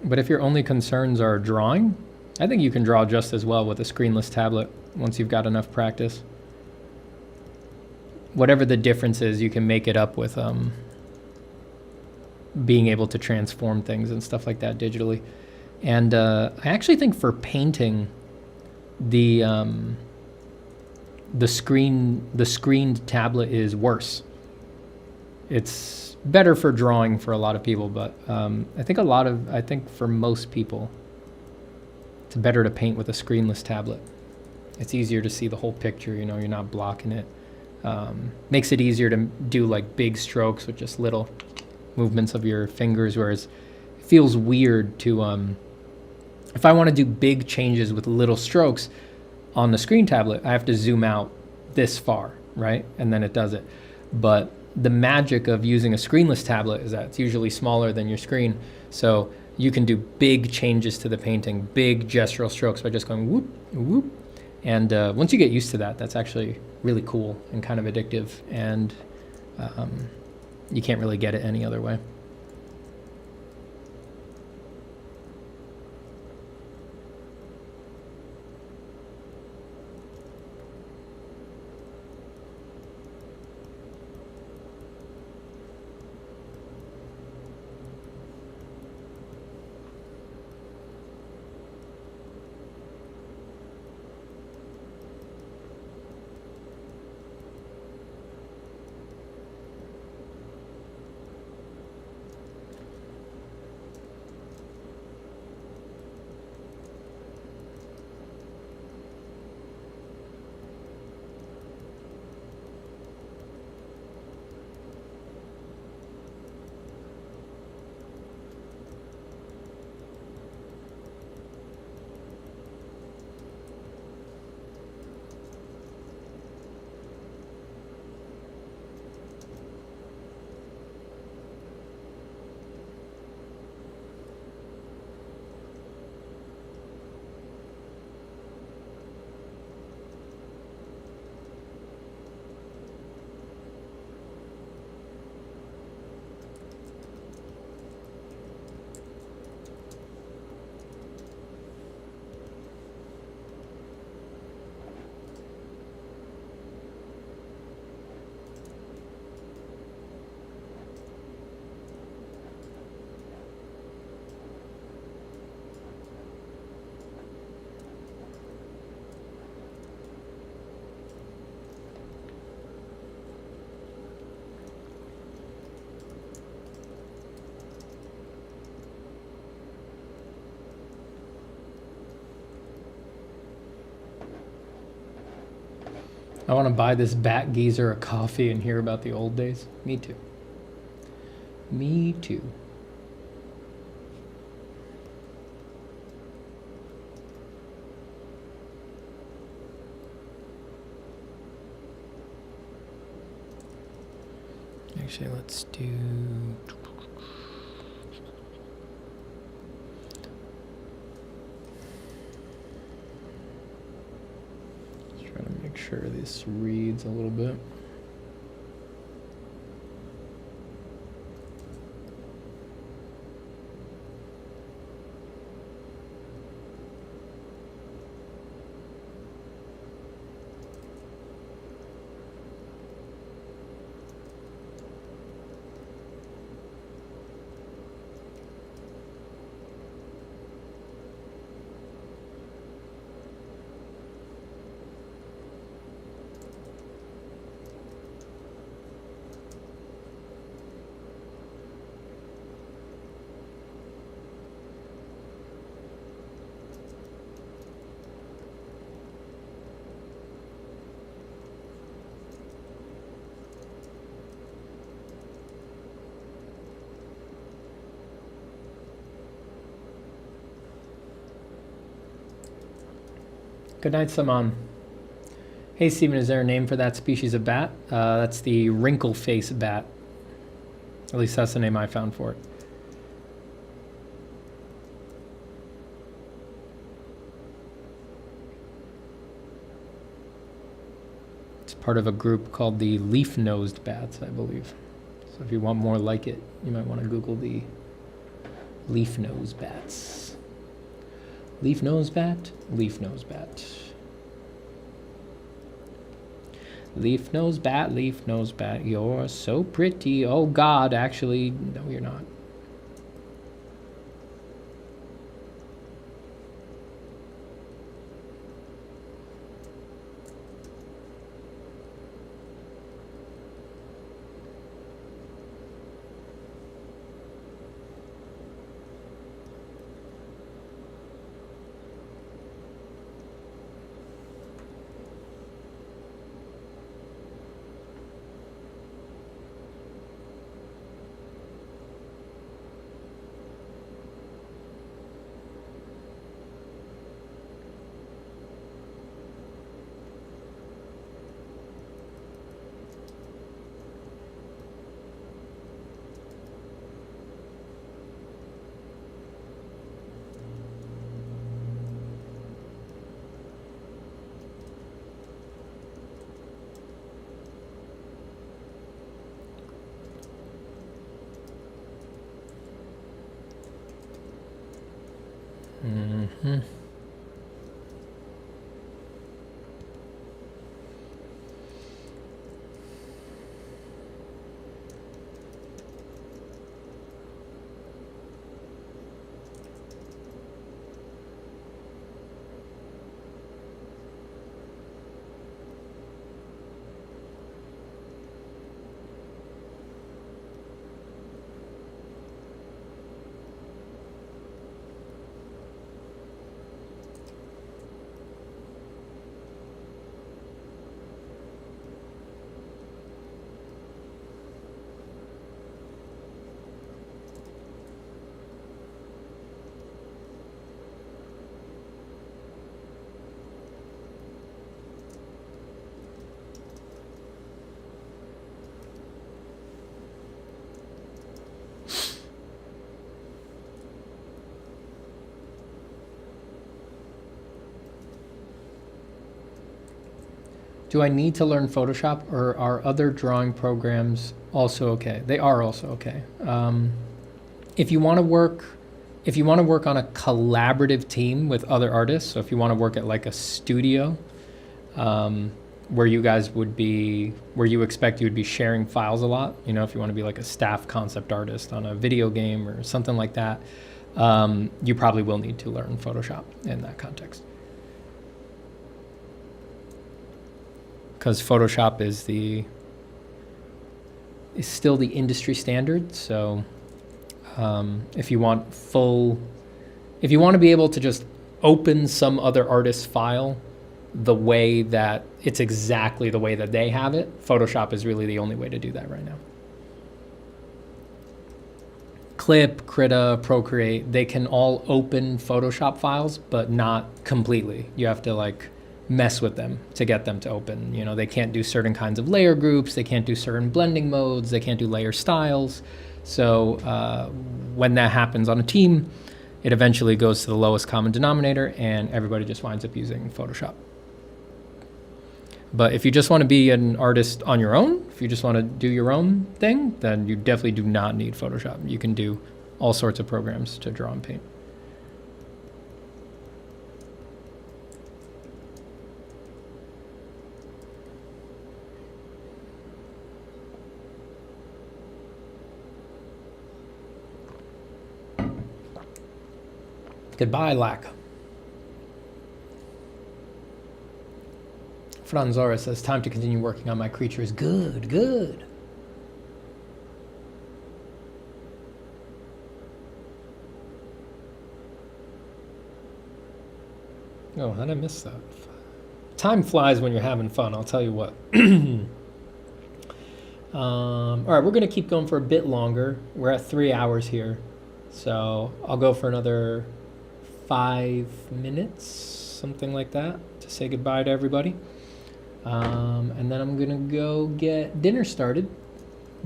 Speaker 1: But if your only concerns are drawing, I think you can draw just as well with a screenless tablet once you've got enough practice. Whatever the difference is, you can make it up with being able to transform things and stuff like that digitally. And I actually think for painting, the screened tablet is worse. It's better for drawing for a lot of people, but I think for most people, it's better to paint with a screenless tablet. It's easier to see the whole picture, you know, you're not blocking it. Makes it easier to do like big strokes with just little movements of your fingers, whereas it feels weird to, if I want to do big changes with little strokes on the screen tablet, I have to zoom out this far, right? And then it does it. But the magic of using a screenless tablet is that it's usually smaller than your screen. So you can do big changes to the painting, big gestural strokes by just going whoop, whoop. And once you get used to that, that's actually really cool and kind of addictive. And you can't really get it any other way. I want to buy this Bat Geezer a coffee and hear about the old days. Me too. Me too. Actually, let's do... Trying to make sure this reads a little bit. Good night, Saman. Hey, Steven, is there a name for that species of bat? That's the wrinkle face bat. At least that's the name I found for it. It's part of a group called the leaf-nosed bats, I believe. So if you want more like it, you might want to Google the leaf-nosed bats. Leaf-nosed bat? Leaf-nosed bat. Leaf-nosed bat, leaf-nosed bat, you're so pretty. Oh God, actually, no, you're not. Mm-hmm. Do I need to learn Photoshop, or are other drawing programs also okay? They are also okay. If you want to work on a collaborative team with other artists, so if you want to work at like a studio, where you guys would be, where you expect you would be sharing files a lot, you know, if you want to be like a staff concept artist on a video game or something like that, you probably will need to learn Photoshop in that context. Because Photoshop is still the industry standard. So if you want to be able to just open some other artist's file the way that it's exactly the way that they have it, Photoshop is really the only way to do that right now. Clip, Krita, Procreate, they can all open Photoshop files, but not completely. You have to like mess with them to get them to open. You know, they can't do certain kinds of layer groups, they can't do certain blending modes, they can't do layer styles. So when that happens on a team, it eventually goes to the lowest common denominator and everybody just winds up using Photoshop. But if you just want to be an artist on your own, if you just want to do your own thing, then you definitely do not need Photoshop. You can do all sorts of programs to draw and paint. Goodbye, Lack. Franzora says, time to continue working on my creatures. Good, good. Oh, how'd I miss that? Time flies when you're having fun, I'll tell you what. All right, we're going to keep going for a bit longer. We're at 3 hours here. So I'll go for another 5 minutes. something like that, to say goodbye to everybody. And then I'm gonna go get dinner started,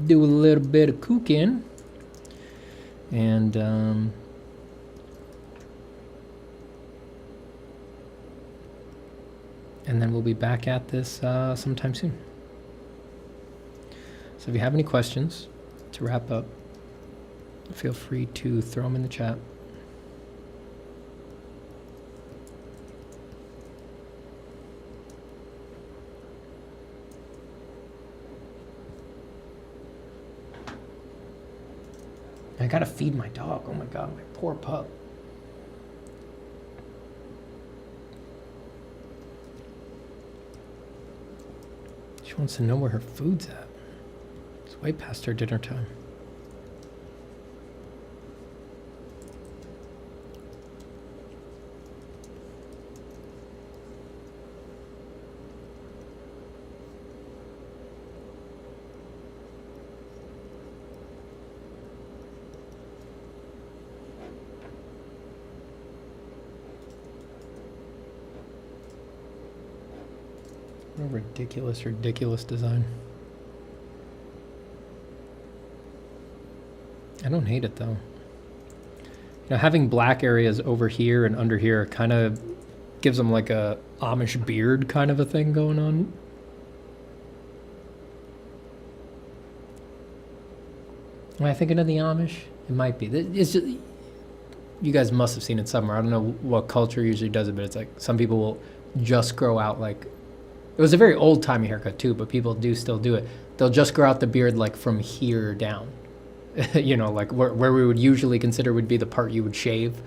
Speaker 1: do a little bit of cooking, and then we'll be back at this sometime soon. So if you have any questions to wrap up, feel free to throw them in the chat. I gotta feed my dog. Oh my God, my poor pup. She wants to know where her food's at. It's way past her dinner time. What a ridiculous design. I don't hate it though. You know, having black areas over here and under here kind of gives them like a Amish beard kind of a thing going on. Am I thinking of the Amish? It might be. It's just, you guys must have seen it somewhere. I don't know what culture usually does it, but it's like some people will just grow out like, it was a very old-timey haircut too, but people do still do it. They'll just grow out the beard like from here down. You know, like where we would usually consider would be the part you would shave,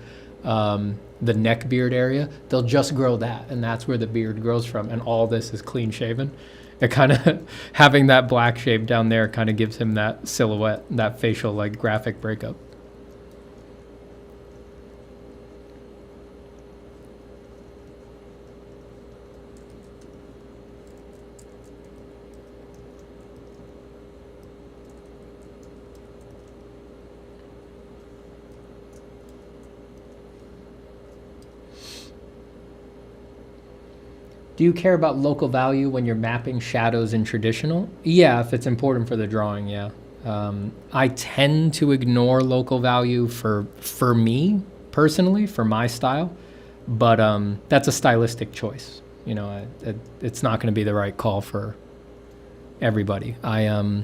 Speaker 1: the neck beard area. They'll just grow that, and that's where the beard grows from, and all this is clean shaven. It kind of, having that black shave down there kind of gives him that silhouette, that facial like graphic breakup. Do you care about local value when you're mapping shadows in traditional? Yeah, if it's important for the drawing, yeah. I tend to ignore local value for me, personally, for my style, but that's a stylistic choice. You know, it's not going to be the right call for everybody. I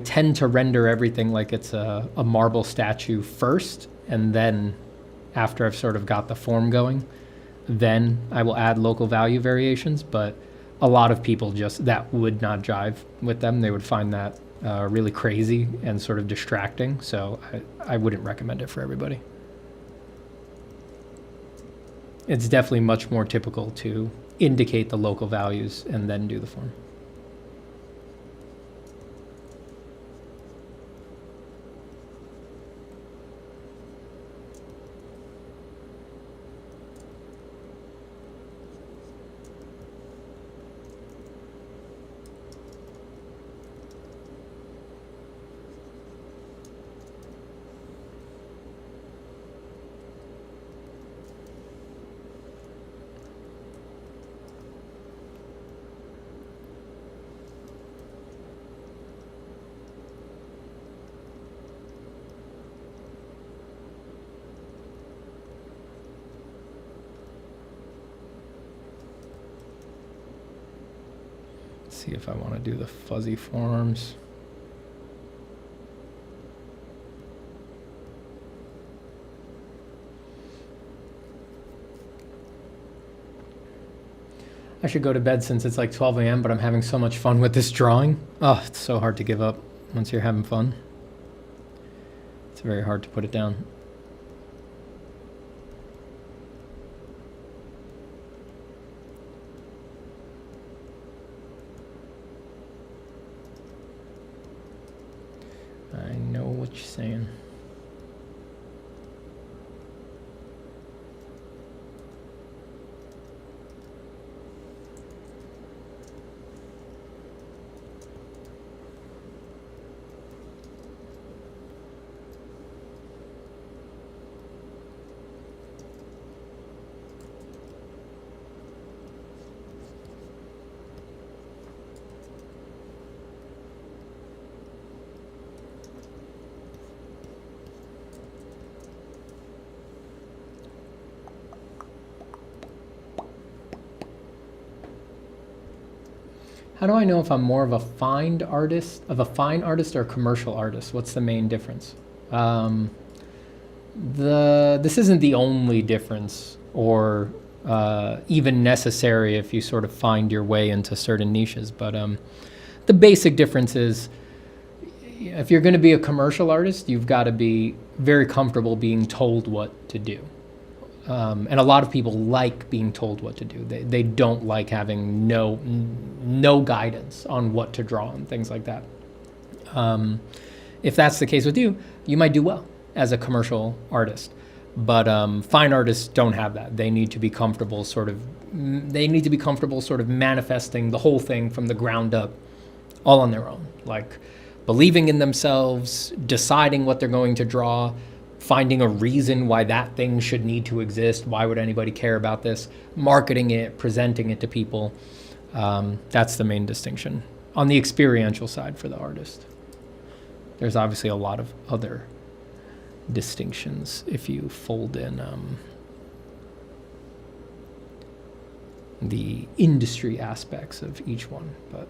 Speaker 1: tend to render everything like it's a marble statue first, and then after I've sort of got the form going, then I will add local value variations. But a lot of people that would not jive with them. They would find that really crazy and sort of distracting. So I wouldn't recommend it for everybody. It's definitely much more typical to indicate the local values and then do the form. See if I want to do the fuzzy forms. I should go to bed since it's like 12 a.m., but I'm having so much fun with this drawing. Oh, it's so hard to give up once you're having fun. It's very hard to put it down. I know what you're saying. How do I know if I'm more of a fine artist or a commercial artist? What's the main difference? This isn't the only difference, or even necessary if you sort of find your way into certain niches, but the basic difference is, if you're going to be a commercial artist, you've got to be very comfortable being told what to do. And a lot of people like being told what to do. They don't like having no guidance on what to draw and things like that. If that's the case with you, you might do well as a commercial artist. But fine artists don't have that. They need to be comfortable sort of manifesting the whole thing from the ground up, all on their own. Like believing in themselves, deciding what they're going to draw, finding a reason why that thing should need to exist. Why would anybody care about this? Marketing it, presenting it to people. That's the main distinction on the experiential side for the artist. There's obviously a lot of other distinctions if you fold in the industry aspects of each one, but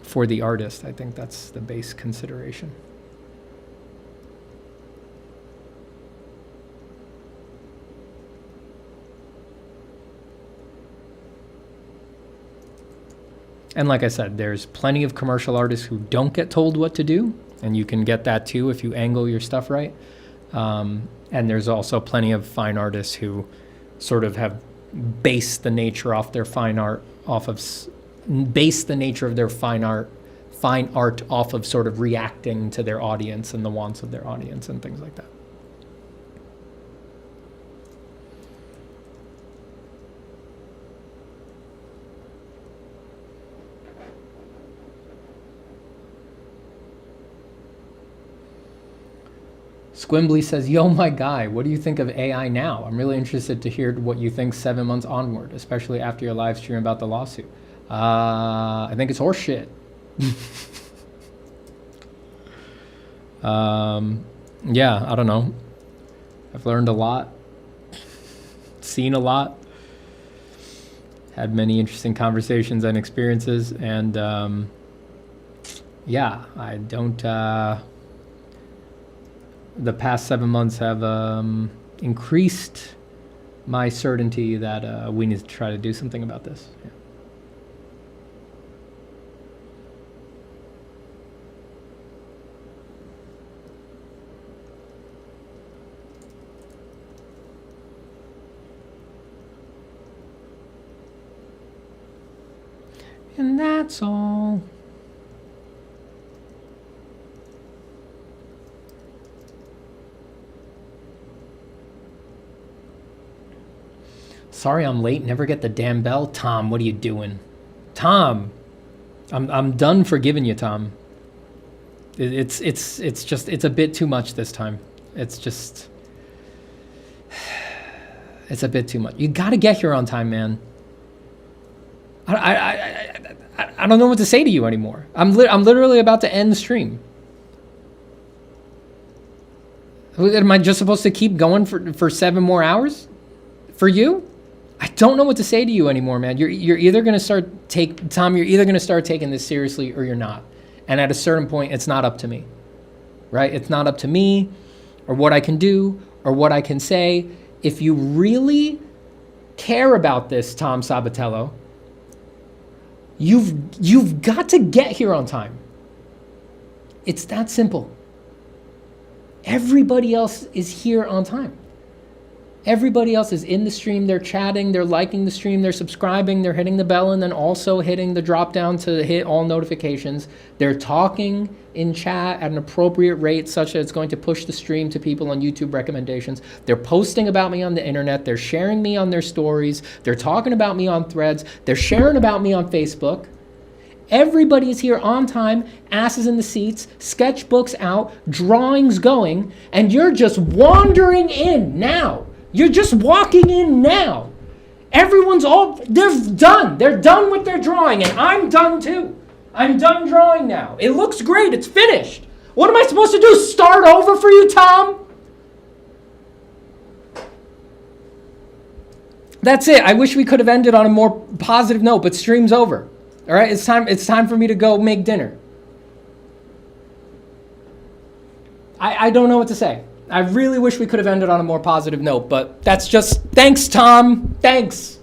Speaker 1: for the artist, I think that's the base consideration. And like I said, there's plenty of commercial artists who don't get told what to do, and you can get that too if you angle your stuff right. And there's also plenty of fine artists who sort of have based the nature of their fine art off of sort of reacting to their audience and the wants of their audience and things like that. Squimbly says, yo, my guy, what do you think of AI now? I'm really interested to hear what you think 7 months onward, especially after your live stream about the lawsuit. I think it's horseshit. Yeah, I don't know. I've learned a lot, seen a lot, had many interesting conversations and experiences, and yeah, I don't... the past 7 months have increased my certainty that we need to try to do something about this. Yeah. And that's all. Sorry I'm late, never get the damn bell. Tom, what are you doing? Tom, I'm done forgiving you, Tom. It's just, it's a bit too much this time. It's a bit too much. You gotta get here on time, man. I don't know what to say to you anymore. I'm literally about to end the stream. Am I just supposed to keep going for 7 more hours? For you? I don't know what to say to you anymore, man. You're either gonna Tom, you're either gonna start taking this seriously or you're not. And at a certain point, it's not up to me, right? It's not up to me or what I can do or what I can say. If you really care about this, Tom Sabatello, you've got to get here on time. It's that simple. Everybody else is here on time. Everybody else is in the stream, they're chatting, they're liking the stream, they're subscribing, they're hitting the bell, and then also hitting the drop down to hit all notifications. They're talking in chat at an appropriate rate such that it's going to push the stream to people on YouTube recommendations. They're posting about me on the internet, they're sharing me on their stories, they're talking about me on threads, they're sharing about me on Facebook. Everybody is here on time, asses in the seats, sketchbooks out, drawings going, and you're just wandering in now. You're just walking in now. They're done. They're done with their drawing, and I'm done too. I'm done drawing now. It looks great. It's finished. What am I supposed to do? Start over for you, Tom? That's it. I wish we could have ended on a more positive note, but stream's over. All right, it's time for me to go make dinner. I don't know what to say. I really wish we could have ended on a more positive note, but that's just, thanks, Tom. Thanks.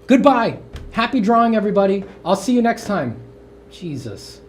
Speaker 1: Goodbye. Happy drawing, everybody. I'll see you next time. Jesus.